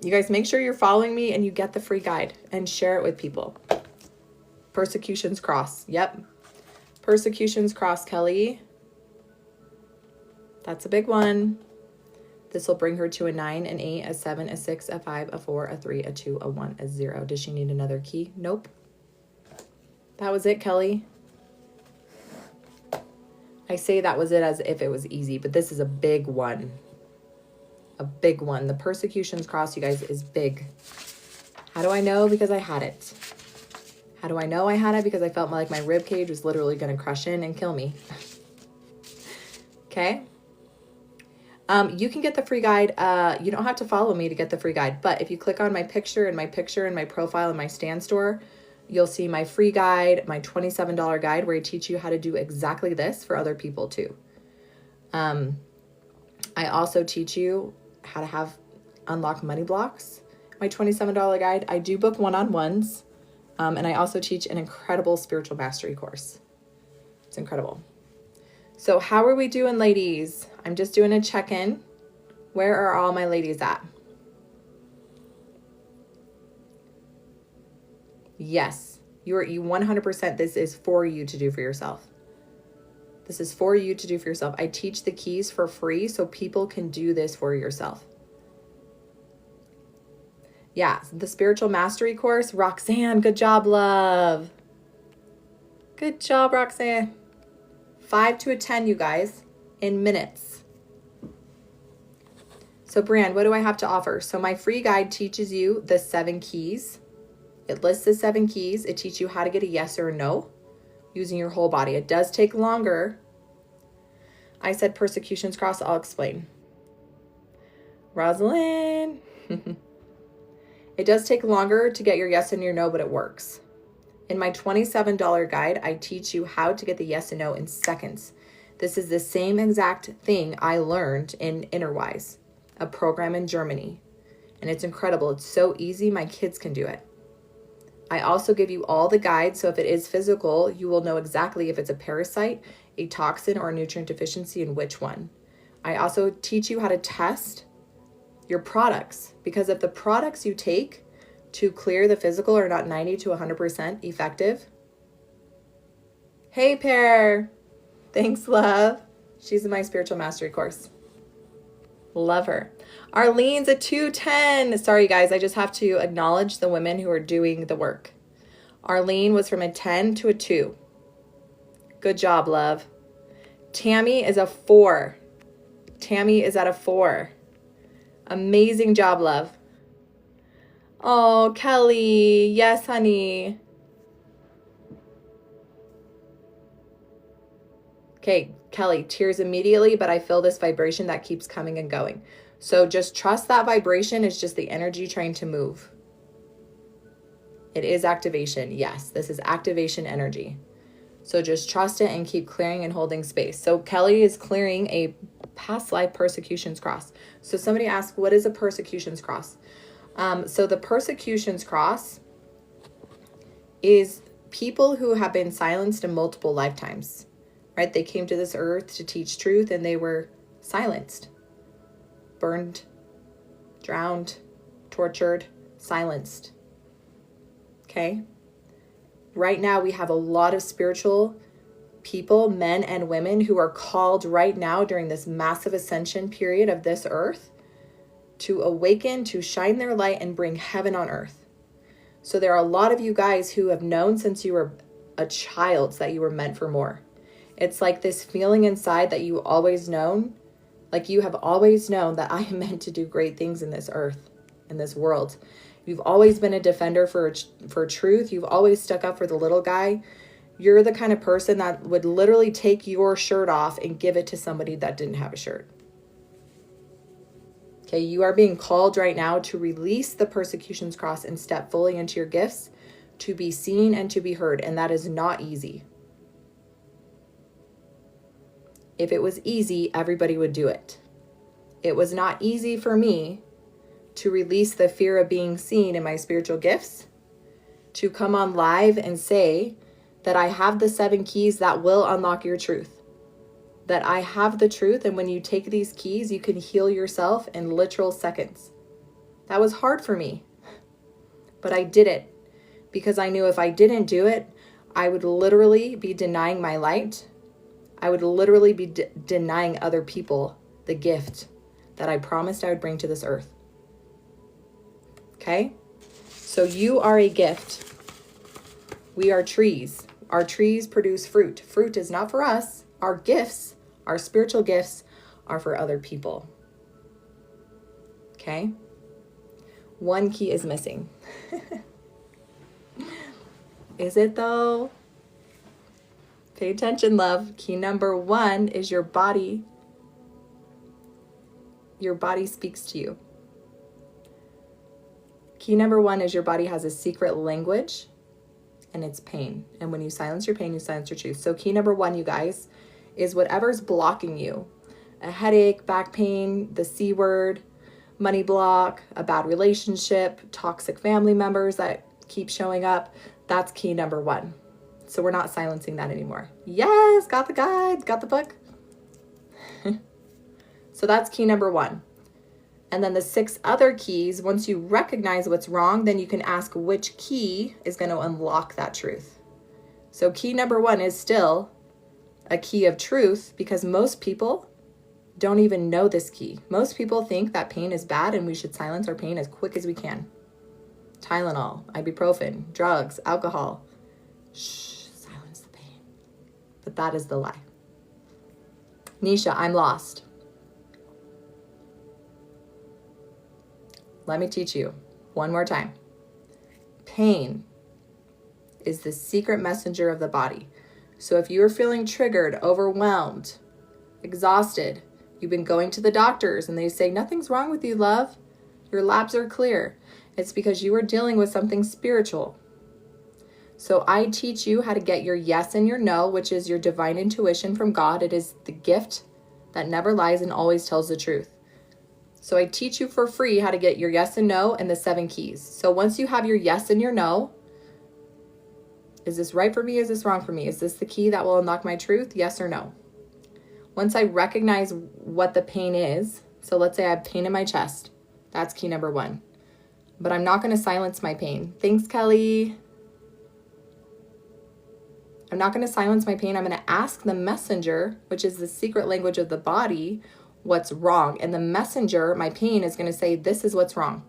You guys, make sure you're following me and you get the free guide and share it with people. Persecutions cross. Yep. Persecutions cross, Kelly. That's a big one. This will bring her to a 9, an 8, a 7, a 6, a 5, a 4, a 3, a 2, a 1, a 0. Does she need another key? Nope. That was it, Kelly. I say that was it as if it was easy, but this is a big one. A big one. The persecutions cross, you guys, is big. How do I know? Because I had it. How do I know I had it? Because I felt like my rib cage was literally going to crush in and kill me. Okay. You can get the free guide. You don't have to follow me to get the free guide, but if you click on my picture and my profile in my Stan store, you'll see my free guide, my $27 guide where I teach you how to do exactly this for other people too. I also teach you how to unlock money blocks. My $27 guide. I do book one-on-ones. And I also teach an incredible spiritual mastery course. It's incredible. So how are we doing, ladies? I'm just doing a check-in. Where are all my ladies at? Yes. You 100%, this is for you to do for yourself. This is for you to do for yourself. I teach the keys for free so people can do this for yourself. Yeah, the spiritual mastery course. Roxanne, good job, love. Good job, Roxanne. 5 to a 10, you guys, in minutes. So, Brianne, what do I have to offer? So my free guide teaches you the 7 keys. It lists the 7 keys. It teaches you how to get a yes or a no using your whole body. It does take longer. I said persecutions cross. I'll explain. Rosalind. It does take longer to get your yes and your no, but it works. In my $27 guide, I teach you how to get the yes and no in seconds. This is the same exact thing I learned in Innerwise, a program in Germany. And it's incredible. It's so easy. My kids can do it. I also give you all the guides. So if it is physical, you will know exactly if it's a parasite, a toxin, or a nutrient deficiency and which one. I also teach you how to test your products, because if the products you take to clear the physical are not 90 to 100% effective. Hey, Pear. Thanks, love. She's in my spiritual mastery course. Love her. Arlene's a 210. Sorry, guys. I just have to acknowledge the women who are doing the work. Arlene was from a 10 to a 2. Good job, love. Tammy is a 4. Tammy is at a 4. Amazing job, love. Oh, Kelly. Yes, honey. Okay, Kelly, tears immediately, but I feel this vibration that keeps coming and going. So just trust that vibration is just the energy trying to move. It is activation. Yes, this is activation energy. So just trust it and keep clearing and holding space. So Kelly is clearing a past life persecutions cross. So somebody asked, what is a persecutions cross? So the persecutions cross is people who have been silenced in multiple lifetimes, right? They came to this earth to teach truth and they were silenced, burned, drowned, tortured, silenced. Okay? Right now we have a lot of spiritual people, men and women, who are called right now during this massive ascension period of this earth to awaken, to shine their light and bring heaven on earth. So there are a lot of you guys who have known since you were a child that you were meant for more. It's like this feeling inside that you always known, like you have always known that I am meant to do great things in this earth, in this world. You've always been a defender for truth. You've always stuck up for the little guy. You're the kind of person that would literally take your shirt off and give it to somebody that didn't have a shirt. Okay, you are being called right now to release the persecutions cross and step fully into your gifts, to be seen and to be heard. And that is not easy. If it was easy, everybody would do it. It was not easy for me to release the fear of being seen in my spiritual gifts, to come on live and say that I have the 7 keys that will unlock your truth. That I have the truth, and when you take these keys, you can heal yourself in literal seconds. That was hard for me, but I did it because I knew if I didn't do it, I would literally be denying my light. I would literally be denying other people the gift that I promised I would bring to this earth. Okay? So you are a gift. We are trees. Our trees produce fruit. Fruit is not for us. Our gifts, our spiritual gifts, are for other people. Okay? 1 key is missing. Is it though? Pay attention, love. Key number 1 is your body. Your body speaks to you. Key number 1 is your body has a secret language, and it's pain. And when you silence your pain, you silence your truth. So key number 1, you guys, is whatever's blocking you. A headache, back pain, the C word, money block, a bad relationship, toxic family members that keep showing up. That's key number 1. So we're not silencing that anymore. Yes, got the guides, got the book. So that's key number 1. And then the 6 other keys, once you recognize what's wrong, then you can ask which key is going to unlock that truth. So key number 1 is still a key of truth, because most people don't even know this key. Most people think that pain is bad and we should silence our pain as quick as we can. Tylenol, ibuprofen, drugs, alcohol. Shh, silence the pain. But that is the lie. Nisha, I'm lost. Let me teach you one more time. Pain is the secret messenger of the body. So if you are feeling triggered, overwhelmed, exhausted, you've been going to the doctors and they say, nothing's wrong with you, love. Your labs are clear. It's because you are dealing with something spiritual. So I teach you how to get your yes and your no, which is your divine intuition from God. It is the gift that never lies and always tells the truth. So I teach you for free how to get your yes and no and the 7 keys. So once you have your yes and your no, is this right for me? Is this wrong for me? Is this the key that will unlock my truth? Yes or no? Once I recognize what the pain is, so let's say I have pain in my chest. That's key number 1. But I'm not going to silence my pain. Thanks, Kelly. I'm not going to silence my pain. I'm going to ask the messenger, which is the secret language of the body, what's wrong. And the messenger, my pain, is going to say, this is what's wrong.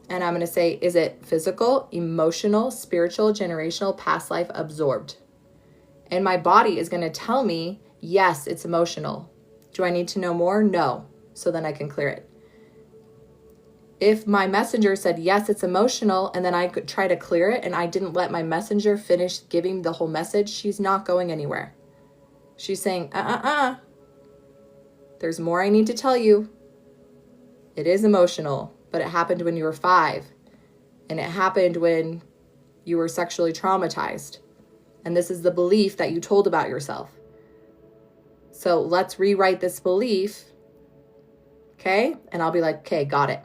And I'm going to say, is it physical, emotional, spiritual, generational, past life, absorbed? And my body is going to tell me, yes, it's emotional. Do I need to know more? No. So then I can clear it. If my messenger said, yes, it's emotional, and then I could try to clear it, and I didn't let my messenger finish giving the whole message, she's not going anywhere. She's saying, there's more I need to tell you. It is emotional, but it happened when you were 5. And it happened when you were sexually traumatized. And this is the belief that you told about yourself. So let's rewrite this belief. Okay? And I'll be like, okay, got it.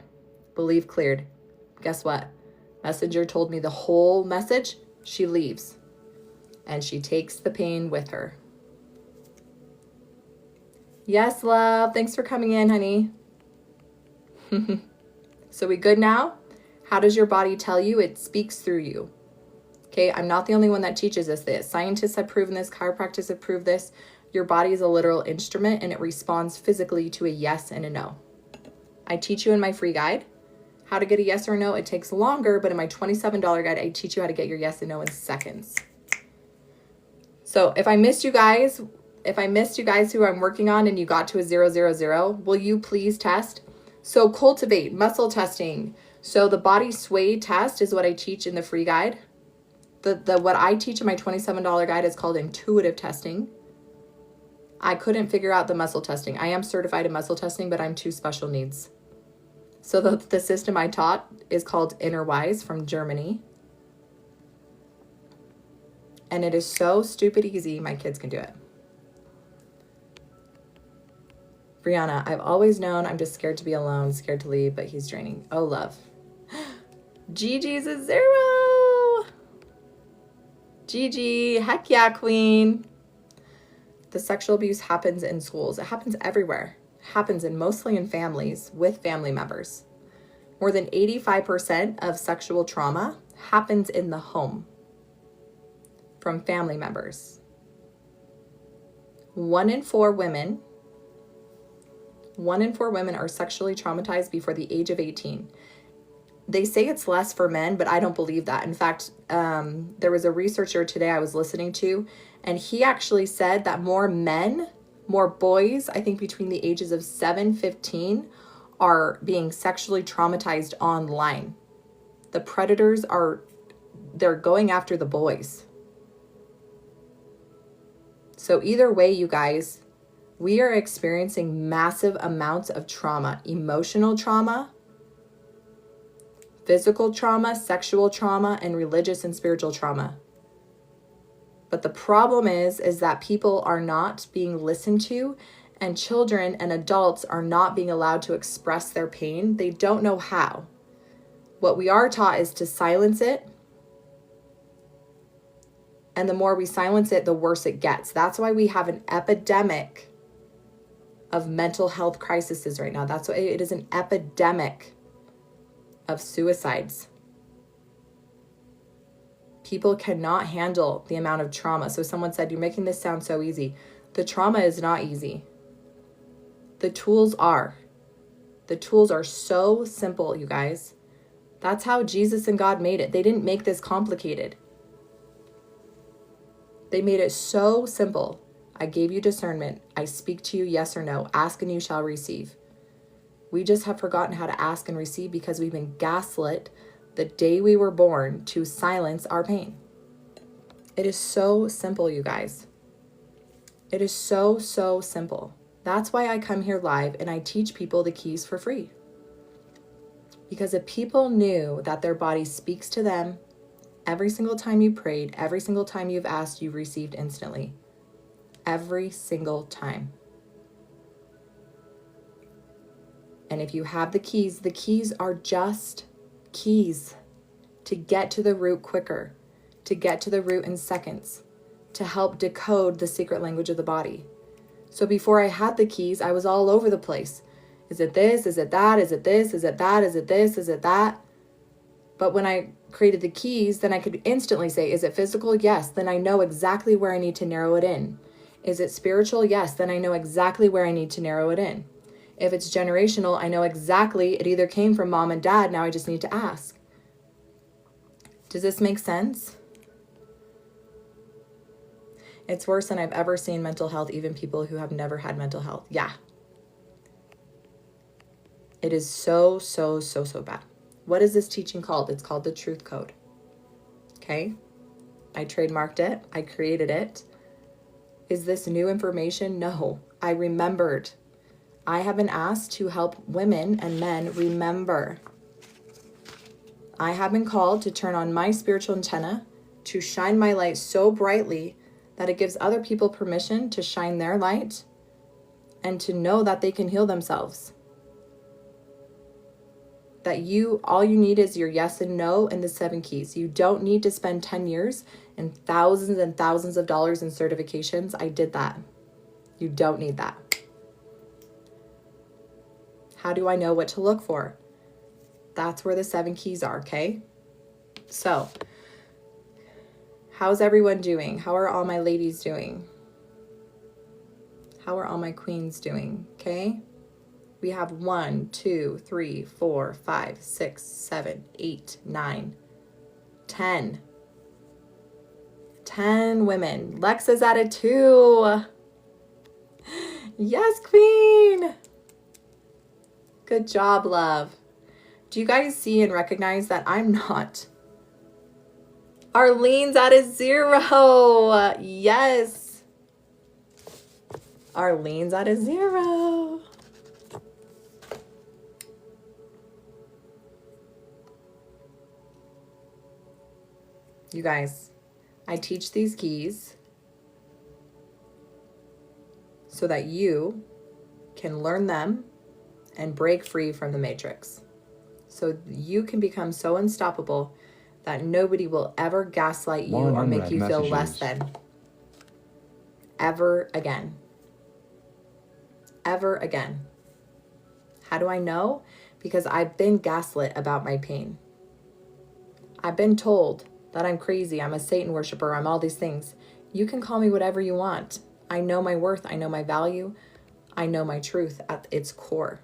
Belief cleared. Guess what? Messenger told me the whole message. She leaves. And she takes the pain with her. Yes, love. Thanks for coming in, honey. So we good now? How does your body tell you? It speaks through you. Okay, I'm not the only one that teaches us this. Scientists have proven this. Chiropractors have proved this. Your body is a literal instrument and it responds physically to a yes and a no. I teach you in my free guide how to get a yes or a no. It takes longer, but in my $27 guide, I teach you how to get your yes and no in seconds. So if I missed you guys who I'm working on and you got to a 000, will you please test? So cultivate, muscle testing. So the body sway test is what I teach in the free guide. What I teach in my $27 guide is called intuitive testing. I couldn't figure out the muscle testing. I am certified in muscle testing, but I'm 2 special needs. So the system I taught is called Innerwise from Germany. And it is so stupid easy, my kids can do it. Brianna, I've always known I'm just scared to be alone, scared to leave, but he's draining. Oh, love. Gigi's a 0. Gigi, heck yeah, queen. The sexual abuse happens in schools. It happens everywhere. It happens mostly in families with family members. More than 85% of sexual trauma happens in the home from family members. 1 in 4 women are sexually traumatized before the age of 18. They say it's less for men, but I don't believe that. In fact, there was a researcher today I was listening to, and he actually said that more boys, I think between the ages of 7-15, are being sexually traumatized online. The predators they're going after the boys. So either way, you guys, we are experiencing massive amounts of trauma, emotional trauma, physical trauma, sexual trauma, and religious and spiritual trauma. But the problem is that people are not being listened to, and children and adults are not being allowed to express their pain. They don't know how. What we are taught is to silence it. And the more we silence it, the worse it gets. That's why we have an epidemic of mental health crises right now. That's why it is an epidemic of suicides. People cannot handle the amount of trauma. So someone said, you're making this sound so easy. The trauma is not easy. The tools are. The tools are so simple, you guys. That's how Jesus and God made it. They didn't make this complicated. They made it so simple. I gave you discernment. I speak to you yes or no. Ask and you shall receive. We just have forgotten how to ask and receive because we've been gaslit the day we were born to silence our pain. It is so simple, you guys. It is so, so simple. That's why I come here live and I teach people the keys for free. Because if people knew that their body speaks to them every single time you prayed, every single time you've asked, you've received instantly. Every single time. And if you have the keys are just keys to get to the root quicker, to get to the root in seconds, to help decode the secret language of the body. So before I had the keys, I was all over the place. Is it this? Is it that? Is it this? Is it that? Is it this? Is it that? But when I created the keys, then I could instantly say, is it physical? Yes. Then I know exactly where I need to narrow it in. Is it spiritual? Yes. Then I know exactly where I need to narrow it in. If it's generational, I know exactly it either came from mom and dad. Now I just need to ask. Does this make sense? It's worse than I've ever seen mental health, even people who have never had mental health. Yeah. It is so, so, so, so bad. What is this teaching called? It's called the Truth Code. Okay? I trademarked it. I created it. Is this new information? No. I remembered. I have been asked to help women and men remember. I have been called to turn on my spiritual antenna, to shine my light so brightly that it gives other people permission to shine their light and to know that they can heal themselves. That all you need is your yes and no and the 7 keys. You don't need to spend 10 years and thousands of dollars in certifications. I did that. You don't need that. How do I know what to look for? That's where the 7 keys are, okay? So, how's everyone doing? How are all my ladies doing? How are all my queens doing, okay? We have 1, 2, 3, 4, 5, 6, 7, 8, 9, 10. 10 women. Lex is at a 2. Yes, queen. Good job, love. Do you guys see and recognize that I'm not? Arlene's at a 0. Yes. Arlene's at a 0. You guys, I teach these keys so that you can learn them and break free from the matrix. So you can become so unstoppable that nobody will ever gaslight you or make you feel less than. Ever again. Ever again. How do I know? Because I've been gaslit about my pain. I've been told that I'm crazy, I'm a Satan worshiper, I'm all these things. You can call me whatever you want. I know my worth, I know my value, I know my truth at its core.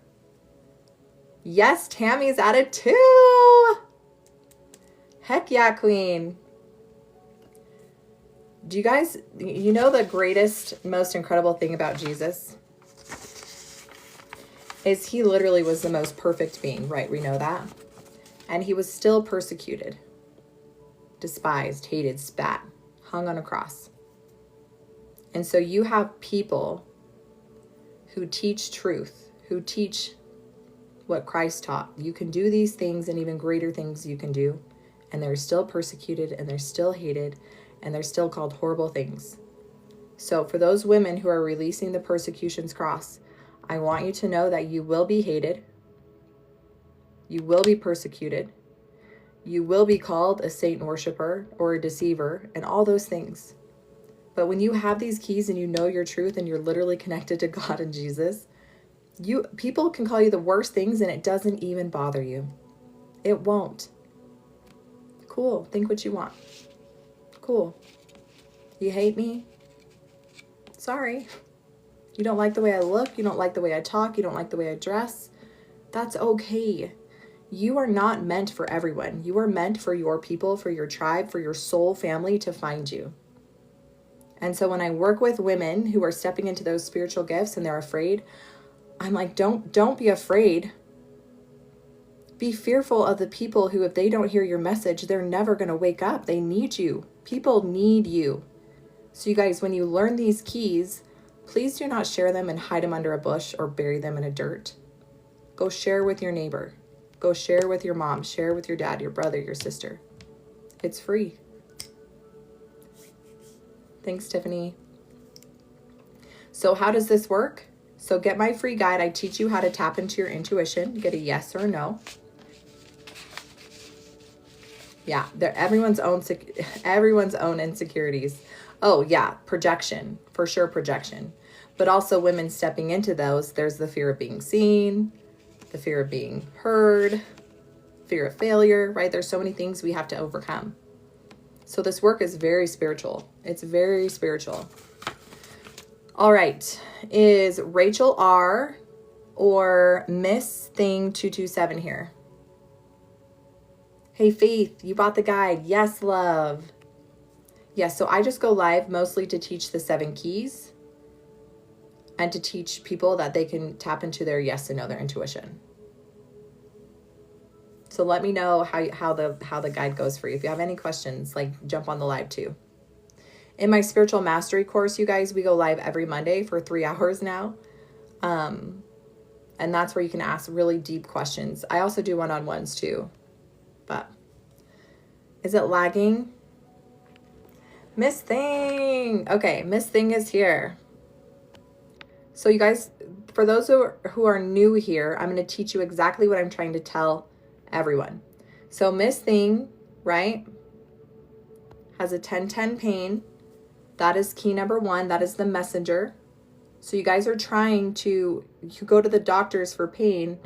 Yes, Tammy's at a 2. Heck yeah, queen. Do you guys, you know the greatest, most incredible thing about Jesus? Is he literally was the most perfect being, right? We know that. And he was still persecuted, despised, hated, spat, hung on a cross. And so you have people who teach truth, who teach what Christ taught. You can do these things and even greater things you can do. And they're still persecuted and they're still hated and they're still called horrible things. So for those women who are releasing the persecution's cross, I want you to know that you will be hated. You will be persecuted. You will be called a Satan worshiper or a deceiver and all those things. But when you have these keys and you know your truth and you're literally connected to God and Jesus, People can call you the worst things and it doesn't even bother you. It won't. Cool. Think what you want. Cool. You hate me? Sorry. You don't like the way I look. You don't like the way I talk. You don't like the way I dress. That's okay. You are not meant for everyone. You are meant for your people, for your tribe, for your soul family to find you. And so when I work with women who are stepping into those spiritual gifts and they're afraid, I'm like, don't be afraid. Be fearful of the people who, if they don't hear your message, they're never going to wake up. They need you. People need you. So you guys, when you learn these keys, please do not share them and hide them under a bush or bury them in a dirt. Go share with your neighbor. Go share with your mom. Share with your dad, your brother, your sister. It's free. Thanks, Tiffany. So how does this work? So get my free guide. I teach you how to tap into your intuition. Get a yes or a no. Yeah, they're everyone's own insecurities. Oh yeah, projection, for sure, projection. But also women stepping into those, there's the fear of being seen, the fear of being heard, fear of failure, right? There's so many things we have to overcome. So this work is very spiritual. It's very spiritual. All right, is Rachel R or Miss Thing 227 here? Hey, Faith, you bought the guide. Yes, love. Yes, so I just go live mostly to teach the 7 keys and to teach people that they can tap into their yes and no, their intuition. So let me know how the guide goes for you. If you have any questions, like jump on the live too. In my spiritual mastery course, you guys, we go live every Monday for 3 hours now. And that's where you can ask really deep questions. I also do one-on-ones too. But is it lagging? Miss Thing. Okay, Miss Thing is here. So you guys, for those who are new here, I'm going to teach you exactly what I'm trying to tell everyone. So Miss Thing, right, has a 10-10 pain. That is key number 1. That is the messenger. So you guys are trying to, you go to the doctors for pain,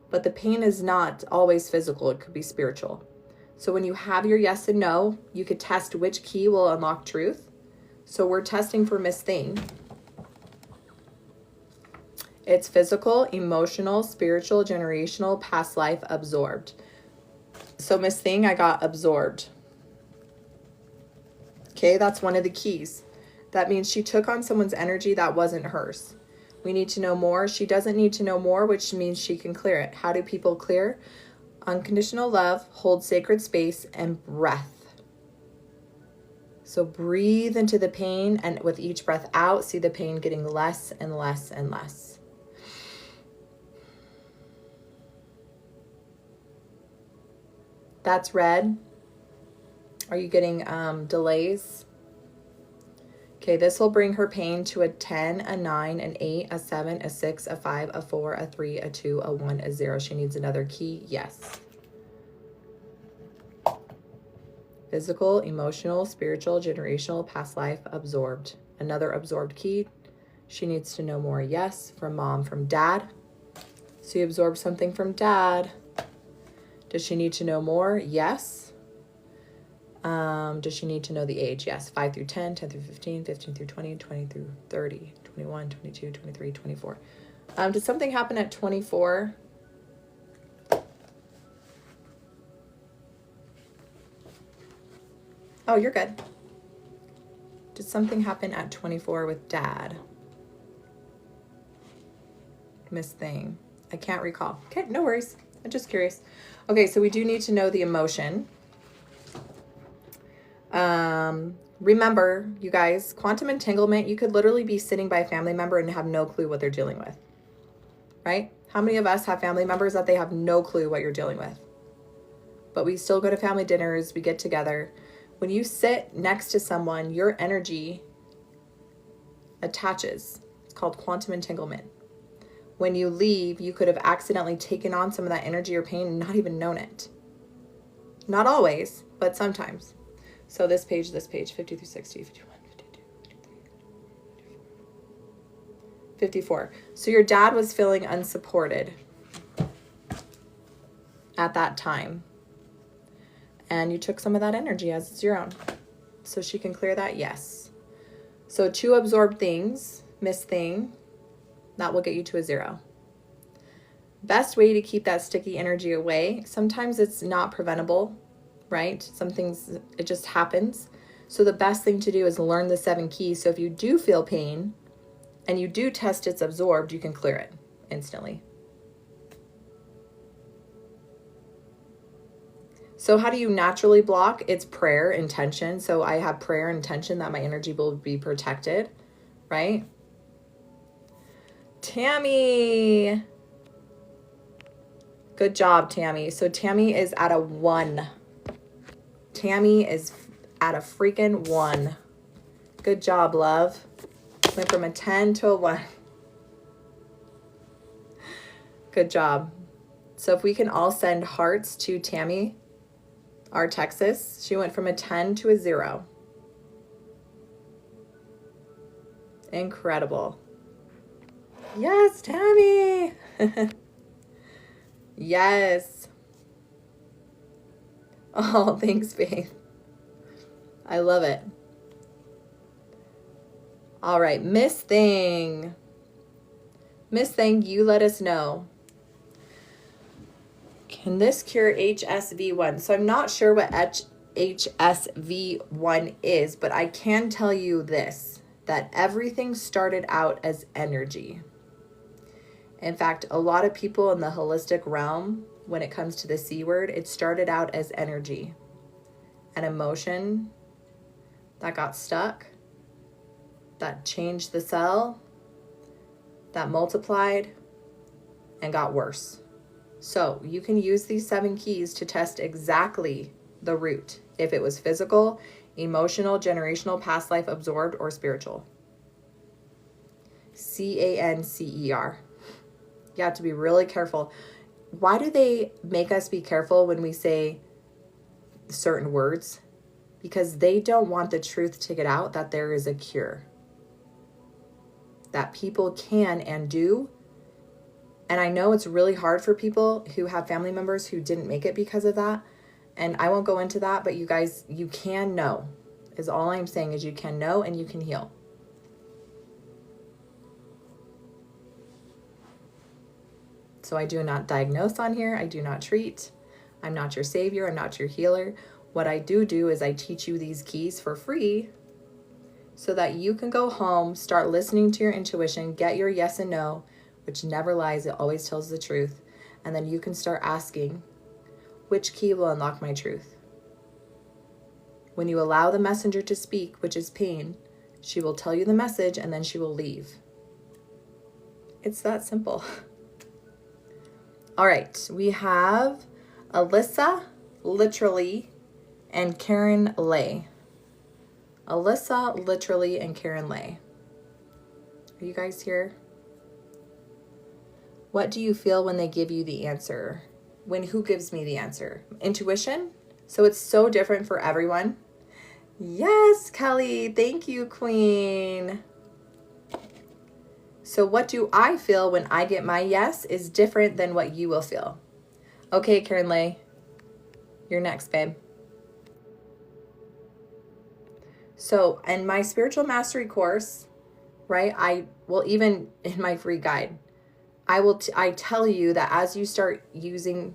but the pain is not always physical. It could be spiritual. So when you have your yes and no, you could test which key will unlock truth. So we're testing for Miss Thing. It's physical, emotional, spiritual, generational, past life, absorbed. So Miss Thing, I got absorbed. Okay, that's one of the keys. That means she took on someone's energy that wasn't hers. We need to know more. She doesn't need to know more, which means she can clear it. How do people clear? Unconditional love, hold sacred space, and breath. So breathe into the pain, and with each breath out, see the pain getting less and less and less. That's red. Are you getting delays? Okay, this will bring her pain to a 10, a 9, an 8, a 7, a 6, a 5, a 4, a 3, a 2, a 1, a 0. She needs another key. Yes. Physical, emotional, spiritual, generational, past life, absorbed. Another absorbed key. She needs to know more. Yes. From mom, from dad. So you absorb something from dad. Does she need to know more? Yes. Does she need to know the age? Yes. 5 through 10, 10 through 15, 15 through 20, 20 through 30, 21, 22, 23, 24. Did something happen at 24? Oh, you're good. Did something happen at 24 with dad? Miss Thing. I can't recall. Okay, no worries. I'm just curious. Okay, so we do need to know the emotion. Remember, you guys, quantum entanglement, you could literally be sitting by a family member and have no clue what they're dealing with, right? How many of us have family members that they have no clue what you're dealing with? But we still go to family dinners, we get together. When you sit next to someone, your energy attaches. It's called quantum entanglement. When you leave, you could have accidentally taken on some of that energy or pain and not even known it. Not always, but sometimes. So this page, 50 through 60, 51, 52, 53, 54. So your dad was feeling unsupported at that time. And you took some of that energy as it's your own. So she can clear that, yes. So 2 absorbed things, missed thing, that will get you to a 0. Best way to keep that sticky energy away, sometimes it's not preventable, right? Some things, it just happens. So the best thing to do is learn the 7 keys. So if you do feel pain and you do test it's absorbed, you can clear it instantly. So how do you naturally block? It's prayer, intention. So I have prayer, intention that my energy will be protected, right? Tammy. Good job, Tammy. So Tammy is at a 1. Tammy is at a freaking 1. Good job, love. Went from a 10 to a 1. Good job. So if we can all send hearts to Tammy, our Texas, she went from a 10 to a 0. Incredible. Yes, Tammy. Yes. Oh, thanks, babe. I love it. All right, Miss Thing. Miss Thing, you let us know. Can this cure HSV1? So I'm not sure what HSV1 is, but I can tell you this, that everything started out as energy. In fact, a lot of people in the holistic realm, when it comes to the C word, it started out as energy, an emotion that got stuck, that changed the cell, that multiplied and got worse. So you can use these 7 keys to test exactly the root, if it was physical, emotional, generational, past life, absorbed, or spiritual. CANCER. You have to be really careful. Why do they make us be careful when we say certain words? Because they don't want the truth to get out that there is a cure, that people can and do. And I know it's really hard for people who have family members who didn't make it because of that. And I won't go into that, but you guys, you can know, is all I'm saying, is you can know and you can heal. So I do not diagnose on here. I do not treat. I'm not your savior. I'm not your healer. What I do is I teach you these keys for free so that you can go home, start listening to your intuition, get your yes and no, which never lies. It always tells the truth. And then you can start asking, which key will unlock my truth? When you allow the messenger to speak, which is pain, she will tell you the message and then she will leave. It's that simple. All right, we have Alyssa, literally, and Karen Lay. Alyssa, literally, and Karen Lay. Are you guys here? What do you feel when they give you the answer? Who gives me the answer? Intuition? So it's so different for everyone. Yes, Kelly. Thank you, Queen. So what do I feel when I get my yes is different than what you will feel. Okay, Karen Lay. You're next, babe. So in my spiritual mastery course, right, even in my free guide, I tell you that as you start using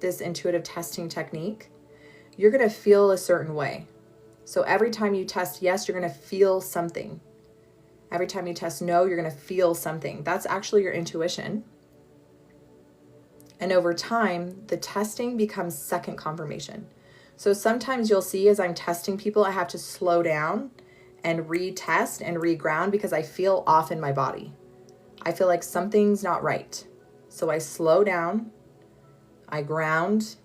this intuitive testing technique, you're going to feel a certain way. So every time you test yes, you're going to feel something. Every time you test no, you're going to feel something. That's actually your intuition. And over time, the testing becomes second confirmation. So sometimes you'll see as I'm testing people, I have to slow down and retest and reground because I feel off in my body. I feel like something's not right. So I slow down, I ground,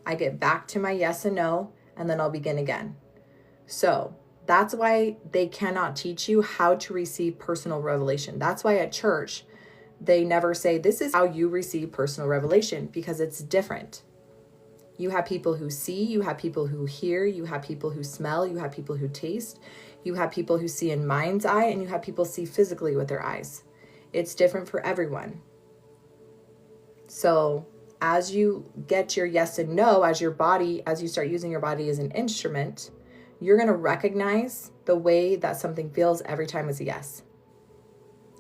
I get back to my yes and no, and then I'll begin again. So that's why they cannot teach you how to receive personal revelation. That's why at church, they never say, this is how you receive personal revelation, because it's different. You have people who see, you have people who hear, you have people who smell, you have people who taste, you have people who see in mind's eye, and you have people see physically with their eyes. It's different for everyone. So as you get your yes and no, as you start using your body as an instrument, you're going to recognize the way that something feels every time it's a yes.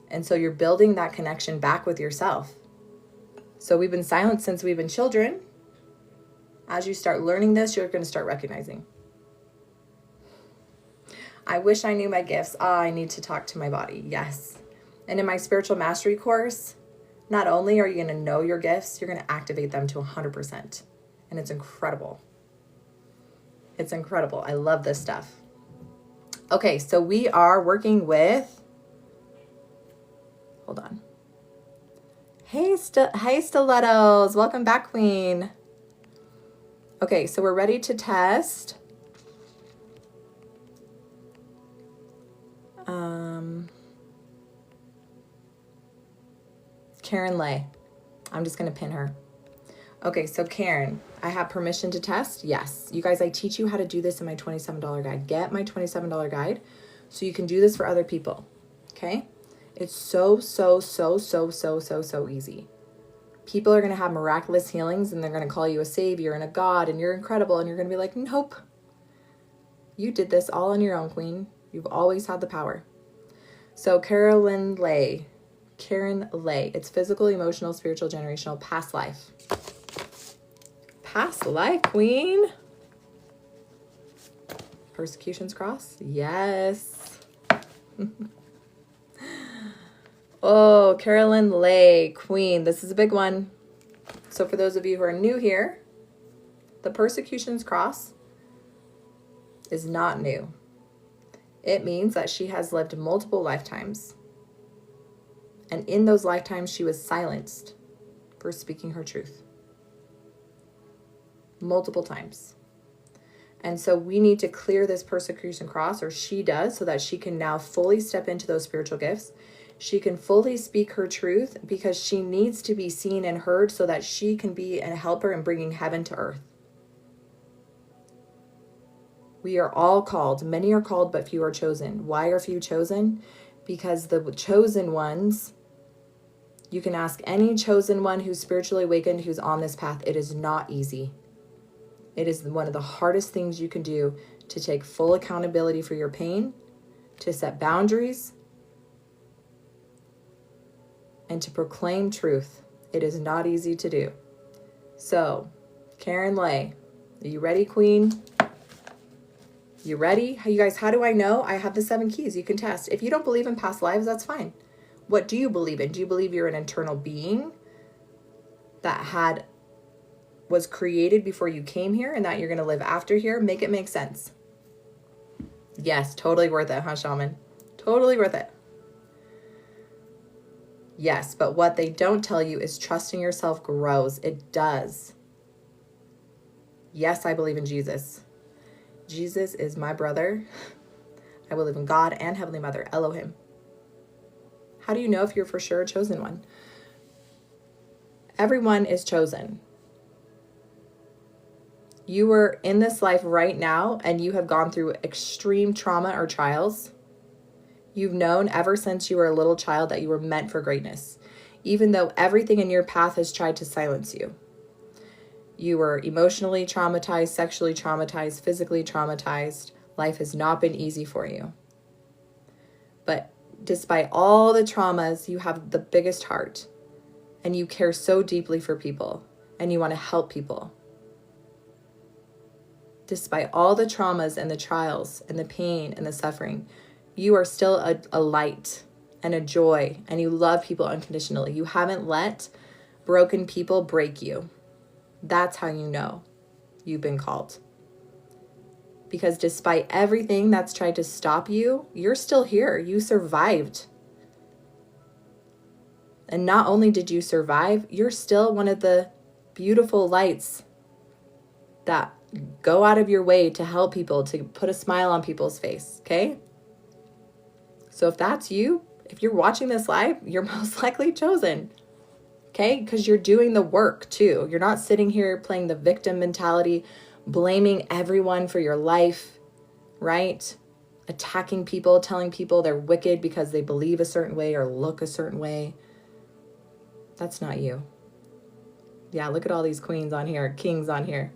And so you're building that connection back with yourself. So we've been silent since we've been children. As you start learning this, you're going to start recognizing. I wish I knew my gifts. I need to talk to my body. Yes. And in my spiritual mastery course, not only are you going to know your gifts, you're going to activate them to 100%. And it's incredible. It's incredible. I love this stuff. Okay, so we are working with, hold on. Hey, stilettos. Welcome back, Queen. Okay, so we're ready to test. Karen Lay. I'm just going to pin her. Okay, so Karen, I have permission to test? Yes. You guys, I teach you how to do this in my $27 guide. Get my $27 guide so you can do this for other people. Okay? It's so easy. People are going to have miraculous healings and they're going to call you a savior and a god and you're incredible and you're going to be like, nope. You did this all on your own, Queen. You've always had the power. So Karen Lay. It's physical, emotional, spiritual, generational, past life. Past life, Queen. Persecutions cross? Yes. Oh, Carolyn Lay, Queen. This is a big one. So for those of you who are new here, the persecutions cross is not new. It means that she has lived multiple lifetimes. And in those lifetimes, she was silenced for speaking her truth. Multiple times. And so we need to clear this persecution cross, or she does, so that she can now fully step into those spiritual gifts. She can fully speak her truth because she needs to be seen and heard so that she can be a helper in bringing heaven to earth. We are all called. Many are called, but few are chosen. Why are few chosen? Because the chosen ones, you can ask any chosen one who's spiritually awakened, who's on this path. It is not easy. It is one of the hardest things you can do to take full accountability for your pain, to set boundaries, and to proclaim truth. It is not easy to do. So, Karen Lay, are you ready, Queen? You ready? You guys, how do I know? I have the 7 keys. You can test. If you don't believe in past lives, that's fine. What do you believe in? Do you believe you're an internal being that was created before you came here and that you're going to live after here? Make it make sense. Yes, totally worth it, huh, Shaman? Totally worth it. Yes, but what they don't tell you is trusting yourself grows. It does. Yes, I believe in Jesus. Jesus is my brother. I believe in God and Heavenly Mother, Elohim. How do you know if you're for sure a chosen one? Everyone is chosen. You are in this life right now and you have gone through extreme trauma or trials. You've known ever since you were a little child that you were meant for greatness, even though everything in your path has tried to silence you. You were emotionally traumatized, sexually traumatized, physically traumatized. Life has not been easy for you. But despite all the traumas, you have the biggest heart and you care so deeply for people and you want to help people. Despite all the traumas and the trials and the pain and the suffering, you are still a light and a joy and you love people unconditionally. You haven't let broken people break you. That's how you know you've been called. Because despite everything that's tried to stop you, you're still here. You survived. And not only did you survive, you're still one of the beautiful lights that go out of your way to help people, to put a smile on people's face, okay? So if that's you, if you're watching this live, you're most likely chosen. Okay, because you're doing the work too. You're not sitting here playing the victim mentality, blaming everyone for your life, right? attacking people, telling people they're wicked because they believe a certain way or look a certain way. That's not you. Yeah, look at all these queens on here, kings on here.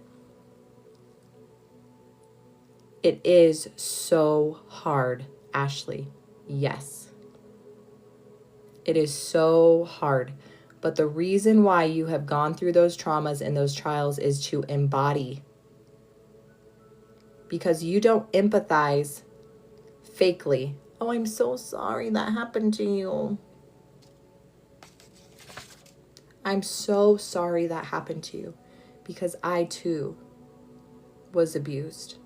It is so hard, Ashley. Yes. It is so hard. But the reason why you have gone through those traumas and those trials is to embody. Because you don't empathize fakely. Oh, I'm so sorry that happened to you. I'm so sorry that happened to you. Because I too was abused.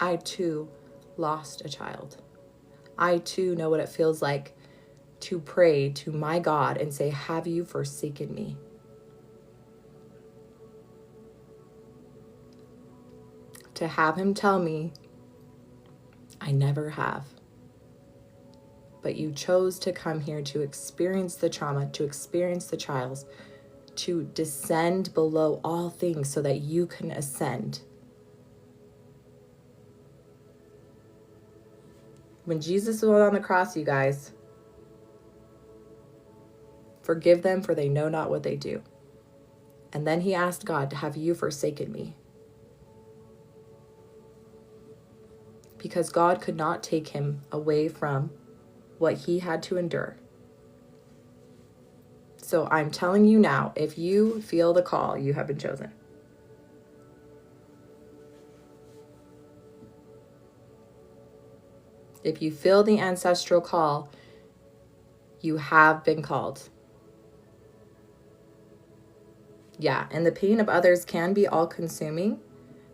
I too lost a child. I too know what it feels like to pray to my God and say, have you forsaken me? To have him tell me, I never have. But you chose to come here to experience the trauma, to experience the trials, to descend below all things so that you can ascend. When Jesus was on the cross, you guys, forgive them for they know not what they do. And then he asked God, have you forsaken me? Because God could not take him away from what he had to endure. So I'm telling you now, if you feel the call, you have been chosen. If you feel the ancestral call, you have been called. Yeah, and the pain of others can be all-consuming,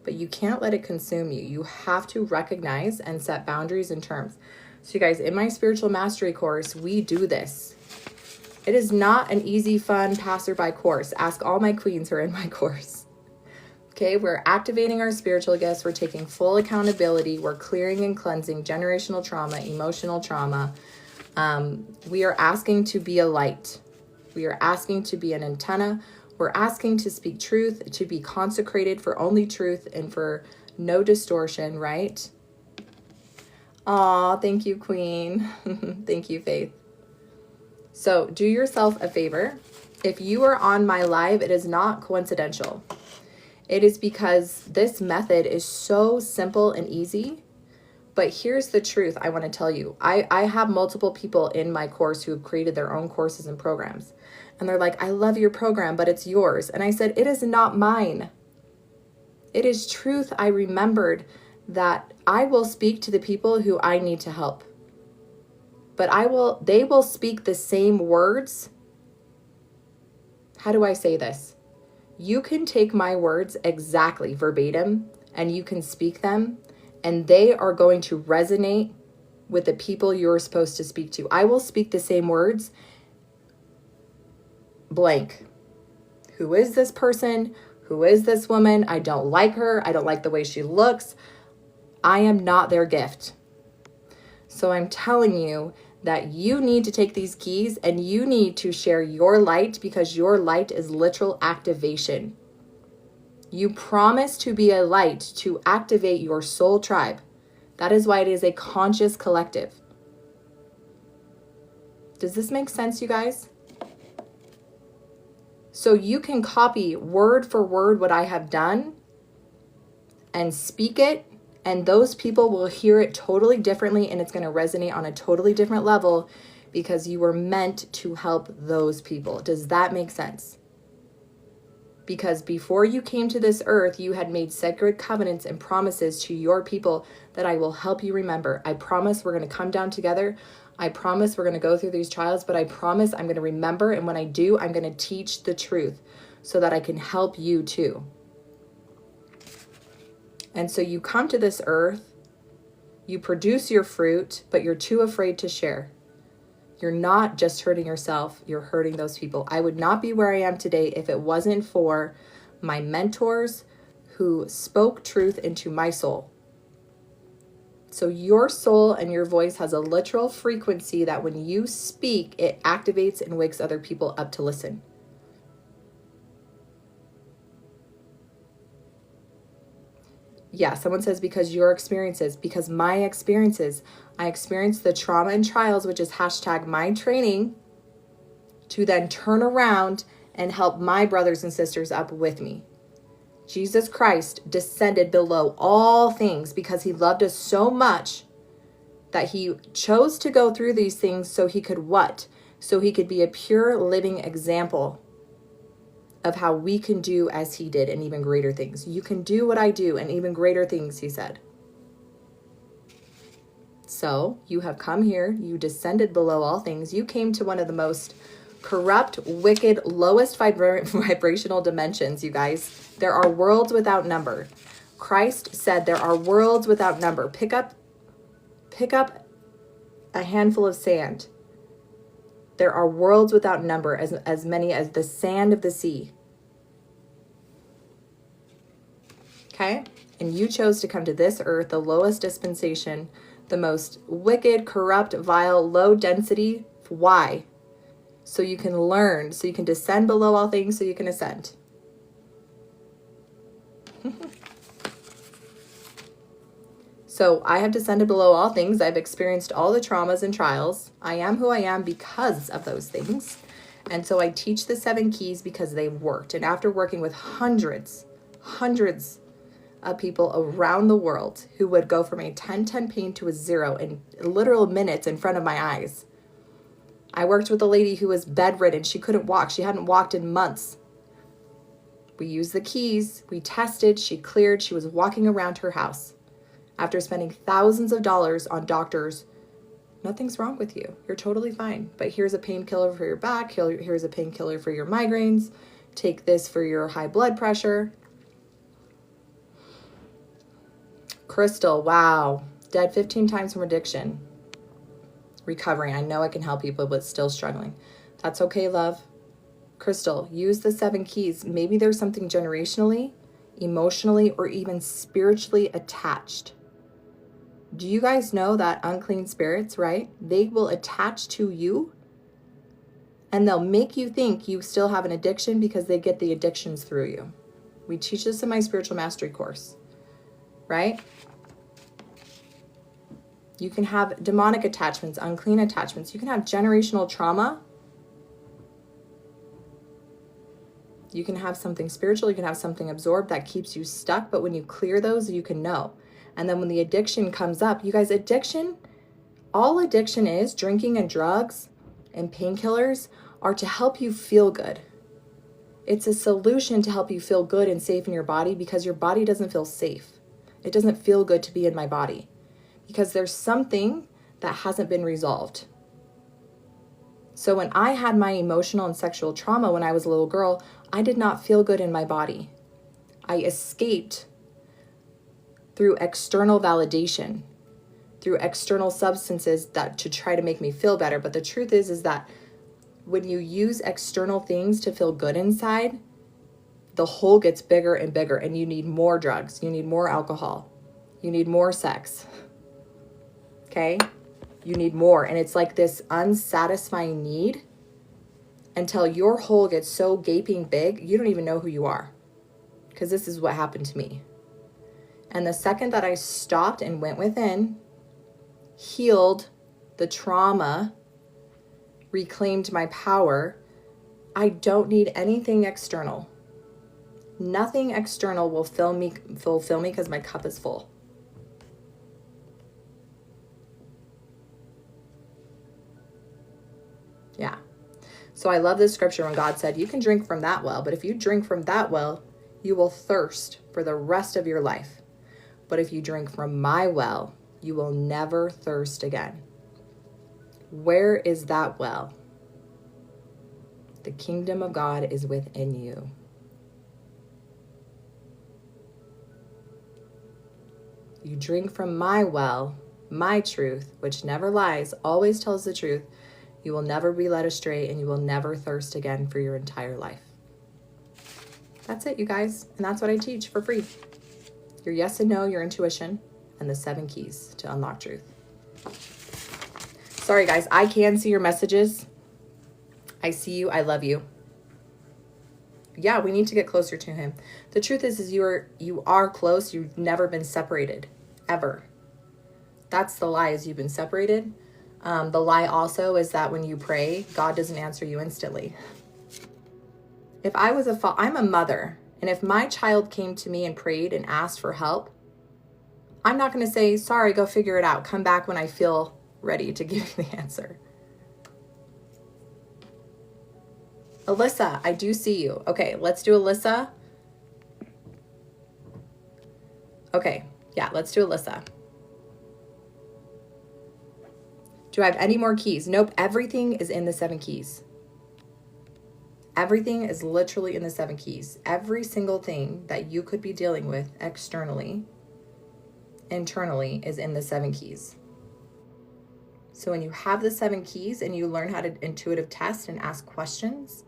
but you can't let it consume you. You have to recognize and set boundaries and terms. So you guys, in my spiritual mastery course, we do this. It is not an easy, fun, passerby course. Ask all my queens who are in my course. Okay, we're activating our spiritual gifts. We're taking full accountability. We're clearing and cleansing generational trauma, emotional trauma. We are asking to be a light. We are asking to be an antenna. We're asking to speak truth, to be consecrated for only truth and for no distortion, right? Aw, thank you, Queen. Thank you, Faith. So do yourself a favor. If you are on my live, it is not coincidental. It is because this method is so simple and easy. But here's the truth I want to tell you. I have multiple people in my course who have created their own courses and programs. And they're like, I love your program, but it's yours. And I said, it is not mine. It is truth. I remembered that I will speak to the people who I need to help. But they will speak the same words. How do I say this? You can take my words exactly verbatim and you can speak them and they are going to resonate with the people you're supposed to speak to. I will speak the same words blank. Who is this person? Who is this woman? I don't like her. I don't like the way she looks. I am not their gift. So I'm telling you that you need to take these keys and you need to share your light because your light is literal activation. You promise to be a light to activate your soul tribe. That is why it is a conscious collective. Does this make sense, you guys? So you can copy word for word what I have done and speak it, and those people will hear it totally differently, and it's going to resonate on a totally different level because you were meant to help those people. Does that make sense? Because before you came to this earth, you had made sacred covenants and promises to your people that I will help you remember. I promise we're going to come down together. I promise we're going to go through these trials, but I promise I'm going to remember. And when I do, I'm going to teach the truth so that I can help you too. And so you come to this earth, you produce your fruit, but you're too afraid to share. You're not just hurting yourself, you're hurting those people. I would not be where I am today if it wasn't for my mentors who spoke truth into my soul. So your soul and your voice has a literal frequency that when you speak, it activates and wakes other people up to listen. Yeah, someone says because your experiences, because my experiences. I experienced the trauma and trials, which is hashtag my training, to then turn around and help my brothers and sisters up with me. Jesus Christ descended below all things because he loved us so much that he chose to go through these things so he could what? So he could be a pure living example of how we can do as he did and even greater things. You can do what I do and even greater things, he said. So you have come here, you descended below all things. You came to one of the most corrupt, wicked, lowest vibrational dimensions, you guys. There are worlds without number. Christ said there are worlds without number. Pick up a handful of sand. There are worlds without number, as many as the sand of the sea. Okay? And you chose to come to this earth, the lowest dispensation, the most wicked, corrupt, vile, low density. Why? So you can learn, so you can descend below all things, so you can ascend. So I have descended below all things. I've experienced all the traumas and trials. I am who I am because of those things. And so I teach the 7 keys because they worked. And after working with hundreds of people around the world who would go from a 10-10 pain to a 0 in literal minutes in front of my eyes. I worked with a lady who was bedridden. She couldn't walk. She hadn't walked in months. We used the keys. We tested. She cleared. She was walking around her house. After spending thousands of dollars on doctors, nothing's wrong with you. You're totally fine. But here's a painkiller for your back. Here's a painkiller for your migraines. Take this for your high blood pressure. Crystal, wow. Dead 15 times from addiction. Recovering. I know I can help people, but still struggling. That's okay, love. Crystal, use the 7 keys. Maybe there's something generationally, emotionally, or even spiritually attached. Do you guys know that unclean spirits, right? They will attach to you and they'll make you think you still have an addiction because they get the addictions through you. We teach this in my spiritual mastery course, right? You can have demonic attachments, unclean attachments. You can have generational trauma. You can have something spiritual. You can have something absorbed that keeps you stuck. But when you clear those, you can know. And then when the addiction comes up, you guys, addiction, all addiction is, drinking and drugs and painkillers, are to help you feel good. It's a solution to help you feel good and safe in your body because your body doesn't feel safe. It doesn't feel good to be in my body because there's something that hasn't been resolved. So when I had my emotional and sexual trauma when I was a little girl, I did not feel good in my body. I escaped through external validation, through external substances that to try to make me feel better. But the truth is that when you use external things to feel good inside, the hole gets bigger and bigger and you need more drugs. You need more alcohol. You need more sex. Okay? You need more. And it's like this unsatisfying need until your hole gets so gaping big, you don't even know who you are. Because this is what happened to me. And the second that I stopped and went within, healed the trauma, reclaimed my power, I don't need anything external. Nothing external will fulfill me because my cup is full. Yeah. So I love this scripture when God said, you can drink from that well, but if you drink from that well, you will thirst for the rest of your life. But if you drink from my well, you will never thirst again. Where is that well? The kingdom of God is within you. You drink from my well, my truth, which never lies, always tells the truth. You will never be led astray and you will never thirst again for your entire life. That's it, you guys. And that's what I teach for free. Your yes and no, your intuition, and the 7 keys to unlock truth. Sorry, guys. I can see your messages. I see you. I love you. Yeah, we need to get closer to him. The truth is you are close. You've never been separated, ever. That's the lie, is you've been separated. The lie also is that when you pray, God doesn't answer you instantly. If I was I'm a mother, and if my child came to me and prayed and asked for help, I'm not going to say, sorry, go figure it out. Come back when I feel ready to give you the answer. Alyssa, I do see you. Okay, let's do Alyssa. Okay, yeah, let's do Alyssa. Do I have any more keys? Nope, everything is in the 7 keys. Everything is literally in the 7 keys. Every single thing that you could be dealing with externally, internally, is in the 7 keys. So when you have the 7 keys and you learn how to intuitive test and ask questions,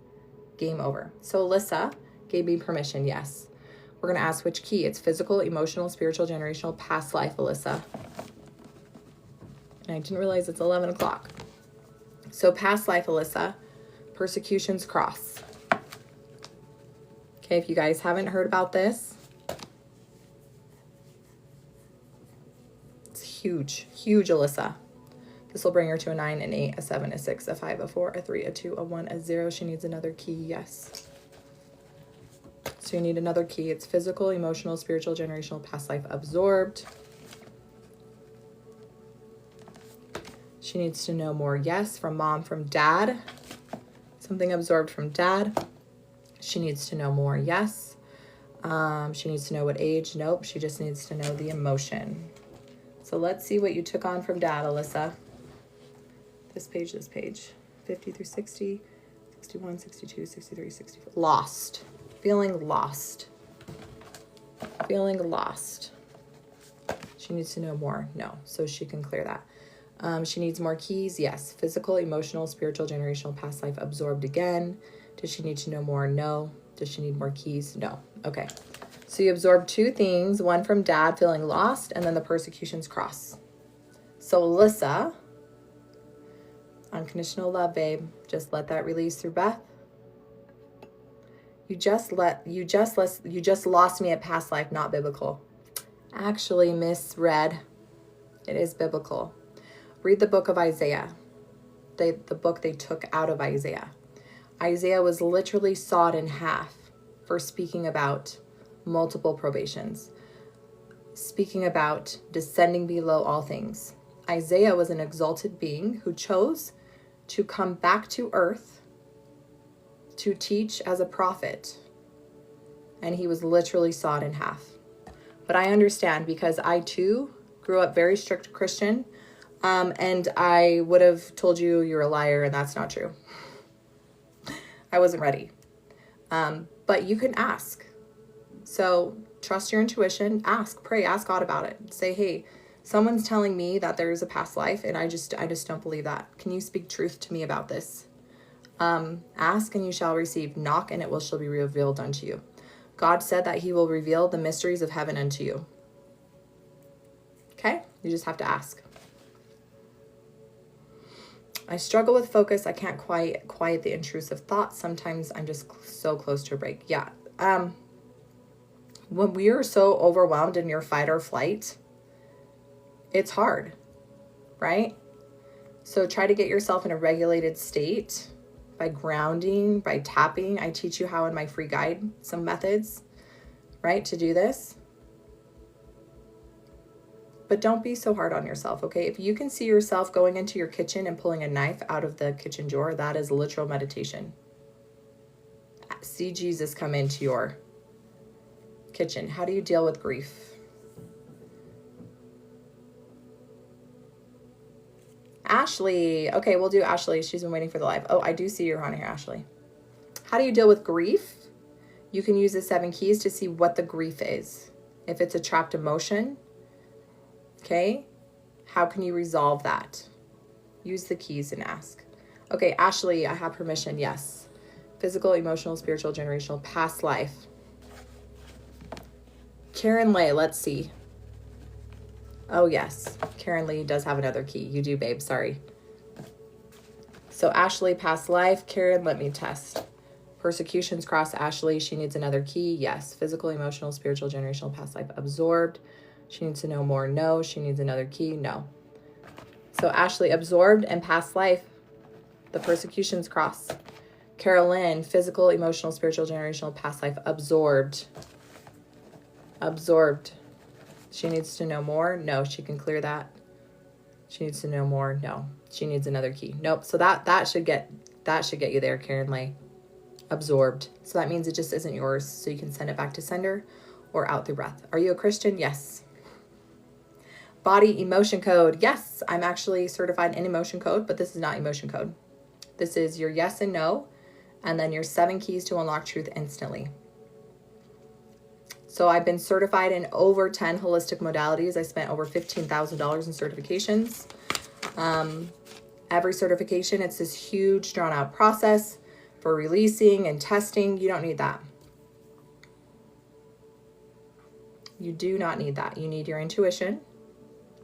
game over. So Alyssa gave me permission, yes. We're going to ask which key. It's physical, emotional, spiritual, generational, past life, Alyssa. And I didn't realize it's 11 o'clock. So past life, Alyssa, persecution's cross. Okay, if you guys haven't heard about this, it's huge, huge, Alyssa. This will bring her to a 9, an 8, a 7, a 6, a 5, a 4, a 3, a 2, a 1, a 0. She needs another key, yes. So you need another key. It's physical, emotional, spiritual, generational, past life, absorbed. She needs to know more, yes, from mom, from dad. Something absorbed from dad. She needs to know more, yes. She needs to know what age, nope. She just needs to know the emotion. So let's see what you took on from dad, Alyssa. This page, 50 through 60, 61, 62, 63, 64. Lost. Feeling lost. Feeling lost. She needs to know more. No. So she can clear that. She needs more keys. Yes. Physical, emotional, spiritual, generational, past life, absorbed again. Does she need to know more? No. Does she need more keys? No. Okay. So you absorbed 2 things. One from dad, feeling lost, and then the persecution's cross. So Alyssa, unconditional love, babe. Just let that release through Beth. You just lost me at past life, not biblical. Actually, misread. It is biblical. Read the book of Isaiah. The book they took out of Isaiah. Isaiah was literally sawed in half for speaking about multiple probations, speaking about descending below all things. Isaiah was an exalted being who chose to come back to earth to teach as a prophet, and he was literally sawed in half. But I understand, because I too grew up very strict Christian, and I would have told you you're a liar, and that's not true. I wasn't ready. But you can ask. So trust your intuition, ask, pray, ask God about it. Say, hey, someone's telling me that there is a past life, and I just don't believe that. Can you speak truth to me about this? Ask and you shall receive. Knock and it shall be revealed unto you. God said that he will reveal the mysteries of heaven unto you. Okay? You just have to ask. I struggle with focus. I can't quiet the intrusive thoughts. Sometimes I'm just so close to a break. Yeah. When we are so overwhelmed in your fight or flight, it's hard, right? So try to get yourself in a regulated state by grounding, by tapping. I teach you how in my free guide, some methods, right, to do this. But don't be so hard on yourself, okay? If you can see yourself going into your kitchen and pulling a knife out of the kitchen drawer, that is literal meditation. See Jesus come into your kitchen. How do you deal with grief? Ashley. Okay, we'll do Ashley. She's been waiting for the live. Oh, I do see you're on here, Ashley. How do you deal with grief? You can use the 7 keys to see what the grief is. If it's a trapped emotion, okay, how can you resolve that? Use the keys and ask. Okay, Ashley, I have permission. Yes. Physical, emotional, spiritual, generational, past life. Karen Lay, let's see. Oh, yes. Karen Lee does have another key. You do, babe. Sorry. So Ashley, past life. Karen, let me test. Persecutions cross Ashley. She needs another key. Yes. Physical, emotional, spiritual, generational, past life absorbed. She needs to know more. No. She needs another key. No. So Ashley, absorbed and past life. The persecutions cross. Carolyn, physical, emotional, spiritual, generational, past life absorbed. Absorbed. She needs to know more. No. She can clear that. She needs to know more. No. She needs another key. Nope. So that should get you there, Karen Lay. Absorbed. So that means it just isn't yours. So you can send it back to sender or out through breath. Are you a Christian? Yes. Body emotion code. Yes, I'm actually certified in emotion code, but this is not emotion code. This is your yes and no, and then your 7 keys to unlock truth instantly. So I've been certified in over 10 holistic modalities. I spent over $15,000 in certifications. Every certification, it's this huge drawn out process for releasing and testing. You don't need that. You do not need that. You need your intuition,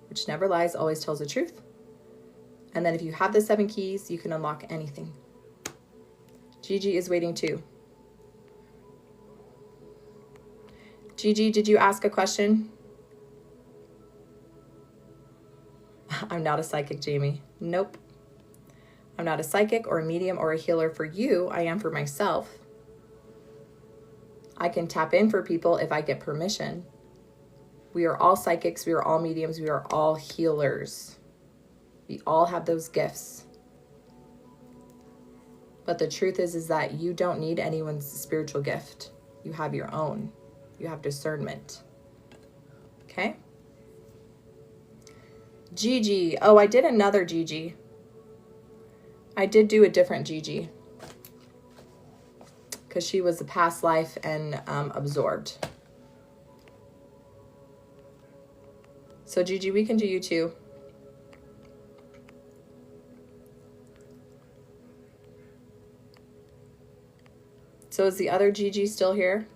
which never lies, always tells the truth. And then if you have the 7 keys, you can unlock anything. Gigi is waiting too. Gigi, did you ask a question? I'm not a psychic, Jamie. Nope. I'm not a psychic or a medium or a healer for you. I am for myself. I can tap in for people if I get permission. We are all psychics. We are all mediums. We are all healers. We all have those gifts. But the truth is that you don't need anyone's spiritual gift. You have your own. You have discernment. Okay? Gigi. Oh, I did another Gigi. I did do a different Gigi. Because she was a past life and absorbed. So Gigi, we can do you too. So is the other Gigi still here?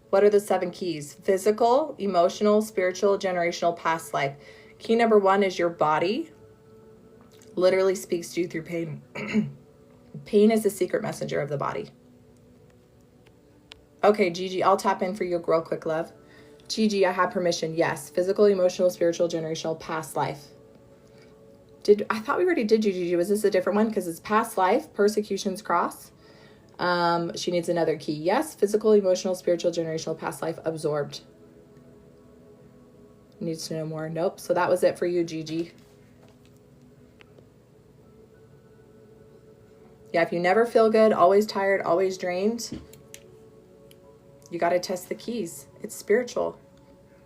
What are the 7 keys? Physical, emotional, spiritual, generational, past life. Key number 1 is your body. Literally speaks to you through pain. Pain is the secret messenger of the body. Okay, Gigi, I'll tap in for you real quick, love. Gigi, I have permission. Yes. Physical, emotional, spiritual, generational, past life. I thought we already did Gigi. Was this a different one? Because it's past life, persecutions cross. She needs another key. Yes. Physical, emotional, spiritual, generational, past life, absorbed. Needs to know more. Nope. So that was it for you, Gigi. Yeah, if you never feel good, always tired, always drained, you got to test the keys. It's spiritual.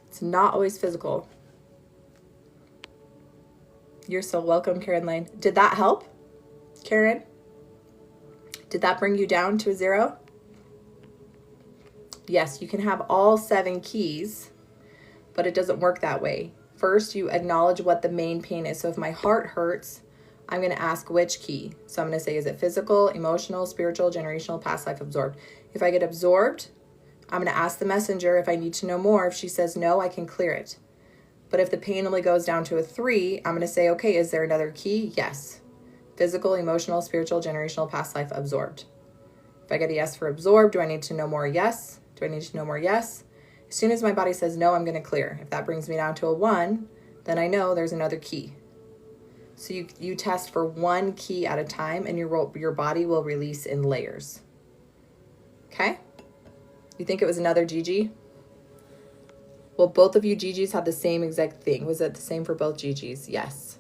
It's not always physical. You're so welcome, Karen Lane. Did that help, Karen? Did that bring you down to a 0? Yes, you can have all 7 keys, but it doesn't work that way. First, you acknowledge what the main pain is. So if my heart hurts, I'm going to ask which key. So I'm going to say, is it physical, emotional, spiritual, generational, past life, absorbed? If I get absorbed, I'm going to ask the messenger if I need to know more. If she says no, I can clear it. But if the pain only goes down to a 3, I'm going to say, okay, is there another key? Yes. Physical, emotional, spiritual, generational, past life, absorbed. If I get a yes for absorbed, do I need to know more? Yes. Do I need to know more? Yes. As soon as my body says no, I'm going to clear. If that brings me down to a 1, then I know there's another key. So you test for 1 key at a time, and your body will release in layers. Okay? You think it was another Gigi? Well, both of you Gigis had the same exact thing. Was it the same for both Gigis? Yes.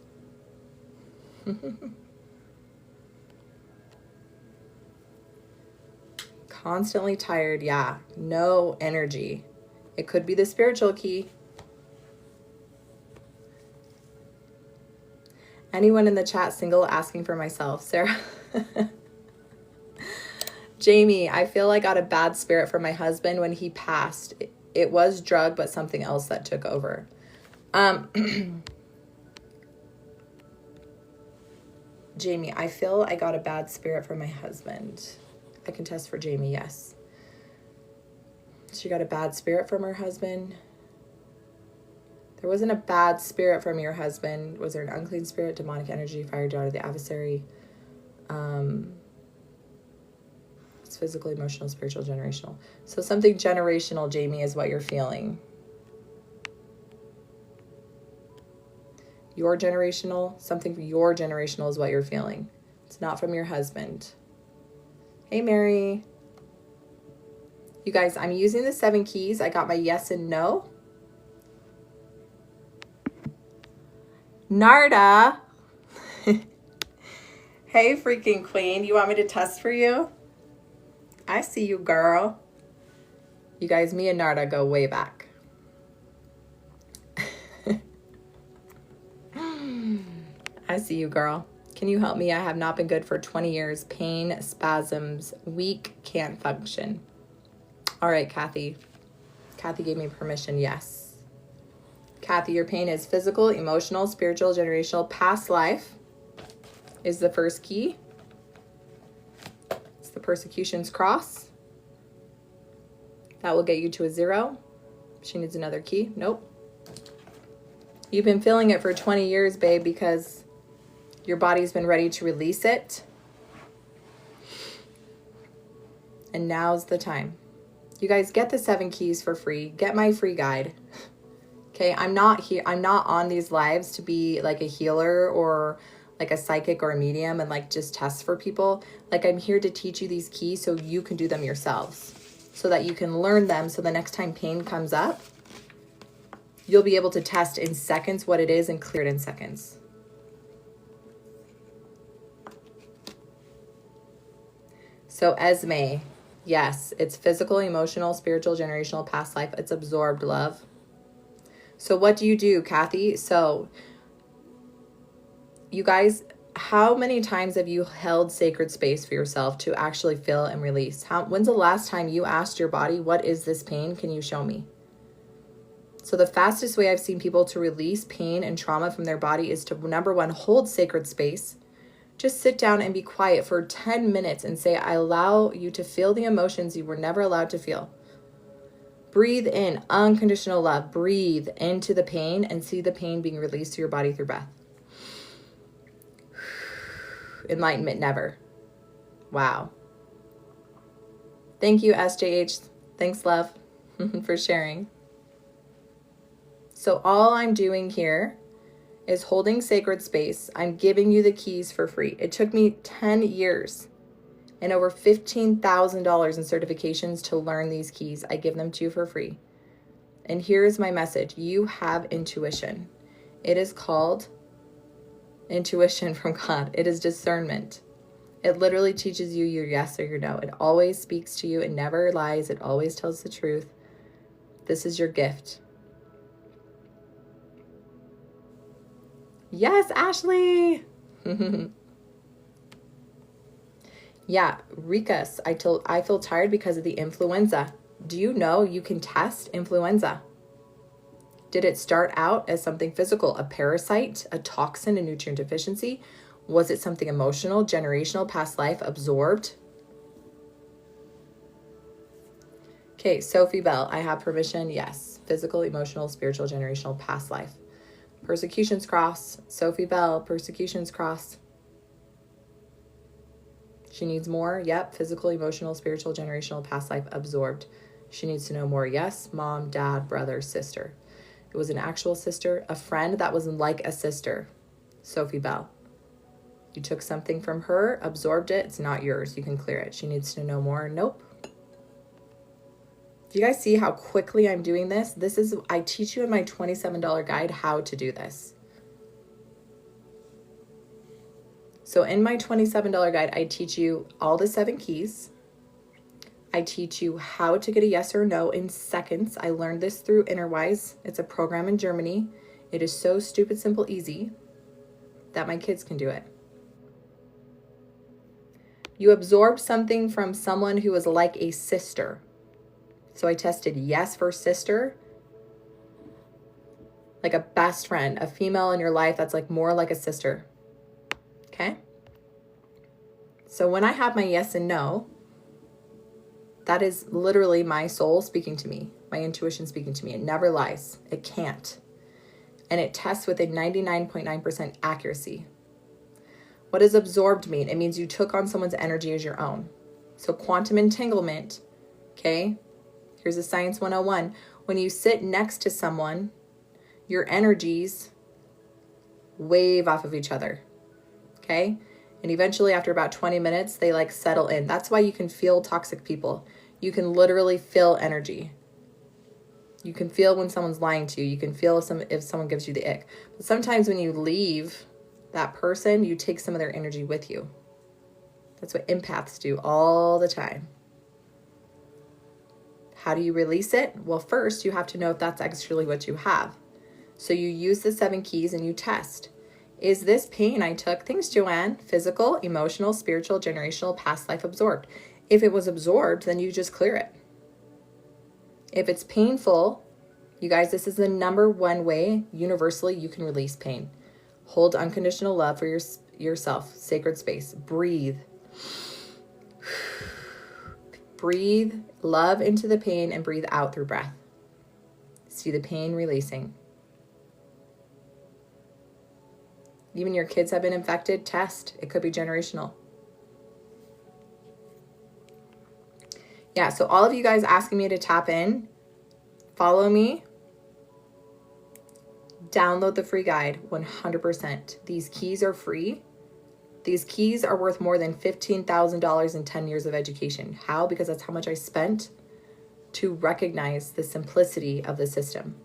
Constantly tired. Yeah. No energy. It could be the spiritual key. Anyone in the chat single? Asking for myself. Sarah. Jamie, I feel I got a bad spirit from my husband when he passed. It was drug, but something else that took over. Jamie, I feel I got a bad spirit from my husband. I can test for Jamie, yes. She got a bad spirit from her husband. There wasn't a bad spirit from your husband. Was there an unclean spirit, demonic energy, fire dart of the adversary? It's physical, emotional, spiritual, generational. So something generational, Jamie, is what you're feeling. Your generational, something from your generational is what you're feeling. It's not from your husband. Hey, Mary. You guys, I'm using the 7 keys. I got my yes and no. Narda. Hey, freaking queen. You want me to test for you? I see you, girl. You guys, me and Narda go way back. I see you, girl. Can you help me? I have not been good for 20 years. Pain, spasms, weak, can't function. All right, Kathy. Kathy gave me permission, yes. Kathy, your pain is physical, emotional, spiritual, generational, past life is the first key. It's the persecution's cross. That will get you to a 0. She needs another key. Nope. You've been feeling it for 20 years, babe, because your body's been ready to release it. And now's the time. You guys, get the 7 keys for free. Get my free guide. Okay, I'm not here. I'm not on these lives to be like a healer or like a psychic or a medium and like just test for people. Like, I'm here to teach you these keys so you can do them yourselves, so that you can learn them. So the next time pain comes up, you'll be able to test in seconds what it is and clear it in seconds. So Esme, yes, it's physical, emotional, spiritual, generational, past life. It's absorbed, love. So what do you do, Kathy? So you guys, how many times have you held sacred space for yourself to actually feel and release? When's the last time you asked your body, what is this pain? Can you show me? So the fastest way I've seen people to release pain and trauma from their body is to, number 1, hold sacred space. Just sit down and be quiet for 10 minutes and say, I allow you to feel the emotions you were never allowed to feel. Breathe in unconditional love. Breathe into the pain and see the pain being released to your body through breath. Enlightenment never. Wow. Thank you, SJH. Thanks, love, for sharing. So all I'm doing here is holding sacred space. I'm giving you the keys for free. It took me 10 years and over $15,000 in certifications to learn these keys. I give them to you for free. And here's my message. You have intuition. It is called intuition from God. It is discernment. It literally teaches you your yes or your no. It always speaks to you. It never lies. It always tells the truth. This is your gift. Yes, Ashley. Yeah, Rikas, I feel tired because of the influenza. Do you know you can test influenza? Did it start out as something physical, a parasite, a toxin, a nutrient deficiency? Was it something emotional, generational, past life, absorbed? Okay, Sophie Bell, I have permission. Yes. Physical, emotional, spiritual, generational, past life. Persecution's cross. Sophie Bell, persecution's cross. She needs more. Yep. Physical, emotional, spiritual, generational, past life, absorbed. She needs to know more. Yes. Mom, dad, brother, sister. It was an actual sister, a friend that was like a sister. Sophie Bell. You took something from her, absorbed it. It's not yours. You can clear it. She needs to know more. Nope. Do you guys see how quickly I'm doing this? I teach you in my $27 guide how to do this. So in my $27 guide, I teach you all the 7 keys. I teach you how to get a yes or no in seconds. I learned this through Innerwise. It's a program in Germany. It is so stupid, simple, easy that my kids can do it. You absorbed something from someone who was like a sister. So I tested yes for sister, like a best friend, a female in your life that's like more like a sister. Okay? So when I have my yes and no, that is literally my soul speaking to me, my intuition speaking to me. It never lies. It can't. and it tests with a 99.9% accuracy. What does absorbed mean? It means you took on someone's energy as your own. So quantum entanglement, okay? Here's a Science 101. When you sit next to someone, your energies wave off of each other, okay? And eventually, after about 20 minutes, they like settle in. That's why you can feel toxic people. You can literally feel energy. You can feel when someone's lying to you. You can feel if someone gives you the ick. But sometimes when you leave that person, you take some of their energy with you. That's what empaths do all the time. How do you release it? Well, first, you have to know if that's actually what you have. So you use the 7 keys and you test. Is this pain I took, thanks Joanne, physical, emotional, spiritual, generational, past life absorbed? If it was absorbed, then you just clear it. If it's painful, you guys, this is the number one way universally you can release pain. Hold unconditional love for yourself, sacred space. Breathe. Breathe love into the pain and breathe out through breath. See the pain releasing. Even your kids have been infected, test. It could be generational. Yeah, so all of you guys asking me to tap in, follow me, download the free guide 100%. These keys are free. These keys are worth more than $15,000 in 10 years of education. How? Because that's how much I spent to recognize the simplicity of the system.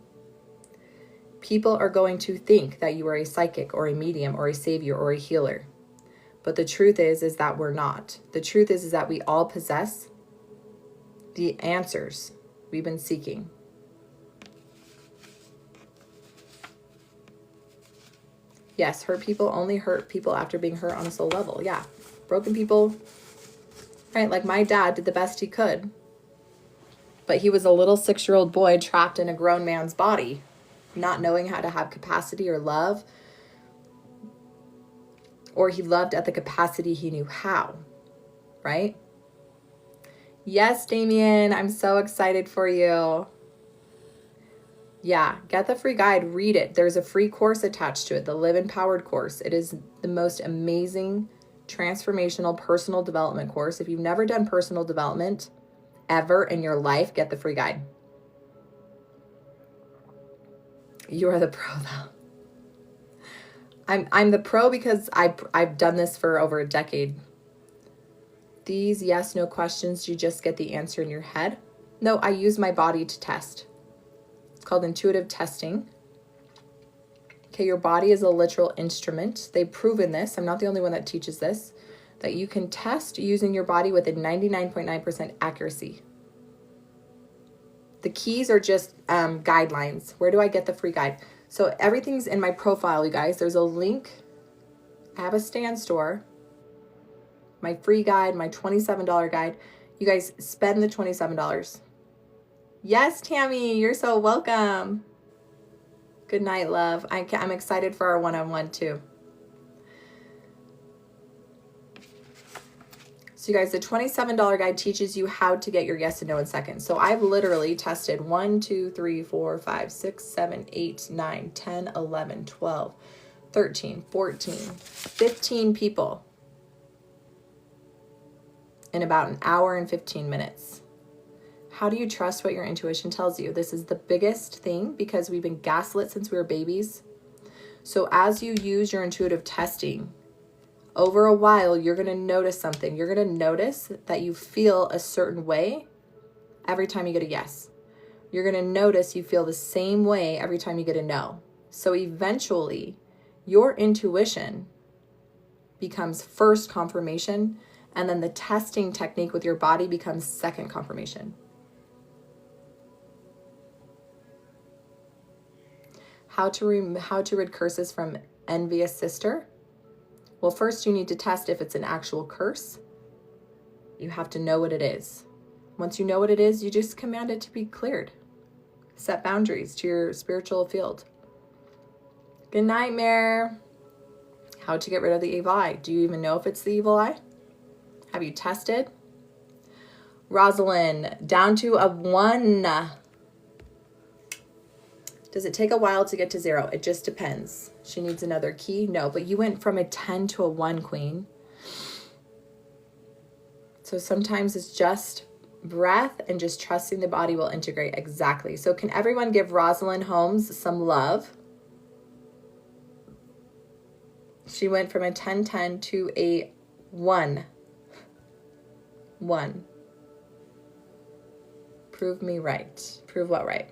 People are going to think that you are a psychic or a medium or a savior or a healer. But the truth is that we're not. The truth is that we all possess the answers we've been seeking. Yes, hurt people only hurt people after being hurt on a soul level. Yeah, broken people, right? Like my dad did the best he could, but he was a little 6-year-old boy trapped in a grown man's body, not knowing how to have capacity or love, or he loved at the capacity he knew how, right? Yes, Damien, I'm so excited for you. Yeah, get the free guide, read it. There's a free course attached to it, the Live Empowered course. It is the most amazing transformational personal development course. If you've never done personal development ever in your life, get the free guide. You are the pro though. I'm the pro because I've done this for over a decade. These yes, no questions, you just get the answer in your head. No, I use my body to test. It's called intuitive testing. Okay, your body is a literal instrument. They've proven this. I'm not the only one that teaches this, that you can test using your body with a 99.9% accuracy. The keys are just guidelines. Where do I get the free guide? So everything's in my profile, you guys. There's a link. I have a Stan Store. My free guide, my $27 guide. You guys spend the $27. Yes, Tammy, you're so welcome. Good night, love. I'm excited for our one-on-one too. So you guys, the $27 guide teaches you how to get your yes and no in seconds. So I've literally tested 1, 2, 3, 4, 5, 6, 7, 8, 9, 10, 11, 12, 13, 14, 15 people in about an hour and 15 minutes. How do you trust what your intuition tells you? This is the biggest thing because we've been gaslit since we were babies. So as you use your intuitive testing, over a while, you're going to notice something. You're going to notice that you feel a certain way every time you get a yes. You're going to notice you feel the same way every time you get a no. So eventually, your intuition becomes first confirmation, and then the testing technique with your body becomes second confirmation. How to rid curses from envious sister? Well, first you need to test if it's an actual curse. You have to know what it is. Once you know what it is, you just command it to be cleared. Set boundaries to your spiritual field. Good night, Mare. How to get rid of the evil eye. Do you even know if it's the evil eye? Have you tested? Rosalind, down to a 1. Does Does it take a while to get to 0? It just depends. She needs another key? No, but you went from a 10 to a 1, Queen. So sometimes it's just breath and just trusting the body will integrate. Exactly. So can everyone give Rosalind Holmes some love? She went from a 10-10 to a 1. 1. Prove me right. Prove what right?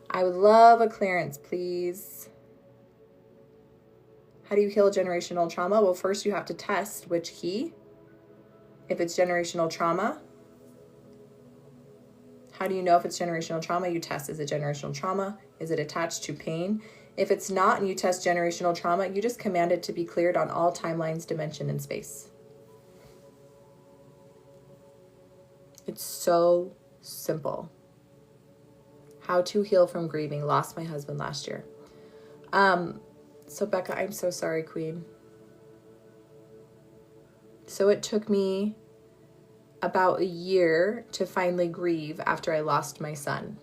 I would love a clearance, please. How do you heal generational trauma? Well, first you have to test which key. If it's generational trauma, how do you know if it's generational trauma? You test, is it generational trauma? Is it attached to pain? If it's not and you test generational trauma, you just command it to be cleared on all timelines, dimension, and space. It's so simple. How to heal from grieving. Lost my husband last year. So Becca, I'm so sorry, Queen. So it took me about a year to finally grieve after I lost my son.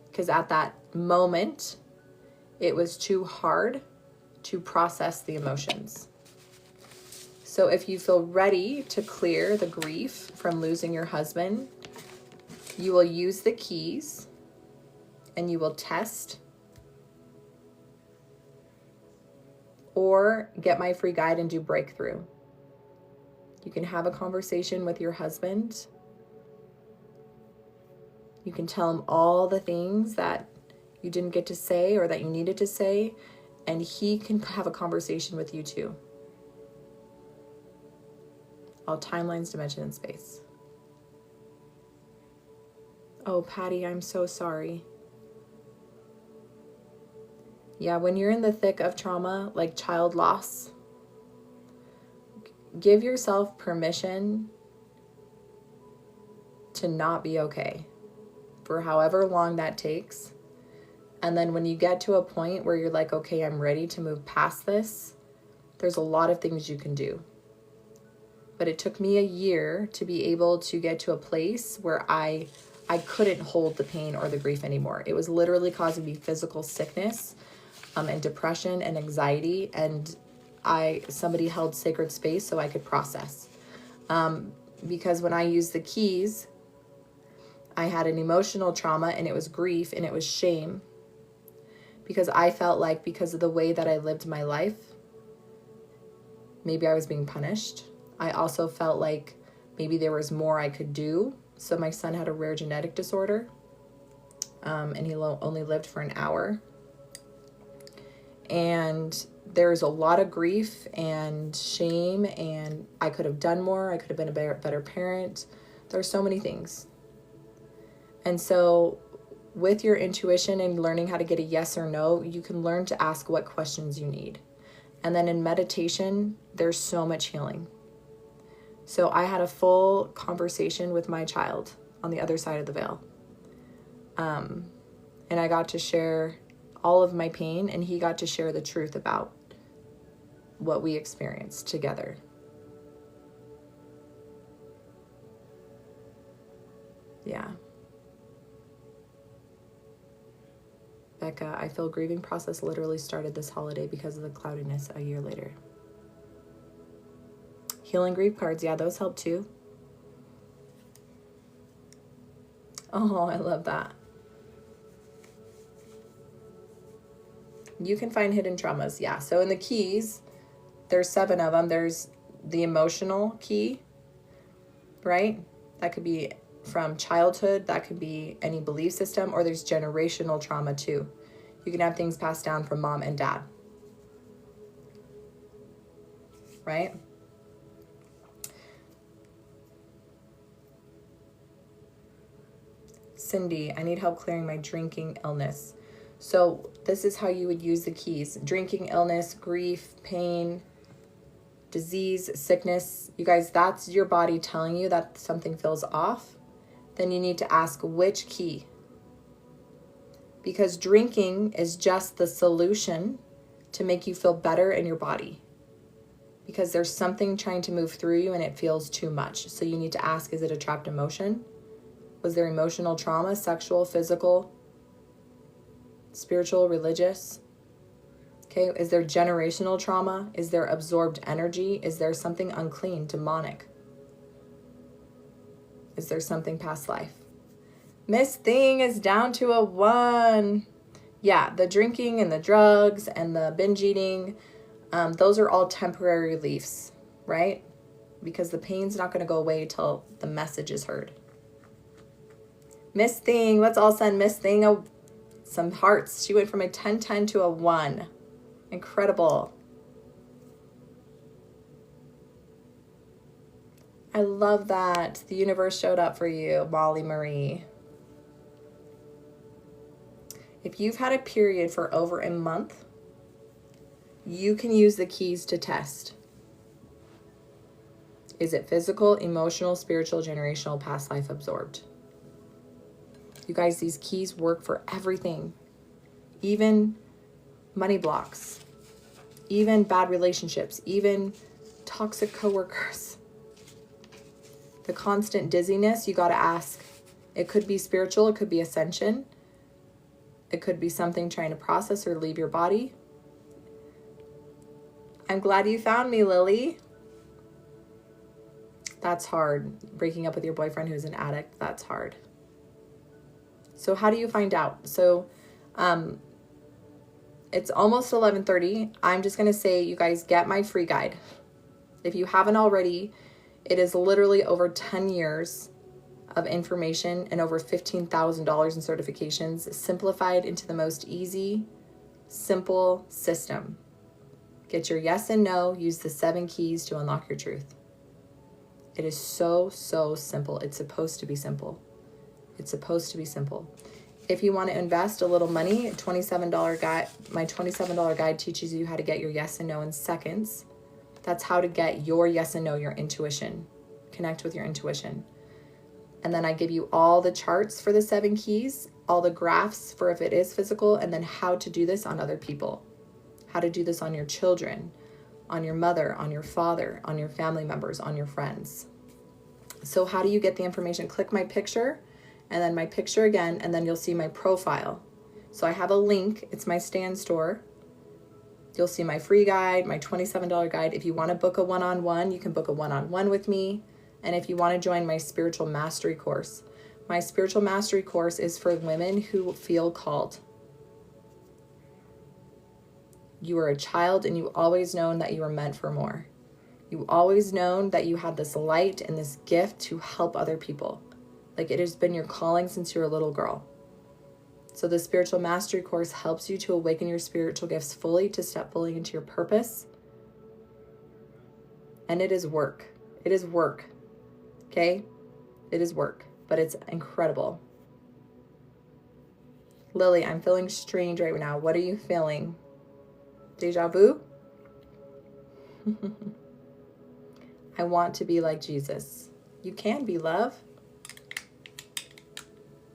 Because at that moment, it was too hard to process the emotions. So if you feel ready to clear the grief from losing your husband, you will use the keys and you will test or get my free guide and do breakthrough. You can have a conversation with your husband. You can tell him all the things that you didn't get to say or that you needed to say, and he can have a conversation with you too. All timelines, dimension, and space. Oh, Patty, I'm so sorry. Yeah, when you're in the thick of trauma, like child loss, give yourself permission to not be okay for however long that takes. And then when you get to a point where you're like, okay, I'm ready to move past this, there's a lot of things you can do. But it took me a year to be able to get to a place where I couldn't hold the pain or the grief anymore. It was literally causing me physical sickness and depression and anxiety, and somebody held sacred space so I could process. Because when I used the keys, I had an emotional trauma, and it was grief and it was shame. Because I felt like because of the way that I lived my life, maybe I was being punished. I also felt like maybe there was more I could do. So my son had a rare genetic disorder, and he only lived for an hour. And there's a lot of grief and shame, and I could have done more. I could have been a better parent. There's so many things. And so with your intuition and learning how to get a yes or no, you can learn to ask what questions you need. And then in meditation, there's so much healing. So I had a full conversation with my child on the other side of the veil. And I got to share all of my pain, and he got to share the truth about what we experienced together. Yeah. Becca, I feel grieving process literally started this holiday because of the cloudiness a year later. Healing grief cards, yeah, those help too. Oh, I love that. You can find hidden traumas, yeah. So in the keys, there's 7 of them. There's the emotional key, right? That could be from childhood, that could be any belief system, or there's generational trauma too. You can have things passed down from mom and dad, right? Cindy, I need help clearing my drinking illness. So this is how you would use the keys. Drinking illness, grief, pain, disease, sickness. You guys, that's your body telling you that something feels off. Then you need to ask which key. Because drinking is just the solution to make you feel better in your body. Because there's something trying to move through you and it feels too much. So you need to ask, is it a trapped emotion? Was there emotional trauma, sexual, physical? spiritual, religious? Okay, is there generational trauma? Is there absorbed energy? Is there something unclean, demonic? Is there something past life? Miss Thing is down to a 1. Yeah, the drinking and the drugs and the binge eating, those are all temporary reliefs, right? Because the pain's not going to go away till the message is heard. Miss Thing, let's all send Miss Thing some hearts. She went from a 10-10 to a 1. Incredible. I love that. The universe showed up for you, Molly Marie. If you've had a period for over a month, you can use the keys to test. Is it physical, emotional, spiritual, generational, past life, absorbed? You guys, these keys work for everything. Even money blocks, even bad relationships, even toxic coworkers. The constant dizziness, you got to ask. It could be spiritual, it could be ascension. It could be something trying to process or leave your body. I'm glad you found me, Lily. That's hard. Breaking up with your boyfriend who's an addict, that's hard. So how do you find out? So it's almost 11:30. I'm just going to say, you guys, get my free guide. If you haven't already, it is literally over 10 years of information and over $15,000 in certifications, simplified into the most easy, simple system. Get your yes and no. Use the 7 keys to unlock your truth. It is so, so simple. It's supposed to be simple. It's supposed to be simple. If you want to invest a little money, $27 guide. My $27 guide teaches you how to get your yes and no in seconds. That's how to get your yes and no, your intuition. Connect with your intuition. And then I give you all the charts for the 7 keys, all the graphs for if it is physical, and then how to do this on other people. How to do this on your children, on your mother, on your father, on your family members, on your friends. So how do you get the information? Click my picture and then my picture again, and then you'll see my profile. So I have a link. It's my Stan Store. You'll see my free guide, my $27 guide. If you want to book a one-on-one, you can book a one-on-one with me. And if you want to join my spiritual mastery course, my spiritual mastery course is for women who feel called. You were a child and you always known that you were meant for more. You always known that you had this light and this gift to help other people. Like it has been your calling since you were a little girl. So the spiritual mastery course helps you to awaken your spiritual gifts fully, to step fully into your purpose. And it is work. It is work. Okay? It is work, but it's incredible. Lily, I'm feeling strange right now. What are you feeling? Deja vu? I want to be like Jesus. You can be, love.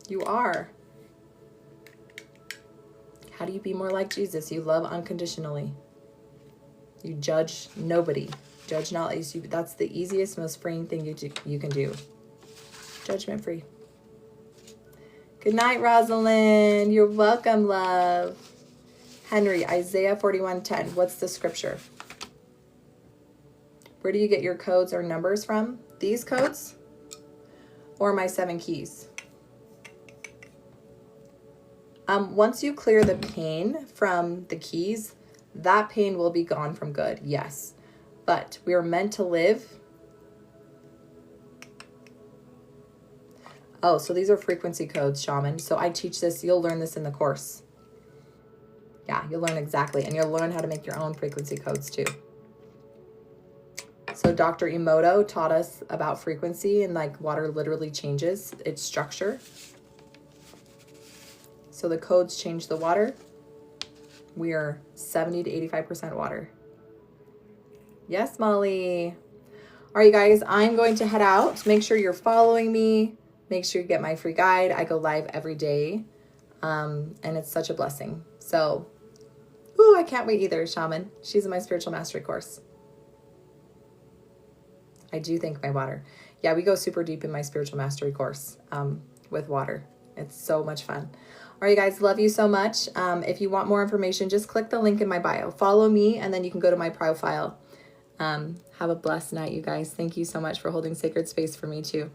You are. How do you be more like Jesus? You love unconditionally. You judge nobody. Judge not. That's the easiest, most freeing thing you can do. Judgment free. Good night, Rosalind. You're welcome, love. Henry, Isaiah 41:10. What's the scripture? Where do you get your codes or numbers from? These codes or my 7 keys? Once you clear the pain from the keys, that pain will be gone from good, yes. But we are meant to live. Oh, so these are frequency codes, shaman. So I teach this. You'll learn this in the course. Yeah, you'll learn exactly. And you'll learn how to make your own frequency codes too. So Dr. Emoto taught us about frequency, and like water literally changes its structure. So the codes change the water. We are 70 to 85% water. Yes, Molly. All right, you guys, I'm going to head out. Make sure you're following me. Make sure you get my free guide. I go live every day. And it's such a blessing. So, I can't wait either, Shaman. She's in my spiritual mastery course. I do thank my water. Yeah, we go super deep in my spiritual mastery course with water. It's so much fun. All All right, guys, love you so much. If you want more information, just click the link in my bio. Follow me, and then you can go to my profile. Have a blessed night, you guys. Thank you so much for holding sacred space for me, too.